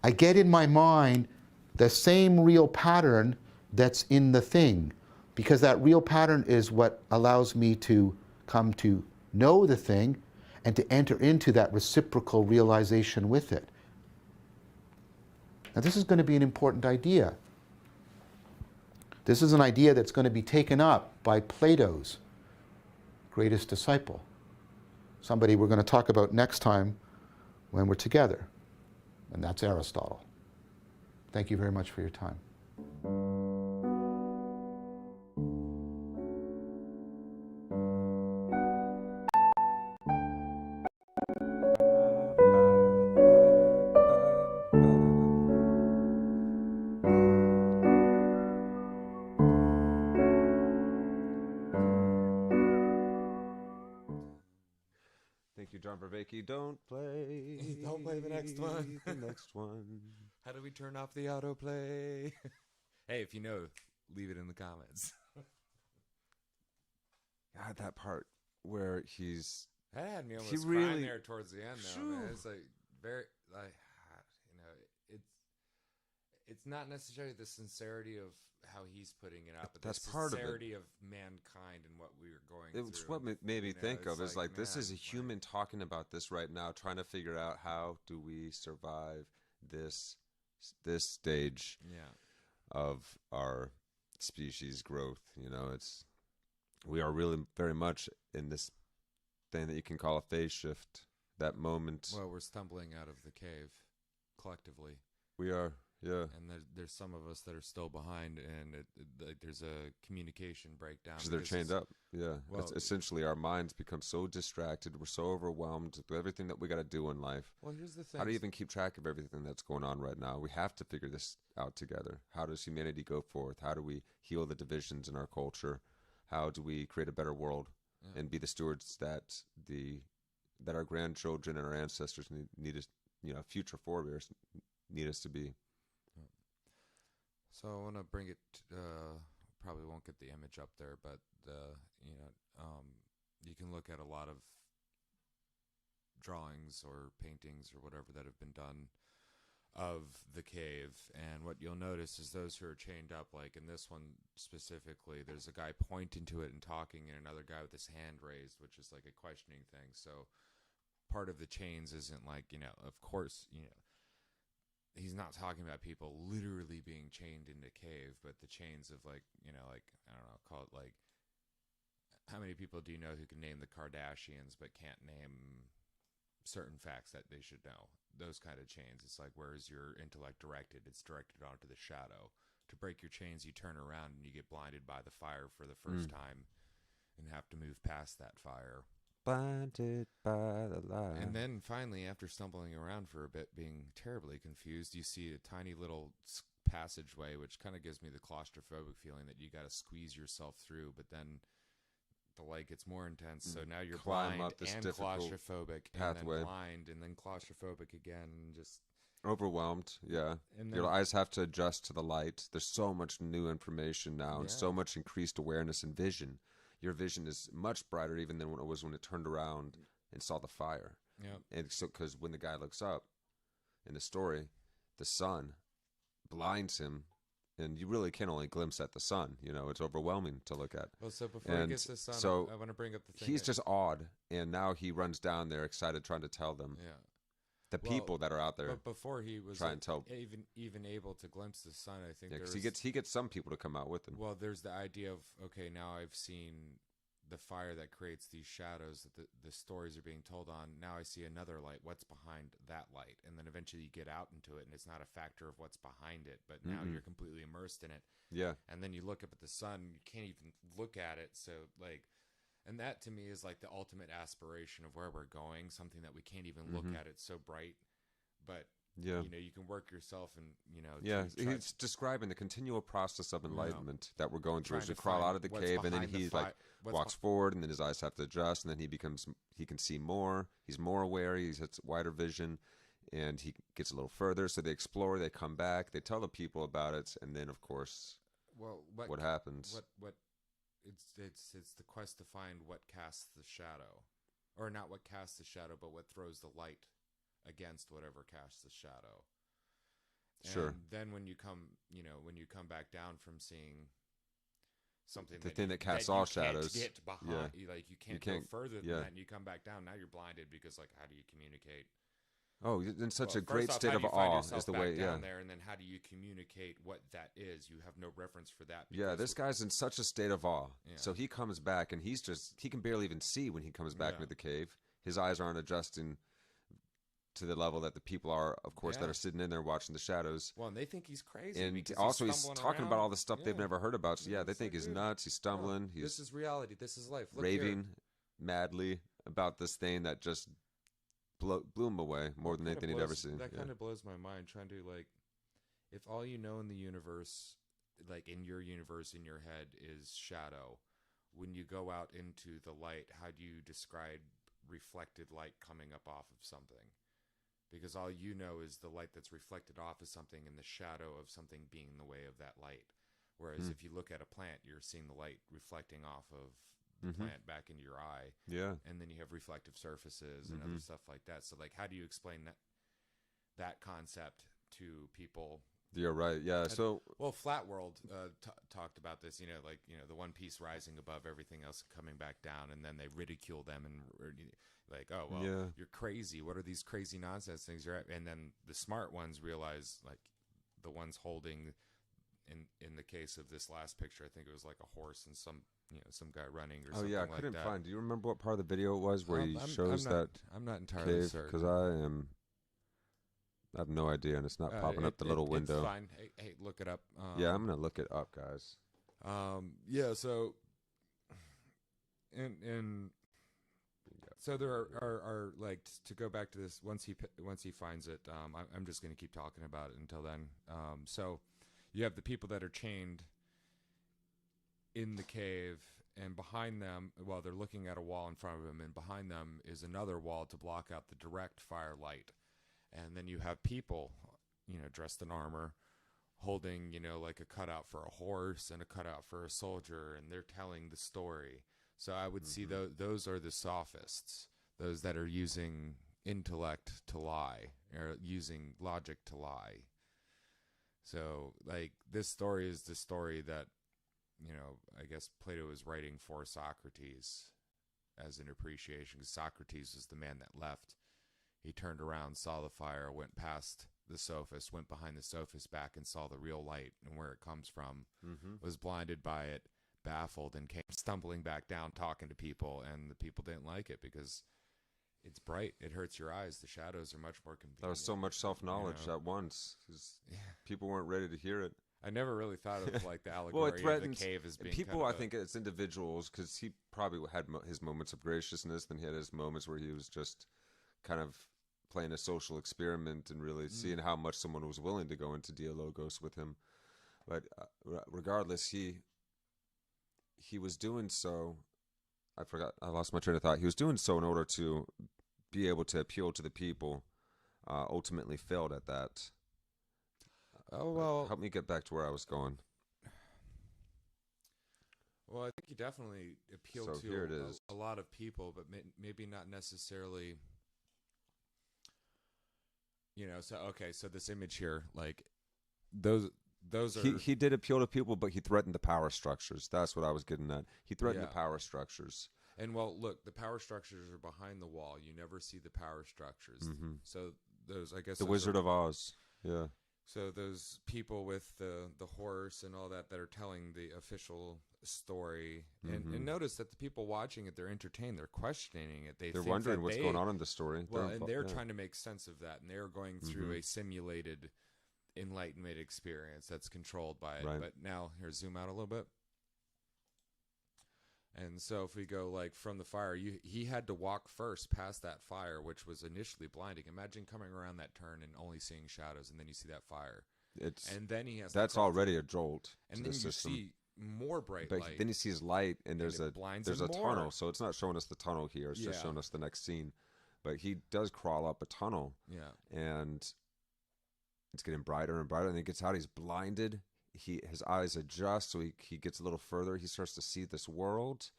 S3: I get in my mind the same real pattern that's in the thing, because that real pattern is what allows me to come to know the thing and to enter into that reciprocal realization with it. Now, this is going to be an important idea. This is an idea that's going to be taken up by Plato's greatest disciple, somebody we're going to talk about next time when we're together, and that's Aristotle. Thank you very much for your time.
S1: Thank you, John Vervaeke. Don't play.
S2: Don't play the next one.
S1: The next one.
S2: How do we turn off the autoplay? Hey, if you know, leave it in the comments.
S1: God, that part where he's
S2: That had me
S1: He
S2: almost
S1: really-
S2: crying there towards the end, though, man.
S1: Phew.
S2: It's like very, like, you know, it's not necessarily the sincerity of how he's putting it out, but
S1: That's
S2: the
S1: part of it.
S2: sincerity of mankind and what we were going
S1: It's
S2: through.
S1: what made me
S2: You know,
S1: think
S2: it's
S1: of is like this
S2: man,
S1: is a human talking about this right now, trying to figure out how do we survive this stage
S2: Yeah.
S1: of our species growth. You know, we are really very much in this thing that you can call a phase shift. That moment
S2: Well, we're stumbling out of the cave collectively,
S1: we are, yeah.
S2: and there's some of us that are still behind, and like, there's a communication breakdown
S1: Because they're
S2: because
S1: chained
S2: it's-
S1: up. Yeah.
S2: well-
S1: It's essentially our minds become so distracted. We're so overwhelmed with everything that we got to do in life.
S2: Well, here's the thing.
S1: How do you even keep track of everything that's going on right now? We have to figure this out together. How does humanity go forth? How do we heal the divisions in our culture? How do we create a better world
S2: Yeah.
S1: and be the stewards that our grandchildren and our ancestors need us, future forebears need us to be?
S2: So I want to bring it. Probably won't get the image up there, but you can look at a lot of drawings or paintings or whatever that have been done of the cave, and what you'll notice is those who are chained up, like in this one specifically, there's a guy pointing to it and talking, and another guy with his hand raised, which is like a questioning thing. So part of the chains isn't like, of course, he's not talking about people literally being chained in a cave, but the chains of like, like, I don't know, call it like, how many people do you know who can name the Kardashians but can't name certain facts that they should know? Those kind of chains. It's like, where is your intellect directed? It's directed onto the shadow. To break your chains, you turn around and you get blinded by the fire for the first time and have to move past that fire.
S1: Blinded by the light.
S2: And then finally, after stumbling around for a bit, being terribly confused, you see a tiny little passageway, which kind of gives me the claustrophobic feeling that you got to squeeze yourself through, but then the light gets more intense, so now you're
S1: Climb
S2: blind
S1: up this
S2: and
S1: difficult
S2: claustrophobic,
S1: pathway.
S2: and then blind, and then claustrophobic again, and just...
S1: Overwhelmed, yeah.
S2: And
S1: Your
S2: then-
S1: eyes have to adjust to the light. There's so much new information now and so
S2: Yeah.
S1: much increased awareness and vision. Your vision is much brighter even than when it was when it turned around and saw the fire.
S2: Yep.
S1: And so, because when the guy looks up in the story, the sun blinds him, and you really can only glimpse at the sun. It's overwhelming to look at.
S2: Well, so before he
S1: And
S2: gets this on,
S1: so
S2: I want to bring up the thing.
S1: He's
S2: that-
S1: just awed, and now he runs down there excited, trying to tell them,
S2: Yeah.
S1: the
S2: Well,
S1: people that are out there.
S2: But before he was
S1: try and tell-
S2: even able to glimpse the sun, I think
S1: Yeah,
S2: there
S1: because
S2: was...
S1: he gets some people to come out with him.
S2: Well, there's the idea of, okay, now I've seen the fire that creates these shadows that the stories are being told on. Now I see another light. What's behind that light? And then eventually you get out into it, and it's not a factor of what's behind it, but now you're completely immersed in it.
S1: Yeah.
S2: And then you look up at the sun, you can't even look at it. So, like, and that to me is like the ultimate aspiration of where we're going, something that we can't even look at. It's so bright, but
S1: Yeah.
S2: you can work yourself and,
S1: Yeah,
S2: try-
S1: he's describing the continual process of enlightenment that we're going through
S2: trying
S1: as we
S2: to
S1: crawl
S2: find
S1: out of the
S2: what's
S1: cave, and then
S2: behind the
S1: he
S2: what's
S1: walks forward, and then his eyes have to adjust, and then he can see more. He's more aware. He has wider vision, and he gets a little further. So they explore. They come back. They tell the people about it, and then of course,
S2: Well,
S1: what happens?
S2: What it's the quest to find what casts the shadow, or not what casts the shadow, but what throws the light against whatever casts the shadow.
S1: Sure.
S2: And then when you come back down from seeing something,
S1: The thing that casts all shadows.
S2: you can't get behind,
S1: Yeah.
S2: you can't
S1: You can't-
S2: go further than
S1: yeah.
S2: that, and you come back down. Now you're blinded because, like, how do you communicate?
S1: Oh, in such a
S2: Well,
S1: great
S2: first off,
S1: state
S2: how
S1: of
S2: do you find
S1: awe
S2: yourself
S1: is the
S2: back
S1: way.
S2: down
S1: Yeah.
S2: there, and then how do you communicate what that is? You have no reference for that.
S1: Yeah,
S2: because
S1: this guy's in such a state of awe.
S2: Yeah.
S1: So he comes back and he can barely even see when he comes back
S2: Yeah.
S1: into the cave. His eyes aren't adjusting to the level that the people are, of course, that
S2: Yeah.
S1: are sitting in there watching the shadows.
S2: Well, and they think he's crazy.
S1: And
S2: because
S1: also he's
S2: stumbling
S1: talking about
S2: around.
S1: all the stuff they've
S2: Yeah.
S1: never heard about. So yeah, they
S2: it's
S1: think
S2: like,
S1: he's
S2: dude,
S1: nuts, he's stumbling, he's
S2: This is reality. This is life. Look
S1: raving
S2: here.
S1: madly about this thing that just blew him away more than anything he'd ever seen.
S2: That
S1: Yeah.
S2: kind of blows my mind. Trying to like, if all you know in the universe, like in your universe in your head, is shadow, when you go out into the light, how do you describe reflected light coming up off of something? Because all you know is the light that's reflected off of something and the shadow of something being in the way of that light. Whereas if you look at a plant, you're seeing the light reflecting off of the plant back into your eye.
S1: Yeah.
S2: And then you have reflective surfaces and other stuff like that. So, like, how do you explain that concept to people?
S1: You're right. Yeah. So
S2: Well, Flat World talked about this, like, the one piece rising above everything else coming back down, and then they ridicule them and like, oh, well,
S1: Yeah.
S2: you're crazy. What are these crazy nonsense things you're at? And then the smart ones realize, like, the ones holding, in the case of this last picture, I think it was like a horse and some guy running or something
S1: yeah, I
S2: like
S1: couldn't
S2: that.
S1: find. Do you remember what part of the video it was where he shows
S2: I'm not entirely
S1: cave?
S2: certain.
S1: Because I have no idea, and it's not popping up the little window.
S2: It's fine. Hey, look it up.
S1: Yeah, I'm gonna look it up, guys.
S2: Yeah. So, and so there are like, to go back to this, once he finds it. I'm just gonna keep talking about it until then. So you have the people that are chained in the cave, and behind them, well, they're looking at a wall in front of them, and behind them is another wall to block out the direct firelight. And then you have people, dressed in armor, holding, like a cutout for a horse and a cutout for a soldier, and they're telling the story. So I would see those are the sophists, those that are using intellect to lie, or using logic to lie. So, like, this story is the story that, I guess Plato was writing for Socrates as an appreciation, because Socrates was the man that left. He turned around, saw the fire, went past the sophist, went behind the sophist back and saw the real light and where it comes from, was blinded by it, baffled, and came stumbling back down, talking to people, and the people didn't like it because it's bright. It hurts your eyes. The shadows are much more convenient.
S1: That was so much self-knowledge at once. 'Cause people weren't ready to hear it.
S2: I never really thought of like the allegory
S1: Well, it threatens
S2: of the cave as being
S1: people.
S2: kind
S1: I
S2: of
S1: think it's individuals, because he probably had his moments of graciousness, then he had his moments where he was just kind of playing a social experiment and really seeing how much someone was willing to go into dialogos with him. But regardless, he was doing so. I lost my train of thought. He was doing so in order to be able to appeal to the people. Ultimately failed at that.
S2: Oh, well.
S1: Help me get back to where I was going.
S2: Well, I think he definitely appealed
S1: So here it
S2: to
S1: is.
S2: a lot of people, but maybe not necessarily. So this image here, like, those are.
S1: He did appeal to people, but he threatened the power structures. That's what I was getting at. He threatened the
S2: Yeah.
S1: power structures.
S2: And, well, look, the power structures are behind the wall. You never see the power structures. So those, I guess,
S1: The
S2: those
S1: Wizard
S2: are,
S1: of Oz. Yeah.
S2: So those people with the horse and all that are telling the official story, and notice that the people watching it, they're entertained, they're questioning it,
S1: They're
S2: think
S1: wondering
S2: that
S1: what's going on in the story.
S2: Well, and they're
S1: yeah.
S2: trying to make sense of that, and they're going through a simulated enlightenment experience that's controlled by it.
S1: Right.
S2: But now, here, zoom out a little bit. And so if we go, like, from the fire, he had to walk first past that fire, which was initially blinding. Imagine coming around that turn and only seeing shadows, and then you see that fire. And then he has to
S1: That's
S2: cross,
S1: already a jolt
S2: and
S1: to
S2: then
S1: the
S2: you
S1: system.
S2: see more bright
S1: But
S2: light.
S1: then he sees light, and there's
S2: it
S1: a
S2: blinds
S1: there's
S2: him
S1: a
S2: more.
S1: tunnel, so it's not showing us the tunnel here. It's just
S2: Yeah.
S1: showing us the next scene. But he does crawl up a tunnel,
S2: Yeah.
S1: and it's getting brighter and brighter. And he gets out. He's blinded. His eyes adjust, so he gets a little further. He starts to see this world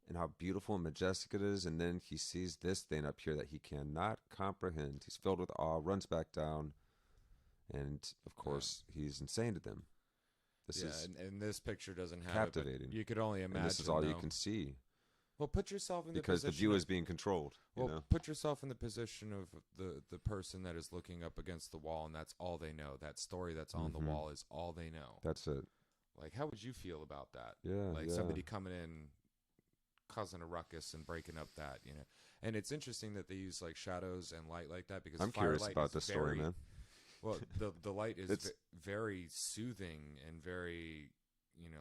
S1: and how beautiful and majestic it is. And then he sees this thing up here that he cannot comprehend. He's filled with awe, runs back down, and of course he's insane to them. This is
S2: and this picture doesn't have
S1: captivating.
S2: it, but you could only imagine.
S1: and this is all you
S2: though.
S1: can see.
S2: Well, put yourself in the
S1: because the
S2: position
S1: view
S2: of-
S1: is being controlled.
S2: Well,
S1: You know,
S2: put yourself in the position of the person that is looking up against the wall, and that's all they know. That story that's on the
S1: Mhm.
S2: wall is all they know.
S1: that's it.
S2: Like, how would you feel about that?
S1: Yeah,
S2: Like
S1: yeah.
S2: somebody coming in, causing a ruckus and breaking up that, And it's interesting that they use like shadows and light like that because
S1: I'm curious
S2: firelight
S1: about
S2: is
S1: this story,
S2: very-
S1: man.
S2: Well, the light is
S1: It's-
S2: very soothing and very,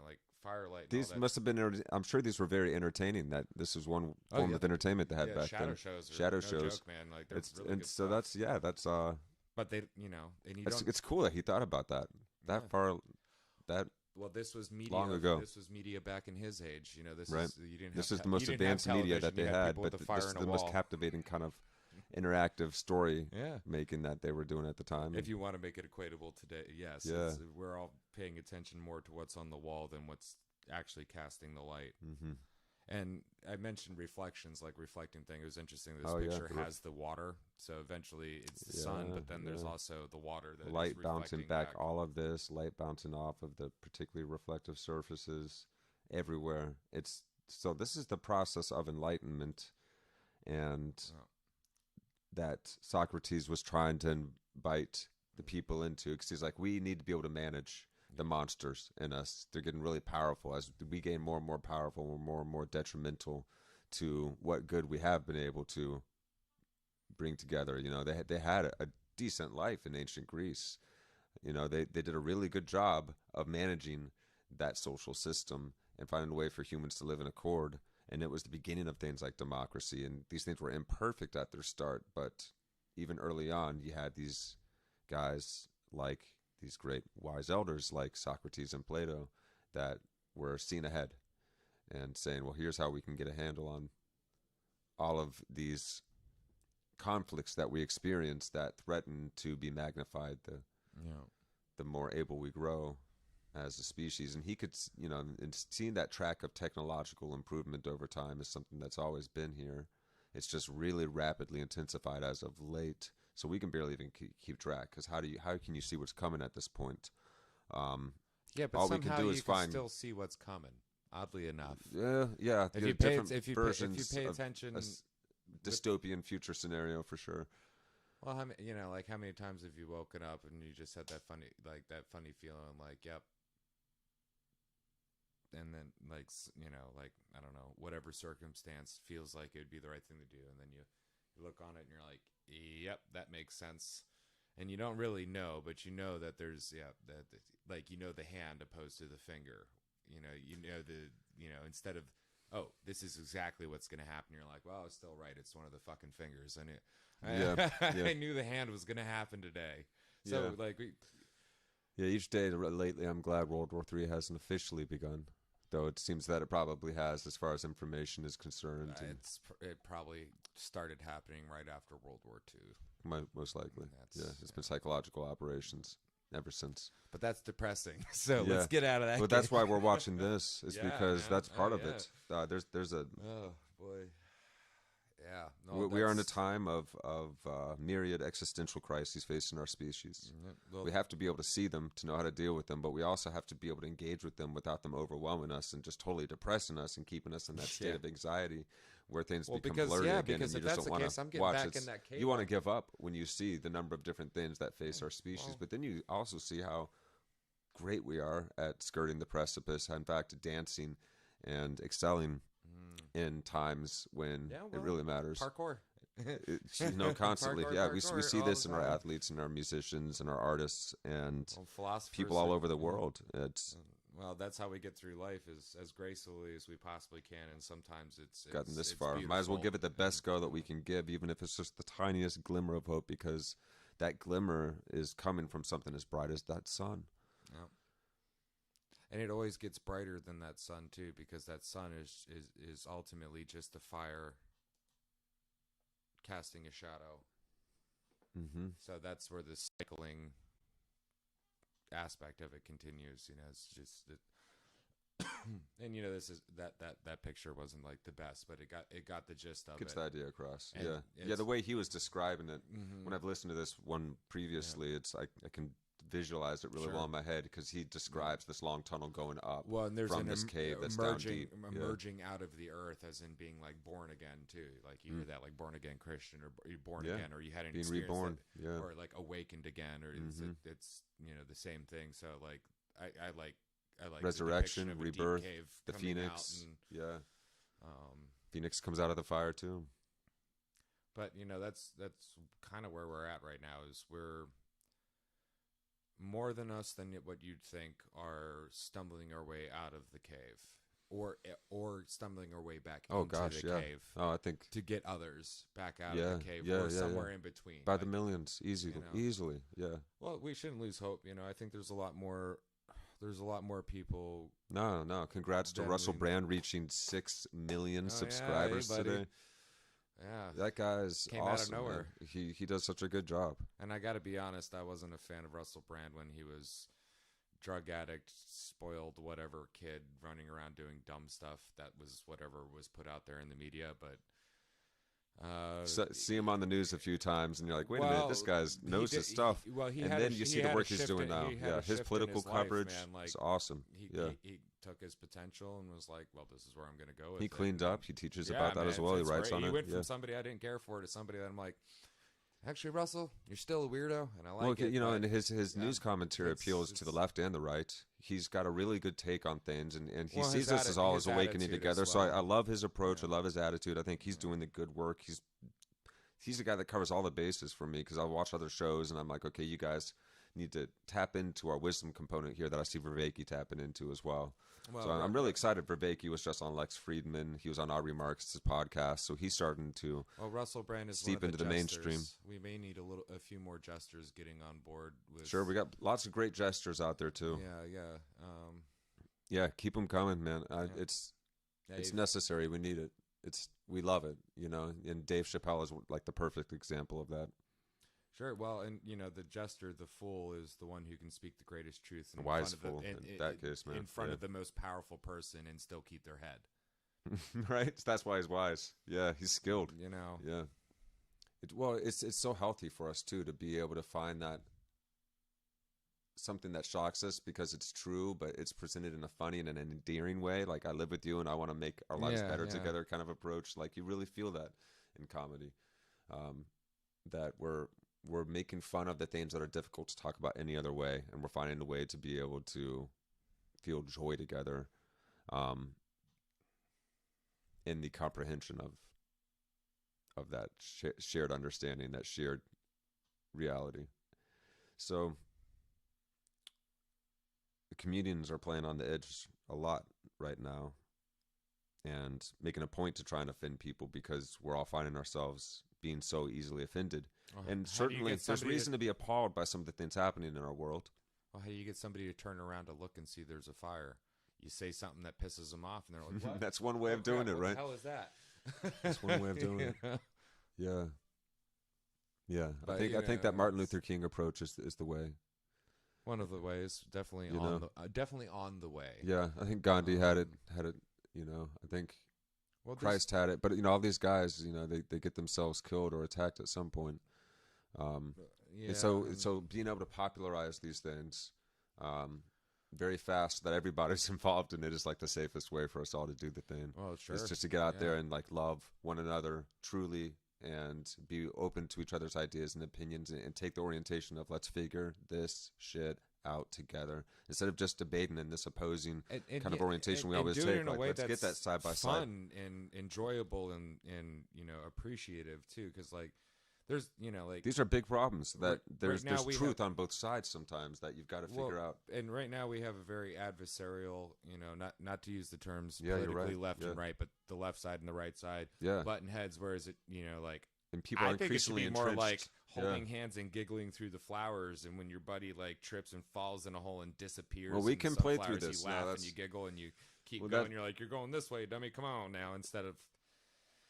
S2: like firelight. And
S1: These
S2: all that.
S1: must have been. I'm sure these were very entertaining. That this was one
S2: Oh,
S1: form
S2: yeah,
S1: of entertainment they had
S2: yeah,
S1: back
S2: shadow
S1: then.
S2: shows. Are
S1: Shadow
S2: no
S1: shows.
S2: joke, man. Like they're
S1: It's
S2: really
S1: and
S2: good
S1: so
S2: stuff.
S1: that's
S2: But they, and you
S1: it's,
S2: don't.
S1: it's cool that he thought about that
S2: Yeah.
S1: far. That
S2: Well, this was media.
S1: long ago.
S2: This was media back in his age. This
S1: Right.
S2: is you didn't.
S1: this
S2: have
S1: is the most
S2: you didn't have
S1: advanced media that
S2: television,
S1: they
S2: you
S1: had,
S2: people
S1: but
S2: with a
S1: this
S2: fire
S1: is
S2: in a
S1: the most
S2: wall.
S1: captivating kind of interactive story
S2: Yeah.
S1: making that they were doing at the time.
S2: If you want to make it equatable today, yes.
S1: Yeah.
S2: We're all paying attention more to what's on the wall than what's actually casting the light.
S1: Mm-hmm.
S2: And I mentioned reflections, like reflecting thing. It was interesting. This
S1: Oh, yeah,
S2: picture
S1: the
S2: has the water, so eventually it's the sun, but then there's
S1: yeah.
S2: also the water that is
S1: Light bouncing
S2: reflecting
S1: back, all of this light bouncing off of the particularly reflective surfaces everywhere. It's so this is the process of enlightenment, and
S2: Oh.
S1: that Socrates was trying to invite the people into, because he's like, we need to be able to manage the monsters in us. They're getting really powerful. As we gain more and more powerful, we're more and more detrimental to what good we have been able to bring together. They had a decent life in ancient Greece. They did a really good job of managing that social system and finding a way for humans to live in accord. And it was the beginning of things like democracy. And these things were imperfect at their start, but even early on, you had these guys like these great wise elders like Socrates and Plato that were seeing ahead and saying, well, here's how we can get a handle on all of these conflicts that we experience that threaten to be magnified the more able we grow as a species. And he could, and seeing that track of technological improvement over time is something that's always been here. It's just really rapidly intensified as of late. So we can barely even keep track, because how can you see what's coming at this point?
S2: Yeah, but
S1: all we
S2: somehow
S1: can do
S2: you
S1: is
S2: can
S1: find
S2: still see what's coming. Oddly enough,
S1: yeah.
S2: if you
S1: different
S2: pay, if you
S1: versions
S2: pay
S1: of
S2: attention,
S1: dystopian future scenario for sure.
S2: well, how many times have you woken up and you just had that funny feeling, like, yep. And then, like, I don't know, whatever circumstance feels like it would be the right thing to do. And then you look on it and you're like, yep, that makes sense. And you don't really know, but you know that there's, the hand opposed to the finger. Instead of, oh, this is exactly what's going to happen. You're like, well, I was still right. It's one of the fucking fingers. I knew, I knew the hand was going to happen today. So,
S1: each day lately, I'm glad World War III hasn't officially begun. Though it seems that it probably has, as far as information is concerned.
S2: It probably started happening right after World War II.
S1: Most likely. It's been psychological operations ever since.
S2: But that's depressing. So let's get out of that.
S1: But that's why we're watching this, is
S2: Yeah,
S1: because
S2: man.
S1: that's part of
S2: Yeah.
S1: it. There's a...
S2: Oh, boy. Yeah. No,
S1: we are in a time of myriad existential crises facing our species.
S2: Well,
S1: We have to be able to see them to know how to deal with them, but we also have to be able to engage with them without them overwhelming us and just totally depressing us and keeping us in that state of anxiety where things become blurry again,
S2: because
S1: and
S2: if
S1: you just
S2: that's
S1: don't
S2: the
S1: want
S2: case, I'm
S1: to
S2: getting
S1: watch
S2: back
S1: it.
S2: in that cave.
S1: You want to give up when you see the number of different things that face our species,
S2: well-
S1: but then you also see how great we are at skirting the precipice, in fact, dancing and excelling in times when it really matters.
S2: Parkour.
S1: Constantly.
S2: Parkour,
S1: We
S2: parkour
S1: see
S2: all
S1: this
S2: the
S1: in our
S2: time.
S1: athletes and our musicians and our artists and
S2: Philosophers.
S1: people all over the world. It's
S2: Well, that's how we get through life, is as gracefully as we possibly can, and sometimes it's
S1: gotten this
S2: it's
S1: far. Might as well
S2: beautiful.
S1: give it the best go that we can give, even if it's just the tiniest glimmer of hope, because that glimmer is coming from something as bright as that sun.
S2: Yeah. And it always gets brighter than that sun too, because that sun is ultimately just the fire casting a shadow.
S1: Mm-hmm.
S2: So that's where the cycling aspect of it continues. It's just and this is that picture wasn't like the best, but it got the gist of
S1: Gets
S2: it.
S1: the idea across.
S2: And
S1: Yeah. The way he was describing it,
S2: Mhm.
S1: when I've listened to this one previously, it's I can visualized it really
S2: Sure.
S1: well in my head because he describes this long tunnel going up
S2: Well, and there's
S1: from
S2: an
S1: this cave that's down deep.
S2: emerging out of the earth, as in being like born again too. Like you hear that, like born again Christian, or you're born
S1: Yeah.
S2: again, or you had an
S1: Being
S2: experience
S1: reborn.
S2: that-
S1: Yeah.
S2: or like awakened again, or it's the same thing. So like I like
S1: Resurrection,
S2: the depiction of a deep
S1: rebirth,
S2: cave
S1: the
S2: coming out
S1: phoenix.
S2: and,
S1: Yeah.
S2: um,
S1: Phoenix comes out of the fire too.
S2: but that's kind of where we're at right now. Is we're more than us than what you'd think are stumbling our way out of the cave, or stumbling our way back
S1: Oh
S2: into
S1: gosh,
S2: the
S1: yeah.
S2: cave
S1: Oh, I think
S2: to get others back out
S1: Yeah,
S2: of the cave,
S1: yeah,
S2: or
S1: yeah,
S2: somewhere
S1: yeah.
S2: in between.
S1: by
S2: Like,
S1: the millions, easily,
S2: you know.
S1: easily. Yeah.
S2: well, we shouldn't lose hope. I think there's a lot more. There's a lot more people.
S1: No. Congrats to
S2: Then
S1: Russell
S2: we-
S1: Brand reaching 6 million
S2: Oh,
S1: subscribers
S2: yeah, hey, buddy.
S1: today.
S2: Yeah,
S1: That guy's
S2: Came out of
S1: awesome.
S2: nowhere.
S1: Man. He does such a good job.
S2: and I got to be honest, I wasn't a fan of Russell Brand when he was drug addict, spoiled, whatever kid running around doing dumb stuff. That was whatever was put out there in the media, but.
S1: See him on the news a few times, and you're like, wait a minute, this guy knows his stuff.
S2: He
S1: And
S2: had
S1: then you see the work he's doing now.
S2: He had
S1: Yeah,
S2: a
S1: his
S2: shift in
S1: political
S2: his life,
S1: coverage
S2: man. Like,
S1: is awesome. Yeah.
S2: he took his potential and was like, well, this is where I'm going to go with
S1: He
S2: it.
S1: cleaned up. He teaches
S2: Yeah,
S1: about that
S2: man,
S1: as well. He
S2: it's
S1: writes
S2: great.
S1: on
S2: He
S1: it.
S2: went
S1: Yeah.
S2: from somebody I didn't care for to somebody that I'm like, actually, Russell, you're still a weirdo, and I like
S1: Well,
S2: it.
S1: and
S2: but
S1: his
S2: yeah,
S1: news commentary appeals to the
S2: it's-
S1: left and the right. He's got a really good take on things, and he
S2: Well,
S1: sees
S2: his
S1: this as all
S2: his
S1: as awakening
S2: attitude
S1: together.
S2: as
S1: So
S2: well.
S1: I love his approach.
S2: Yeah.
S1: I love his attitude. I think he's doing the good work. He's the guy that covers all the bases for me because I watch other shows and I'm like, okay, you guys need to tap into our wisdom component here that I see Vervaeke tapping into as well.
S2: Well,
S1: So I'm really excited. Vervaeke was just on Lex Friedman. He was on Aubrey Marcus' podcast. So he's starting to
S2: Well, Russell Brand is
S1: steep
S2: one of
S1: into the mainstream.
S2: jesters. We may need a few more jesters getting on board with.
S1: Sure, we got lots of great gestures out there too.
S2: Yeah.
S1: Yeah, keep them coming, man.
S2: Yeah.
S1: It's
S2: Dave,
S1: necessary. We need it. We love it, And Dave Chappelle is like the perfect example of that.
S2: Sure. Well, and the jester, the fool, is the one who can speak the greatest truth in
S1: A wise
S2: front of
S1: fool in that case, man.
S2: in front
S1: Yeah.
S2: of the most powerful person and still keep their head.
S1: Right? That's why he's wise. Yeah, he's skilled. Yeah. It's so healthy for us too to be able to find that something that shocks us because it's true, but it's presented in a funny and an endearing way. Like I live with you and I want to make our lives
S2: Yeah,
S1: better
S2: yeah.
S1: together kind of approach. Like you really feel that in comedy, that we're making fun of the things that are difficult to talk about any other way, and we're finding a way to be able to feel joy together, in the comprehension of that shared understanding, that shared reality. So the comedians are playing on the edge a lot right now and making a point to try and offend people because we're all finding ourselves being so easily offended.
S2: Well,
S1: And
S2: how do you
S1: certainly
S2: get
S1: there's
S2: somebody
S1: reason to be appalled by some of the things happening in our world.
S2: Well, how do you get somebody to turn around to look and see there's a fire? You say something that pisses them off, and they're like, "What?
S1: That's one way
S2: Oh,
S1: of doing
S2: crap,
S1: it,
S2: what
S1: right?
S2: the hell is that?"
S1: That's one way of doing it. Yeah. Yeah.
S2: But,
S1: I think that Martin Luther King approach is the way.
S2: One of the ways, definitely definitely on the way.
S1: Yeah. I think Gandhi had it, I think
S2: Well,
S1: Christ had it, but all these guys, they get themselves killed or attacked at some point. And so being able to popularize these things very fast, that everybody's involved in it, is like the safest way for us all to do the thing.
S2: well, sure.
S1: It's just to get out
S2: Yeah.
S1: there and like love one another truly and be open to each other's ideas and opinions, and take the orientation of let's figure this shit out together instead of just debating in this opposing kind of orientation we always
S2: do it
S1: take.
S2: in a
S1: Like,
S2: way
S1: let's get
S2: that's
S1: that side by side.
S2: fun and enjoyable and appreciative too, because like there's
S1: These are big problems that
S2: Right
S1: there's
S2: now we
S1: truth on both sides sometimes that you've got to figure out.
S2: And right now we have a very adversarial, not to use the terms
S1: Yeah, you're
S2: politically
S1: right.
S2: left
S1: Yeah.
S2: and right, but the left side and the right side
S1: Yeah.
S2: button heads. Whereas it, like
S1: And people are
S2: I think it should
S1: increasingly
S2: be more like
S1: entrenched.
S2: holding hands and giggling through the flowers. And when your buddy like trips and falls in a hole and disappears,
S1: Well, we
S2: in
S1: can
S2: the
S1: play through
S2: sunflowers,
S1: this.
S2: You
S1: No,
S2: laugh and
S1: that's-
S2: you giggle and you keep
S1: Well,
S2: going.
S1: that-
S2: You're like, you're going this way, dummy. Come on now. Instead of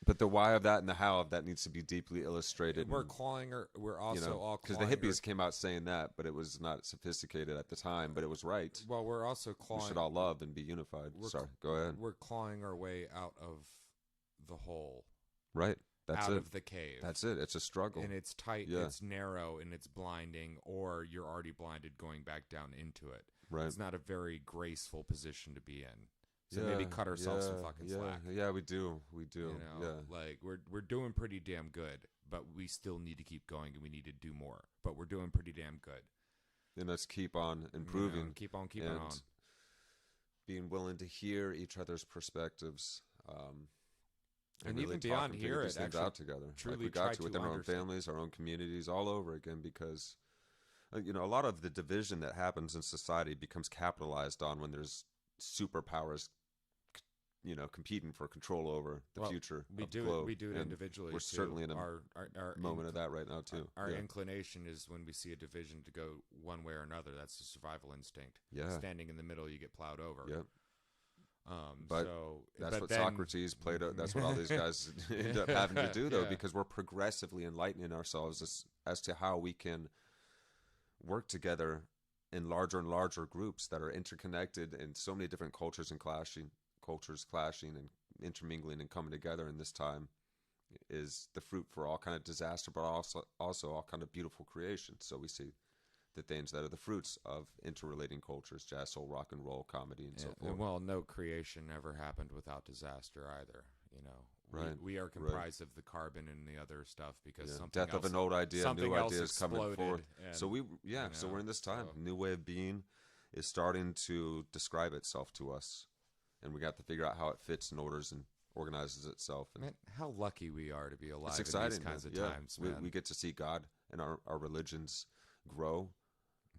S1: But the why of that and the how of that needs to be deeply illustrated.
S2: we're clawing, or we're also all
S1: because the
S2: clawing
S1: hippies came out saying that, but it was not sophisticated at the time, but it was right.
S2: Well, we're also
S1: We
S2: clawing.
S1: should all love and be unified.
S2: We're
S1: Sorry, go ahead.
S2: We're clawing our way out of the hole.
S1: Right. That's
S2: out
S1: it.
S2: of the cave.
S1: That's it. It's a struggle.
S2: And it's tight,
S1: Yeah.
S2: it's narrow, and it's blinding, or you're already blinded going back down into it.
S1: Right.
S2: It's not a very graceful position to be in. So maybe cut ourselves some fucking slack.
S1: Yeah, we do. We do.
S2: You know, like we're doing pretty damn good, but we still need to keep going and we need to do more. But we're doing pretty damn good.
S1: And let's keep on improving.
S2: You know, keep on keeping on.
S1: Being willing to hear each other's perspectives.
S2: And
S1: really
S2: even beyond
S1: figure
S2: here,
S1: these
S2: it
S1: things
S2: actually
S1: out together.
S2: truly
S1: Like we
S2: try
S1: got to within our own
S2: understand.
S1: families, our own communities, all over again, because you know, a lot of the division that happens in society becomes capitalized on when there's superpowers, you know, competing for control over the future
S2: we
S1: of
S2: do
S1: the globe.
S2: We do it
S1: And
S2: individually.
S1: we're
S2: too.
S1: certainly in a
S2: our
S1: moment of that right now too.
S2: Our inclination is when we see a division to go one way or another. That's the survival instinct.
S1: Yeah.
S2: Standing in the middle, you get plowed over.
S1: Yep.
S2: But
S1: That's what
S2: then,
S1: Socrates, Plato, that's what all these guys end up having to do, though,
S2: Yeah.
S1: because we're progressively enlightening ourselves as to how we can work together in larger and larger groups that are interconnected in so many different cultures clashing and intermingling and coming together in this time is the fruit for all kind of disaster, but also all kind of beautiful creation. So we see the things that are the fruits of interrelating cultures, jazz, soul, rock and roll, comedy, and so forth.
S2: And well, no creation ever happened without disaster either. You know,
S1: Right,
S2: we are comprised of the carbon and the other stuff because something
S1: death
S2: else,
S1: of an old idea,
S2: something
S1: new
S2: else
S1: ideas coming
S2: exploded,
S1: forth.
S2: and,
S1: So so
S2: know,
S1: we're in this time.
S2: so-
S1: New way of being is starting to describe itself to us, and we got to figure out how it fits and orders and organizes itself. And
S2: Man, how lucky we are to be alive
S1: it's
S2: in
S1: exciting,
S2: these kinds
S1: man.
S2: of
S1: Yeah.
S2: times, man.
S1: We get to see God and our religions grow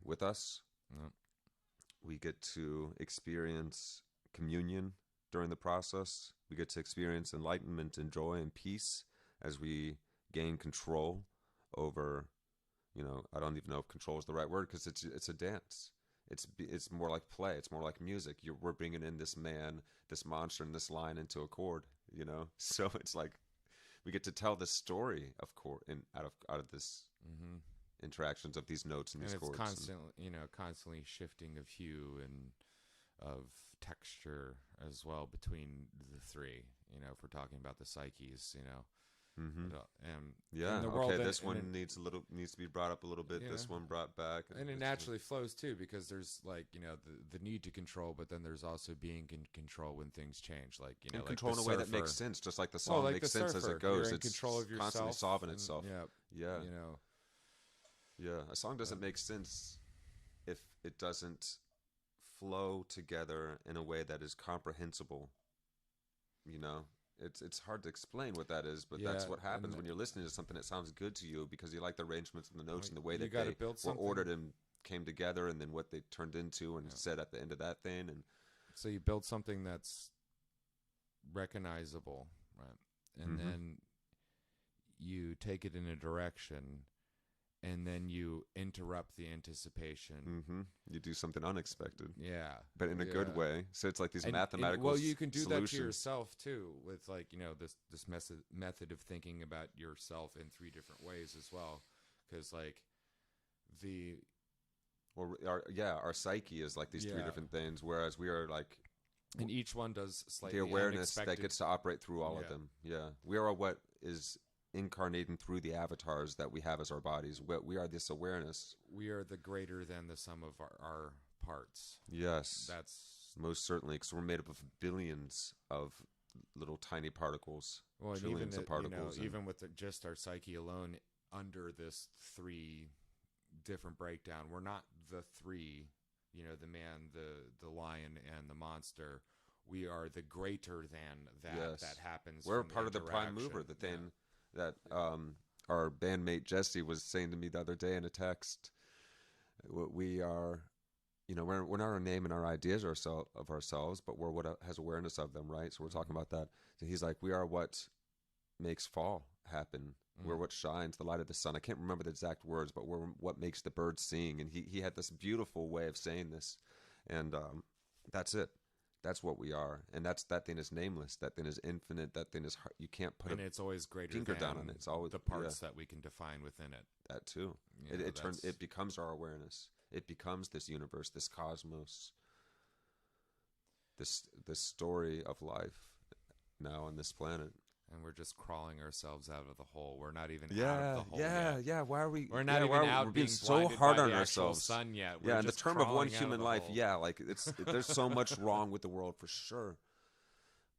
S1: with us.
S2: Yep.
S1: We get to experience communion during the process. We get to experience enlightenment and joy and peace as we gain control over, you know, I don't even know if control is the right word because it's a dance. It's more like play. It's more like music. We're bringing in this man, this monster, and this line into a chord, you know? So it's like we get to tell the story of chord out of this interactions of these notes and these
S2: And it's
S1: chords.
S2: constantly shifting of hue and of texture as well between the three. You know, if we're talking about the psyches, you know.
S1: Yeah.
S2: in the world,
S1: Okay.
S2: and-
S1: This one
S2: and
S1: needs to be brought up a little bit.
S2: Yeah.
S1: This one brought back,
S2: And it
S1: it's-
S2: naturally flows too, because there's like, you know, the need to control, but then there's also being in control when things change. Like, you know,
S1: and
S2: like
S1: control in
S2: the
S1: a way that makes
S2: surfer.
S1: sense, just like the
S2: Well,
S1: song
S2: like
S1: makes
S2: the
S1: sense as
S2: surfer.
S1: it goes.
S2: You're in
S1: It's
S2: control of yourself.
S1: constantly solving
S2: and-
S1: itself. Yeah.
S2: You know,
S1: Yeah, a song doesn't make sense if it doesn't flow together in a way that is comprehensible. You know, it's hard to explain what that is, but that's
S2: Yeah,
S1: what happens
S2: and-
S1: when you're listening to something that sounds good to you because you like the arrangements and the notes and the way
S2: you
S1: that
S2: gotta
S1: they
S2: build
S1: were
S2: something.
S1: ordered and came together, and then what they turned into and said at the end of that thing. And
S2: so you build something that's recognizable, right? And then you take it in a direction, and then you interrupt the anticipation.
S1: you do something unexpected,
S2: Yeah,
S1: but in a good
S2: yeah.
S1: way. So it's like these
S2: And-
S1: mathematical.
S2: well, you can do that to
S1: solutions.
S2: yourself too, with like, you know, this method of thinking about yourself in three different ways as well, because like
S1: Well, our psyche is like these three
S2: Yeah.
S1: different things, whereas we are like
S2: and each one does slightly
S1: the awareness that
S2: unexpected.
S1: gets to operate through all of
S2: Yeah.
S1: them. Yeah, we are what is incarnating through the avatars that we have as our bodies. We are this awareness.
S2: We are the greater than the sum of our parts.
S1: Yes,
S2: That's
S1: most certainly, because we're made up of billions of little tiny particles,
S2: well, and
S1: trillions of particles.
S2: you know,
S1: and-
S2: even with just our psyche alone, under this three different breakdown, we're not the three. You know, the man, the lion, and the monster. We are the greater than that.
S1: Yes.
S2: That happens.
S1: We're
S2: from
S1: part of the prime
S2: interaction.
S1: mover. The
S2: Yeah.
S1: thing that our bandmate Jesse was saying to me the other day in a text. We are, you know, we're not our name and our ideas of ourselves, but we're what has awareness of them, right? So we're talking about that. So he's like, we are what makes fall happen. We're what shines, the light of the sun. I can't remember the exact words, but we're what makes the birds sing. And he had this beautiful way of saying this, and that's it. That's what we are, and that thing is nameless. That thing is infinite. That thing is you can't put
S2: And it's always greater
S1: finger
S2: than
S1: down on it. It's always
S2: the parts that we can define within it.
S1: that too.
S2: You know,
S1: It becomes our awareness. It becomes this universe, this cosmos, this story of life now on this planet.
S2: and we're just crawling ourselves out of the hole. We're not even out of the hole yet.
S1: yeah. Why are we?
S2: We're not even out
S1: we're
S2: being
S1: being so
S2: blinded
S1: hard
S2: by
S1: on
S2: the actual
S1: ourselves.
S2: sun yet. We're
S1: Yeah, in the
S2: just
S1: term of one
S2: crawling out
S1: human
S2: the
S1: life,
S2: hole.
S1: yeah, like there's so much wrong with the world for sure.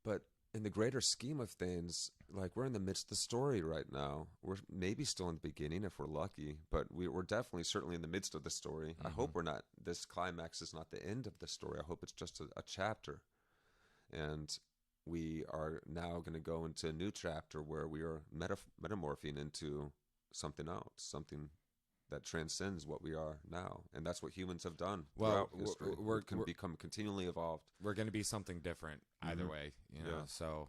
S1: But in the greater scheme of things, like we're in the midst of the story right now. We're maybe still in the beginning if we're lucky, but we're definitely certainly in the midst of the story. I hope we're not. This climax is not the end of the story. I hope it's just a chapter, and we are now going to go into a new chapter where we are metamorphing into something else, something that transcends what we are now, and that's what humans have done
S2: Well,
S1: throughout history.
S2: we're
S1: become continually evolved.
S2: we're going to be something different either way, you know.
S1: Yeah.
S2: So,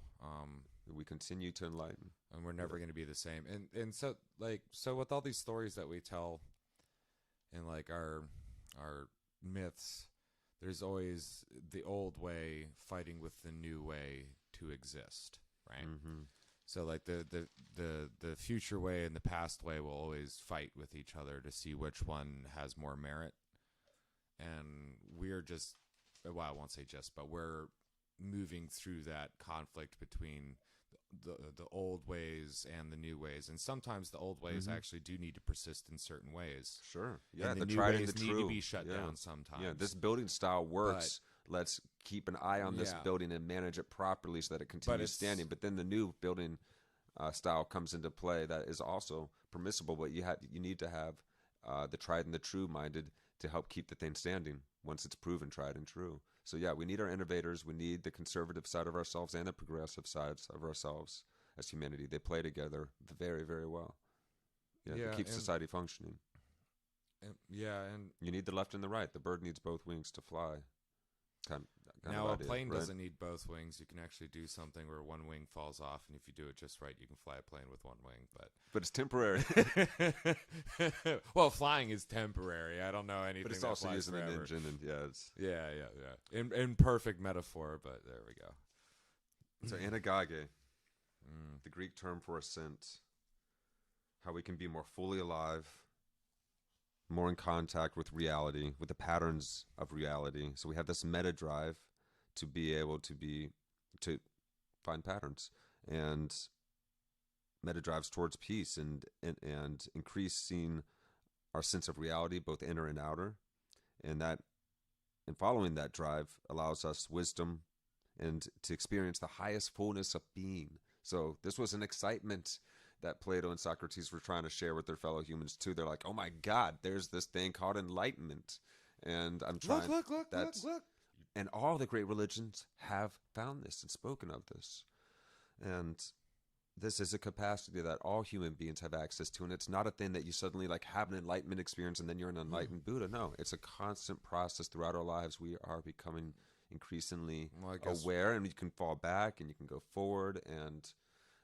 S1: We continue to enlighten.
S2: and we're never going to be the same. And so with all these stories that we tell, and like our myths, there's always the old way fighting with the new way to exist, right?
S1: Mm-hmm.
S2: So like the future way and the past way will always fight with each other to see which one has more merit. And we're just, well, I won't say just, but we're moving through that conflict between the old ways and the new ways. And sometimes the old ways actually do need to persist in certain ways.
S1: Sure. Yeah,
S2: And
S1: the
S2: the new
S1: tried
S2: ways
S1: and the
S2: need
S1: true.
S2: to be shut
S1: Yeah.
S2: down sometimes.
S1: Yeah, this building style works. Let's keep an eye on this
S2: Yeah.
S1: building and manage it properly so that it continues
S2: it's-
S1: standing. But then the new building style comes into play that is also permissible, but you need to have the tried and the true minded to help keep the thing standing once it's proven tried and true. So yeah, we need our innovators. We need the conservative side of ourselves and the progressive sides of ourselves as humanity. They play together very, very well. Yeah,
S2: Yeah,
S1: to keep
S2: and-
S1: society functioning.
S2: And
S1: You need the left and the right. The bird needs both wings to fly. Kind
S2: now
S1: of
S2: a
S1: idea,
S2: plane
S1: right?
S2: doesn't need both wings. You can actually do something where one wing falls off, and if you do it just right, you can fly a plane with one wing.
S1: But it's temporary.
S2: Well, flying is temporary. I don't know anything.
S1: But it's
S2: that
S1: also
S2: flies
S1: using an
S2: forever.
S1: engine, and yeah, it's
S2: Yeah. In perfect metaphor, but there we go.
S1: so anagage, the Greek term for ascent. How we can be more fully alive, more in contact with reality, with the patterns of reality. So we have this meta drive to be able to find patterns, and meta drives towards peace and increasing our sense of reality, both inner and outer, and following that drive allows us wisdom and to experience the highest fullness of being. So this was an excitement that Plato and Socrates were trying to share with their fellow humans too. They're like, oh my God, there's this thing called enlightenment. And I'm trying
S2: Look.
S1: and all the great religions have found this and spoken of this. And this is a capacity that all human beings have access to. And it's not a thing that you suddenly like have an enlightenment experience and then you're an enlightened Buddha. No, it's a constant process throughout our lives. We are becoming increasingly aware, and you can fall back and you can go forward, and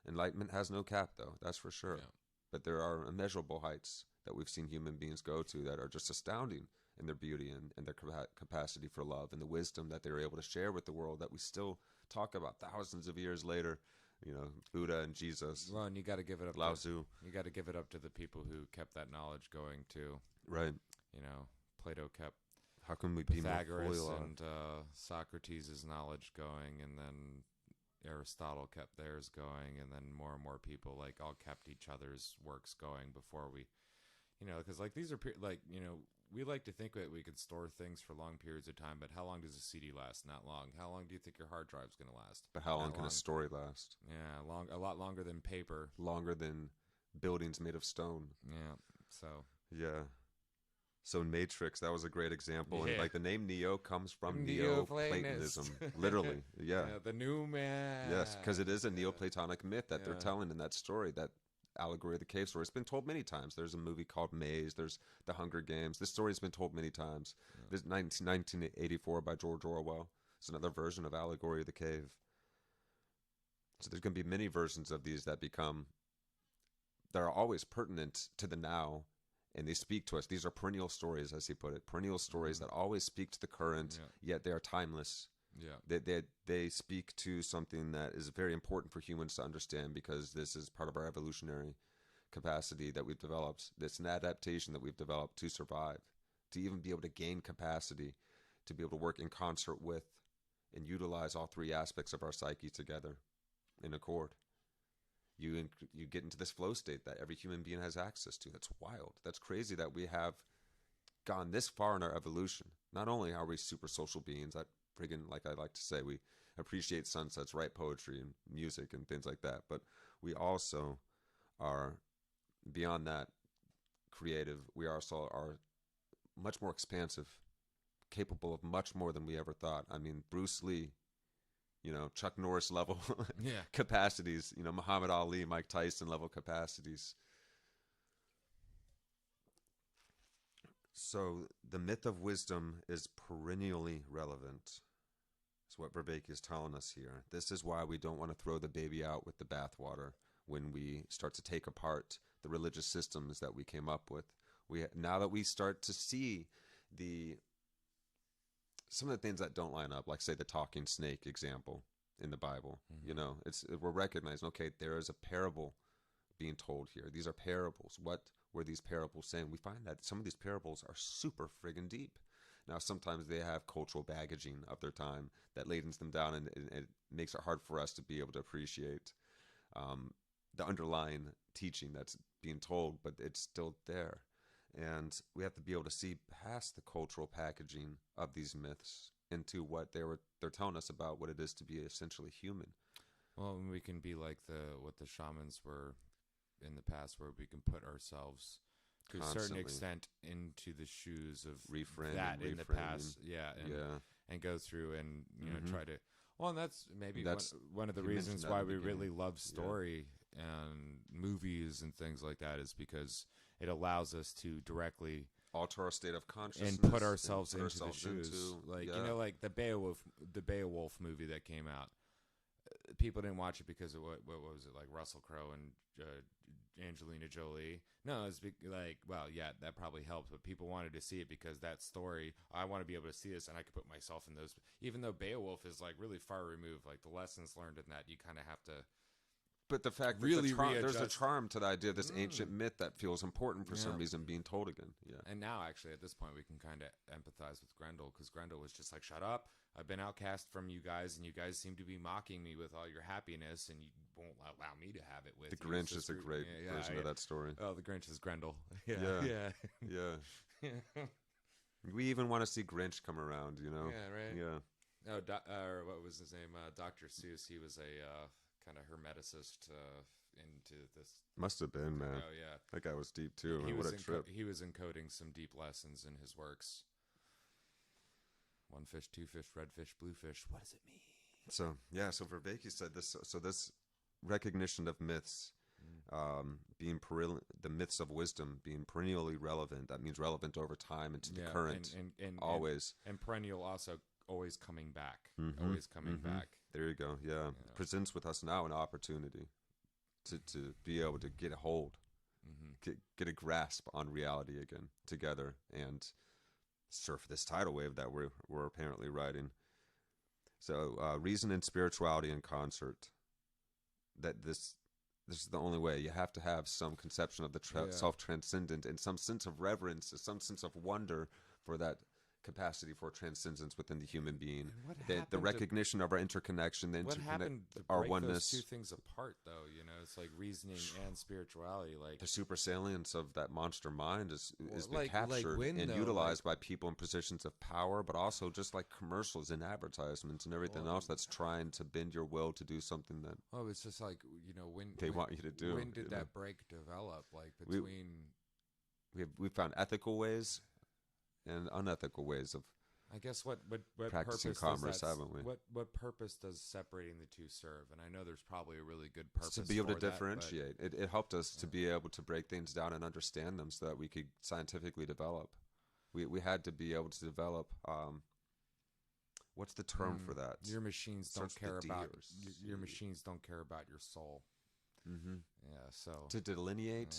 S1: enlightenment has no cap, though, that's for sure.
S2: Yeah.
S1: But there are immeasurable heights that we've seen human beings go to that are just astounding in their beauty and their capacity for love and the wisdom that they're able to share with the world that we still talk about thousands of years later. You know, Buddha and Jesus.
S2: Well, and you got to give it up.
S1: Lao Tzu.
S2: You got to give it up to the people who kept that knowledge going too.
S1: Right.
S2: You know, Plato kept
S1: How can we be more
S2: Pythagoras
S1: fully alive?
S2: and Socrates' knowledge going, and then Aristotle kept theirs going, and then more and more people like all kept each other's works going before we, you know, because like these are like, you know, we like to think that we could store things for long periods of time, but how long does a CD last? Not long. How long do you think your hard drive's going to last?
S1: But how long
S2: Not
S1: can a story last?
S2: Yeah, a lot longer than paper.
S1: Longer than buildings made of stone.
S2: Yeah, so
S1: Yeah. So Matrix, that was a great example. And
S2: Yeah.
S1: like the name Neo comes from
S2: Neoplatonist.
S1: Neoplatonism. Literally. Yeah.
S2: the new man.
S1: Yes, because it is a Neoplatonic myth that they're
S2: Yeah.
S1: telling in that story, that allegory of the cave story. It's been told many times. There's a movie called Maze. There's The Hunger Games. This story's been told many times. This 1984 by George Orwell. It's another version of Allegory of the Cave. So there's going to be many versions of these that are always pertinent to the now, and they speak to us. These are perennial stories, as he put it, perennial stories that always speak to the current, yet they are timeless.
S2: Yeah.
S1: They speak to something that is very important for humans to understand, because this is part of our evolutionary capacity that we've developed. It's an adaptation that we've developed to survive, to even be able to gain capacity, to be able to work in concert with and utilize all three aspects of our psyche together in accord. you get into this flow state that every human being has access to. That's wild. That's crazy that we have gone this far in our evolution. Not only are we super social beings, that friggin', like I like to say, we appreciate sunsets, write poetry and music and things like that, but we also are, beyond that, creative. We also are much more expansive, capable of much more than we ever thought. I mean, Bruce Lee, Chuck Norris level
S2: Yeah.
S1: capacities, Muhammad Ali, Mike Tyson level capacities. So the myth of wisdom is perennially relevant. That's what Vervaeke is telling us here. This is why we don't want to throw the baby out with the bathwater when we start to take apart the religious systems that we came up with. Now that we start to see some of the things that don't line up, like say the talking snake example in the Bible, we're recognizing, okay, there is a parable being told here. These are parables. What were these parables saying? We find that some of these parables are super friggin' deep. Now, sometimes they have cultural baggaging of their time that ladens them down, and it makes it hard for us to be able to appreciate the underlying teaching that's being told, but it's still there. And we have to be able to see past the cultural packaging of these myths into what they're telling us about what it is to be essentially human.
S2: Well, and we can be like what the shamans were in the past, where we can put ourselves to a certain extent into the shoes of in the past, and go through and try to. Well, and that's maybe one of the reasons why we really love story and movies and things like that, is because it allows us to directly
S1: alter our state of consciousness
S2: and put ourselves into the shoes. Like the Beowulf movie that came out. People didn't watch it because of what was it, like Russell Crowe and Angelina Jolie? No, it's that probably helped, but people wanted to see it because that story, I want to be able to see this, and I could put myself in those. Even though Beowulf is like really far removed, like the lessons learned in that, you kind of have to.
S1: But the fact
S2: really
S1: that there's a charm to the idea of this ancient myth that feels important for some reason being told again. Yeah.
S2: And now, actually, at this point, we can kind of empathize with Grendel, because Grendel was just like, "Shut up! I've been outcast from you guys, and you guys seem to be mocking me with all your happiness, and you won't allow me to have it with
S1: the
S2: you."
S1: Grinch is a great version of that story.
S2: Oh, the Grinch is Grendel.
S1: Yeah. We even want to see Grinch come around,
S2: Yeah, right.
S1: Yeah.
S2: Oh, what was his name? Dr. Seuss. He was a kind of hermeticist into this.
S1: Must have been, man.
S2: Oh, yeah.
S1: That guy was deep, too. What a trip.
S2: He was encoding some deep lessons in his works. One fish, two fish, red fish, blue fish. What does it mean?
S1: So Vervaeke said this. So this recognition of myths, the myths of wisdom being perennially relevant, that means relevant over time into the current, and always.
S2: And perennial also always coming back. Always coming back.
S1: There you go. Yeah. Presents with us now an opportunity to be able to get a hold, get a grasp on reality again together, and surf this tidal wave that we're apparently riding. So reason and spirituality in concert. That this is the only way. You have to have some conception of the self-transcendent and some sense of reverence, some sense of wonder for that capacity for transcendence within the human being. The recognition of our interconnection,
S2: what happened to
S1: our
S2: break
S1: oneness.
S2: Those two things apart, though? It's like reasoning and spirituality. Like
S1: the supersalience of that monster mind is been
S2: like
S1: captured
S2: when,
S1: and
S2: though,
S1: utilized by people in positions of power, but also just like commercials and advertisements and everything else that's trying to bend your will to do something that
S2: it's just like when
S1: they want you to do.
S2: When did that break develop? Like between
S1: we found ethical ways and unethical ways of,
S2: I guess, what
S1: practicing
S2: purpose
S1: commerce,
S2: does
S1: haven't we?
S2: What purpose does separating the two serve? And I know there's probably a really good purpose
S1: to be able to
S2: for that,
S1: differentiate. It helped us to be able to break things down and understand them so that we could scientifically develop. We had to be able to develop. What's the term for that?
S2: Your machines don't care about your machines don't care about your soul. Yeah. So
S1: to delineate.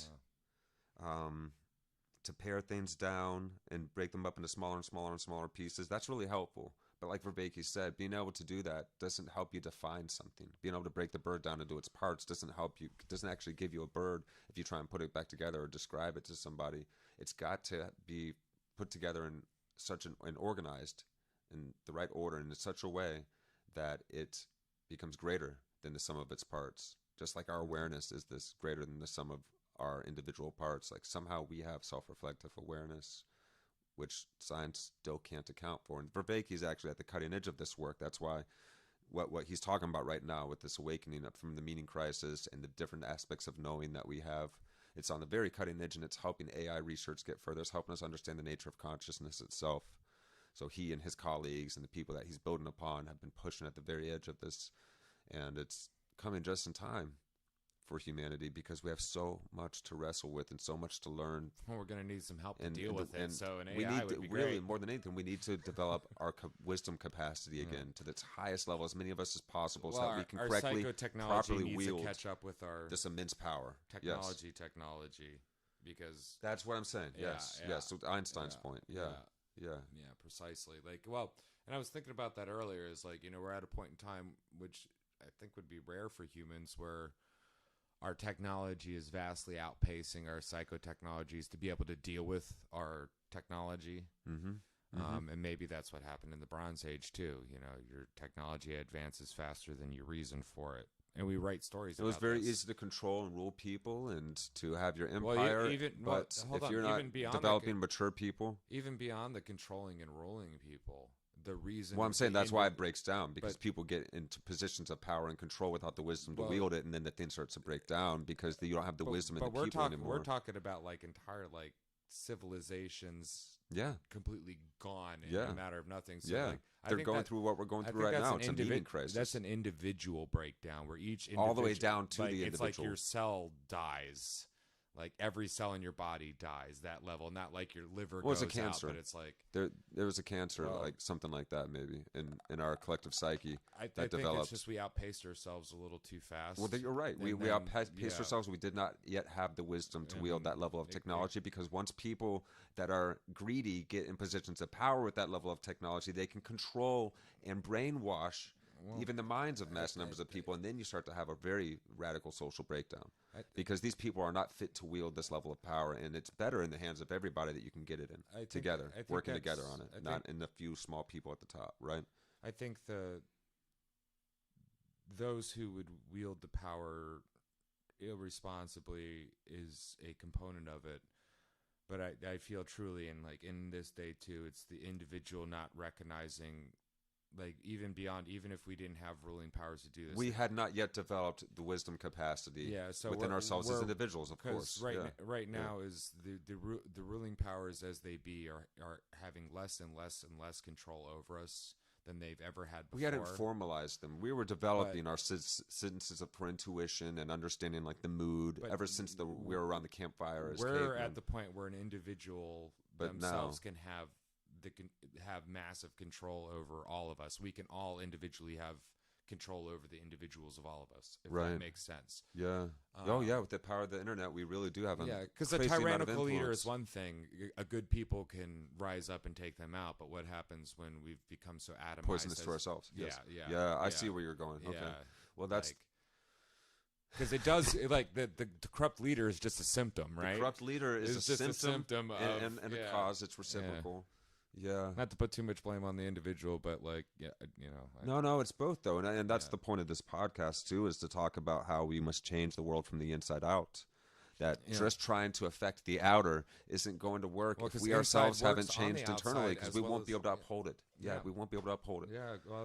S1: To pare things down and break them up into smaller and smaller and smaller pieces, that's really helpful. But like Vervaeke said, being able to do that doesn't help you define something. Being able to break the bird down into its parts doesn't help you, doesn't actually give you a bird if you try and put it back together or describe it to somebody. It's got to be put together in such and organized in the right order and in such a way that it becomes greater than the sum of its parts. just like our awareness is this greater than the sum of our individual parts. Like somehow we have self-reflective awareness, which science still can't account for. And Vervaeke is actually at the cutting edge of this work. That's why what he's talking about right now with this awakening up from the meaning crisis and the different aspects of knowing that we have, it's on the very cutting edge, and it's helping AI research get further. It's helping us understand the nature of consciousness itself. So he and his colleagues and the people that he's building upon have been pushing at the very edge of this, and it's coming just in time for humanity because we have so much to wrestle with and so much to learn.
S2: Well, we're going to need some help to deal with it. So an
S1: we
S2: AI
S1: need
S2: would be
S1: really
S2: great.
S1: more than anything, we need to develop our wisdom capacity again to its highest level, as many of us as possible, so that we can
S2: our
S1: correctly,
S2: psychotechnology
S1: properly
S2: needs
S1: wield
S2: to catch up with our
S1: this immense power.
S2: technology, because
S1: That's what I'm saying. Yes. So Einstein's point. Yeah.
S2: Yeah, precisely. Like, well, and I was thinking about that earlier. Is like, we're at a point in time which I think would be rare for humans, where our technology is vastly outpacing our psychotechnologies to be able to deal with our technology. And maybe that's what happened in the Bronze Age too. Your technology advances faster than your reason for it. And we write stories about
S1: it was very
S2: this.
S1: easy to control and rule people and to have your empire. But if you're not developing mature people.
S2: Even beyond the controlling and ruling people, the reason...
S1: Well, I'm saying that's why it breaks down, because people get into positions of power and control without the wisdom to wield it, and then the thing starts to break down because you don't have the wisdom in the people anymore.
S2: We're talking about like entire civilizations completely gone in a matter of nothing. So
S1: they're going through what we're going through right now. It's a meaning crisis.
S2: That's an individual breakdown where each individual...
S1: All the way down to the individual.
S2: It's like your cell dies. Like every cell in your body dies, that level. Not like your liver goes
S1: a cancer.
S2: out, but it's like...
S1: There was a cancer, like something like that maybe, in our collective psyche
S2: I
S1: developed.
S2: think it's just we outpaced ourselves a little too fast.
S1: Well, you're right. We outpaced ourselves. We did not yet have the wisdom to wield that level of technology, because once people that are greedy get in positions of power with that level of technology, they can control and brainwash even the minds of mass numbers of people, and then you start to have a very radical social breakdown, because these people are not fit to wield this level of power, and it's better in the hands of everybody that you can get it in together, working together on it, not in the few small people at the top, right?
S2: I think those who would wield the power irresponsibly is a component of it. But I feel truly, in this day too, it's the individual not recognizing, even if we didn't have ruling powers to do this,
S1: we had not yet developed the wisdom capacity within ourselves as individuals, of course.
S2: Right now is the ruling powers as they be are having less and less and less control over us than they've ever had before.
S1: We hadn't formalized them. We were developing our senses for intuition and understanding the mood ever since we were around the campfire.
S2: We're at the point where an individual themselves can have massive control over all of us. We can all individually have control over the individuals of all of us, if that makes sense.
S1: Yeah. With the power of the internet, we really do have
S2: because a tyrannical leader is one thing. A good people can rise up and take them out, but what happens when we've become so atomized?
S1: Poisonous to ourselves. Yes. I see where you're going. Okay. Well, that's...
S2: Because it does, the corrupt leader is just a symptom, right?
S1: The corrupt leader is
S2: just a symptom of,
S1: and a cause. It's reciprocal. Yeah.
S2: Not to put too much blame on the individual, but
S1: No, it's both though, and that's the point of this podcast too, is to talk about how we must change the world from the inside out. That just trying to affect the outer isn't going to work if we ourselves haven't changed internally, because we won't be able to uphold it. We won't be able to uphold it.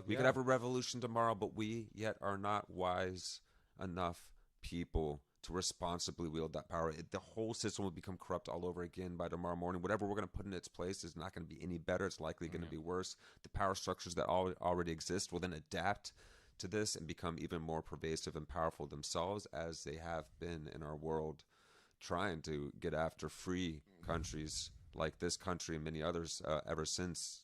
S1: We could have a revolution tomorrow, but we yet are not wise enough people to responsibly wield that power. The whole system will become corrupt all over again by tomorrow morning. Whatever we're going to put in its place is not going to be any better. It's likely going to be worse. The power structures that already exist will then adapt to this and become even more pervasive and powerful themselves, as they have been in our world, trying to get after free countries like this country and many others ever since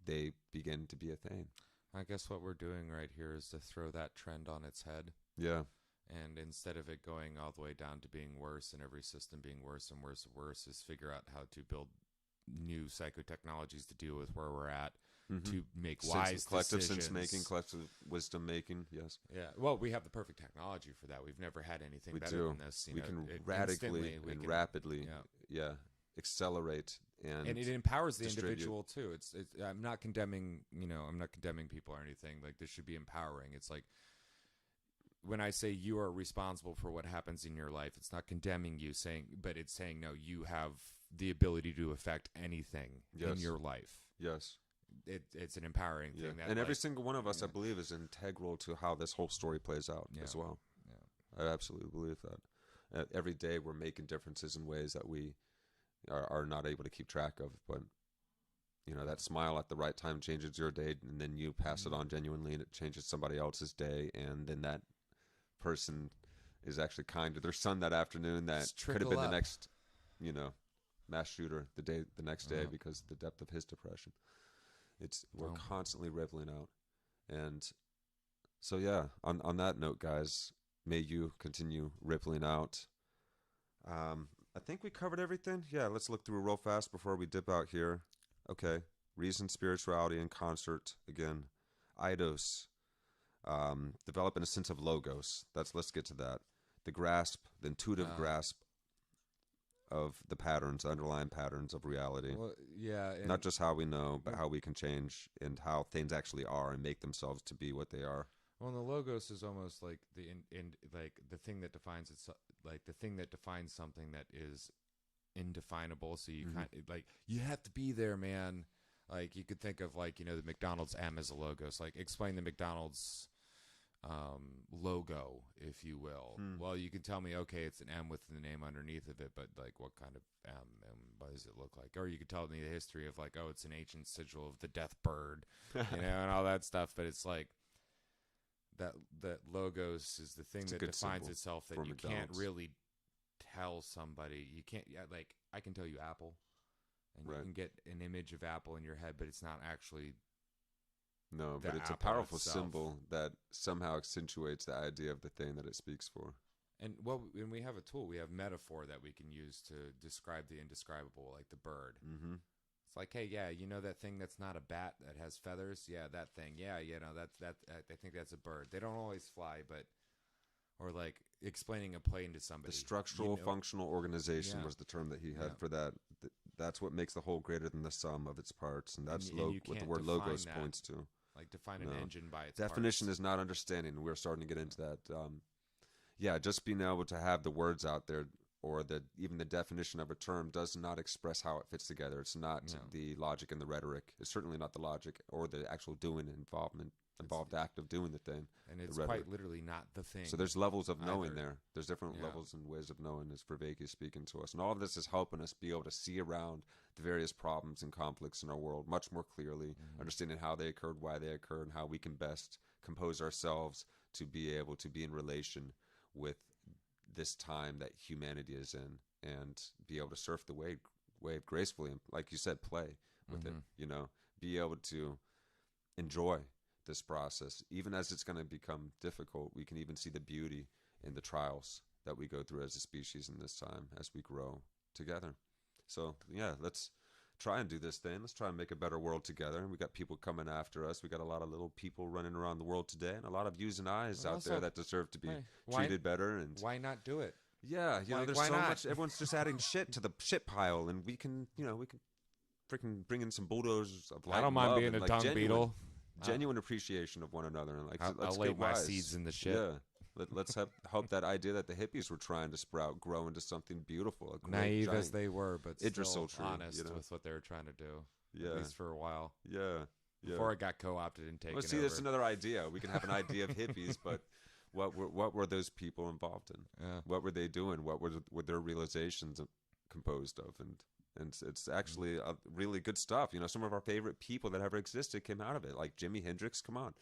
S1: they began to be a thing.
S2: I guess what we're doing right here is to throw that trend on its head.
S1: Yeah.
S2: And instead of it going all the way down to being worse and every system being worse and worse and worse, is figure out how to build new psychotechnologies to deal with where we're at, to make wise
S1: collective
S2: decisions.
S1: Sense-making, collective wisdom-making, yes.
S2: Yeah, well, we have the perfect technology for that. We've never had anything better than this.
S1: We can radically and rapidly accelerate and
S2: it empowers the individual too. It's I'm not condemning, I'm not condemning people or anything. This should be empowering. It's when I say you are responsible for what happens in your life, it's not condemning you, but it's saying no, you have the ability to affect anything in your life.
S1: Yes.
S2: It's an empowering thing. That,
S1: and every single one of us, I believe, is integral to how this whole story plays out as well. Yeah. I absolutely believe that. Every day we're making differences in ways that we are not able to keep track of. But, that smile at the right time changes your day, and then you pass it on genuinely, and it changes somebody else's day. And then that person is actually kind to their son that afternoon that could have been the next, mass shooter the next day because of the depth of his depression. We're constantly rippling out. And so, on that note, guys, may you continue rippling out. I think we covered everything. Yeah, let's look through real fast before we dip out here. Okay, reason, spirituality, and concert. Again, eidos, developing a sense of logos. Let's get to that. The grasp, the intuitive grasp of the patterns, underlying patterns of reality.
S2: Well, yeah,
S1: not just how we know, but how we can change and how things actually are and make themselves to be what they are.
S2: Well, the logos is almost like like the thing that defines something that is indefinable. So you you have to be there, man. Like you could think of the McDonald's M as a logo. So explain the McDonald's logo, if you will. Well, you can tell me, okay, it's an M with the name underneath of it, but what kind of M and what does it look like? Or you could tell me the history of it's an ancient sigil of the death bird, and all that stuff. But it's that logos is the thing that defines itself, that you can't really tell somebody. You can't I can tell you Apple, and you can get an image of Apple in your head, but it's not actually.
S1: No, but it's a powerful symbol that somehow accentuates the idea of the thing that it speaks for.
S2: And we have a tool. We have metaphor that we can use to describe the indescribable, like the bird. Mm-hmm. It's like, hey, that thing that's not a bat that has feathers? Yeah, that thing. Yeah, that. I think that's a bird. They don't always fly, or explaining a plane to somebody.
S1: The structural, functional organization was the term that he had for that. That's what makes the whole greater than the sum of its parts, and that's what the word logos points to.
S2: Define an engine by its
S1: definition
S2: parts.
S1: is not understanding. We're starting to get into that. Just being able to have the words out there, or even the definition of a term, does not express how it fits together. It's not the logic and the rhetoric. It's certainly not the logic or the actual involved act of doing the thing.
S2: And it's quite literally not the thing.
S1: So there's levels of knowing there. There's different levels and ways of knowing, as Vervaeke is speaking to us. And all of this is helping us be able to see around the various problems and conflicts in our world much more clearly, understanding how they occurred, why they occurred, and how we can best compose ourselves to be able to be in relation with this time that humanity is in, and be able to surf the wave gracefully, and like you said, play with it, be able to enjoy this process. Even as it's going to become difficult, we can even see the beauty in the trials that we go through as a species in this time as we grow together. So let's try and do this thing. Let's try and make a better world together. And we got people coming after us. We got a lot of little people running around the world today, and a lot of yous and eyes out there that deserve to be treated better. And
S2: why not do it?
S1: Yeah, there's so much. Everyone's just adding shit to the shit pile, and we can freaking bring in some bulldozers of light.
S2: I don't mind being a dung beetle.
S1: Genuine appreciation of one another, and let's
S2: I'll lay
S1: get
S2: my
S1: wise.
S2: seeds in the shit.
S1: Yeah. Let's hope that idea that the hippies were trying to sprout grow into something beautiful.
S2: Naive as they were, but still
S1: true,
S2: honest with what they were trying to do.
S1: Yeah.
S2: At least for a while.
S1: Yeah.
S2: Before it got co-opted and taken over.
S1: That's another idea. We can have an idea of hippies, but what were those people involved in?
S2: Yeah.
S1: What were they doing? What were their realizations composed of? And it's actually really good stuff. Some of our favorite people that ever existed came out of it, like Jimi Hendrix. Come on,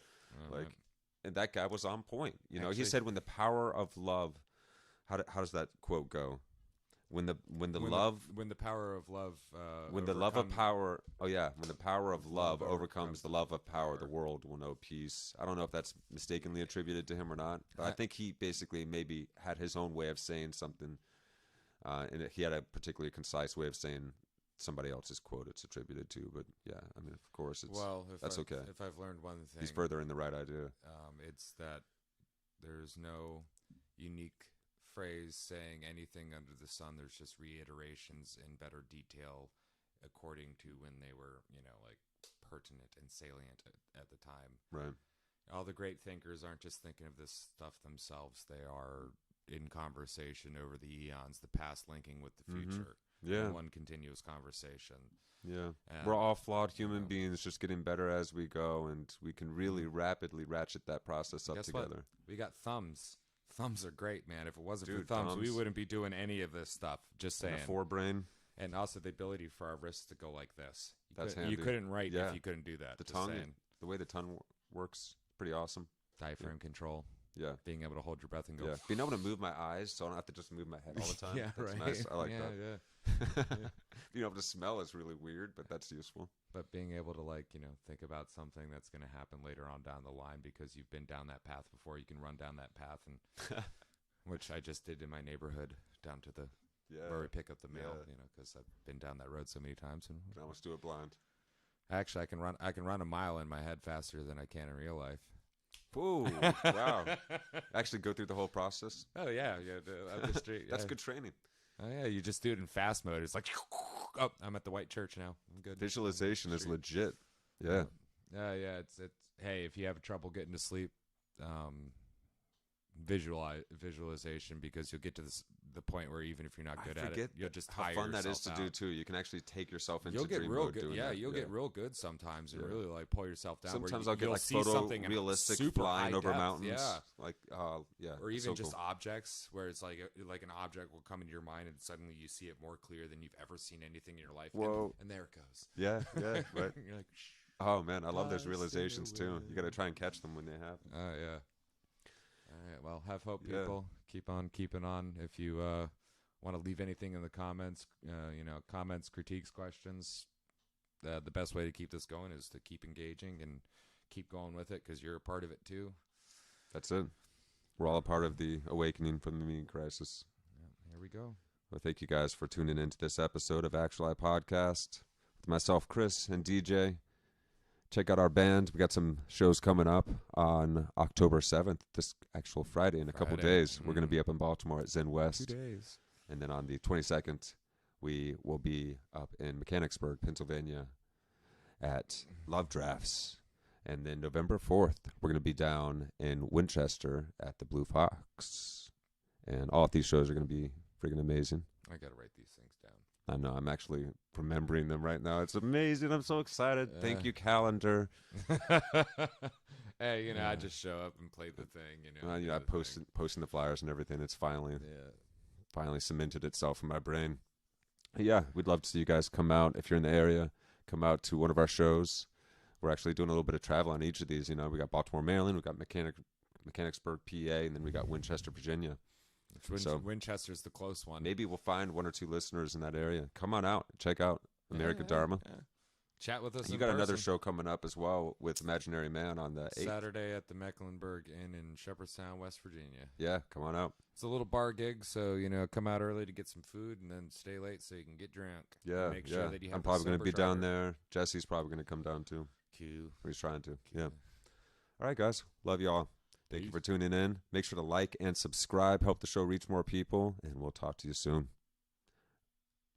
S1: and that guy was on point. Actually, he said, "When the power of love," how does that quote go? When the power of love overcomes the love of power, the world will know peace. I don't know if that's mistakenly attributed to him or not, but I think he basically maybe had his own way of saying something. And he had a particularly concise way of saying somebody else's quote it's attributed to. But of course, that's okay.
S2: If I've learned one thing,
S1: he's furthering the right idea.
S2: It's that there's no unique phrase saying anything under the sun. There's just reiterations in better detail according to when they were, pertinent and salient at the time.
S1: Right.
S2: All the great thinkers aren't just thinking of this stuff themselves. They are in conversation over the eons, the past linking with the future.
S1: Yeah.
S2: In one continuous conversation.
S1: Yeah.
S2: And,
S1: We're all flawed human
S2: know.
S1: beings, just getting better as we go, and we can really rapidly ratchet that process up
S2: Guess
S1: together.
S2: what? We got thumbs. Thumbs are great, man. If it wasn't
S1: Dude,
S2: for thumbs, we
S1: thumbs.
S2: wouldn't be doing any of this stuff. Just saying.
S1: And a forebrain.
S2: And also the ability for our wrists to go like this.
S1: That's
S2: You
S1: handy.
S2: couldn't write
S1: Yeah.
S2: if you couldn't do that.
S1: The
S2: Just
S1: tongue,
S2: saying.
S1: the way the tongue works, pretty awesome.
S2: Diaphragm control.
S1: Yeah.
S2: Being able to hold your breath and go.
S1: Yeah. Being able to move my eyes so I don't have to just move my head all the time.
S2: Yeah,
S1: That's
S2: right.
S1: nice. I like
S2: yeah,
S1: that.
S2: Yeah.
S1: Being able to smell is really weird, but that's useful.
S2: But being able to think about something that's going to happen later on down the line because you've been down that path before, you can run down that path, and which I just did in my neighborhood down to the where we pick up the mail, because I've been down that road so many times. And
S1: You can almost do it blind.
S2: actually, I can run a mile in my head faster than I can in real life.
S1: Ooh, wow. Actually go through the whole process?
S2: Oh yeah, up the street.
S1: That's
S2: yeah.
S1: good training.
S2: Oh yeah, you just do it in fast mode. It's like, oh, I'm at the white church now. I'm good.
S1: Visualization is legit. Yeah.
S2: Yeah. It's hey, if you have trouble getting to sleep, visualization, because you'll get to the point where even if you're not good at it, you'll just
S1: how
S2: tire
S1: fun that is
S2: yourself
S1: to do
S2: out.
S1: too. You can actually take yourself into
S2: You'll get
S1: dream
S2: real
S1: mode
S2: good.
S1: doing
S2: Yeah,
S1: that.
S2: you'll get real good sometimes and really pull yourself down.
S1: Sometimes
S2: where
S1: I'll get
S2: you'll
S1: like
S2: see something
S1: photorealistic
S2: super
S1: flying
S2: high
S1: over
S2: depth,
S1: mountains.
S2: Yeah.
S1: Like, yeah.
S2: Or
S1: it's
S2: even
S1: so
S2: just
S1: cool.
S2: objects where it's like an object will come into your mind and suddenly you see it more clear than you've ever seen anything in your life.
S1: Whoa.
S2: And there it goes.
S1: Yeah, right.
S2: You're like, shh.
S1: Oh man, I love those
S2: Stay
S1: realizations too.
S2: away.
S1: You got to try and catch them when they happen.
S2: Oh yeah. All right. Well, have hope,
S1: Yeah.
S2: people. Keep on keeping on. If you want to leave anything in the comments, comments, critiques, questions, the best way to keep this going is to keep engaging and keep going with it, because you're a part of it too.
S1: That's it. We're all a part of the awakening from the meaning crisis.
S2: Yeah, here we go.
S1: Well, thank you guys for tuning into this episode of Actuali Podcast with myself, Chris, and DJ. Check out our band. We got some shows coming up on October 7th, this actual Friday in a couple days. We're going to be up in Baltimore at Zen West.
S2: 2 days.
S1: And then on the 22nd, we will be up in Mechanicsburg, Pennsylvania at Love Drafts. And then November 4th, we're going to be down in Winchester at the Blue Fox. And all of these shows are going to be freaking amazing.
S2: I got to write these things down.
S1: I know. I'm actually remembering them right now. It's amazing. I'm so excited. Thank you, calendar.
S2: Hey, I just show up and play the thing,
S1: I posting the flyers and everything. It's finally cemented itself in my brain. Yeah, we'd love to see you guys come out. If you're in the area, come out to one of our shows. We're actually doing a little bit of travel on each of these. We got Baltimore, Maryland. We got Mechanicsburg, PA, and then we got Winchester, Virginia.
S2: Winchester's the close one.
S1: Maybe we'll find one or two listeners in that area. Come on out. Check out American Dharma.
S2: Yeah. Chat with us.
S1: You got another show coming up as well with Imaginary Man on the 8th.
S2: Saturday at the Mecklenburg Inn in Shepherdstown, West Virginia.
S1: Yeah, come on out.
S2: It's a little bar gig, so come out early to get some food and then stay late so you can get drunk.
S1: Yeah,
S2: Make sure that you have
S1: I'm probably
S2: going
S1: to be down there. Jesse's probably going to come down too.
S2: Q.
S1: He's trying to. Yeah. All right, guys. Love y'all. Thank you for tuning in. Make sure to like and subscribe. Help the show reach more people, and we'll talk to you soon.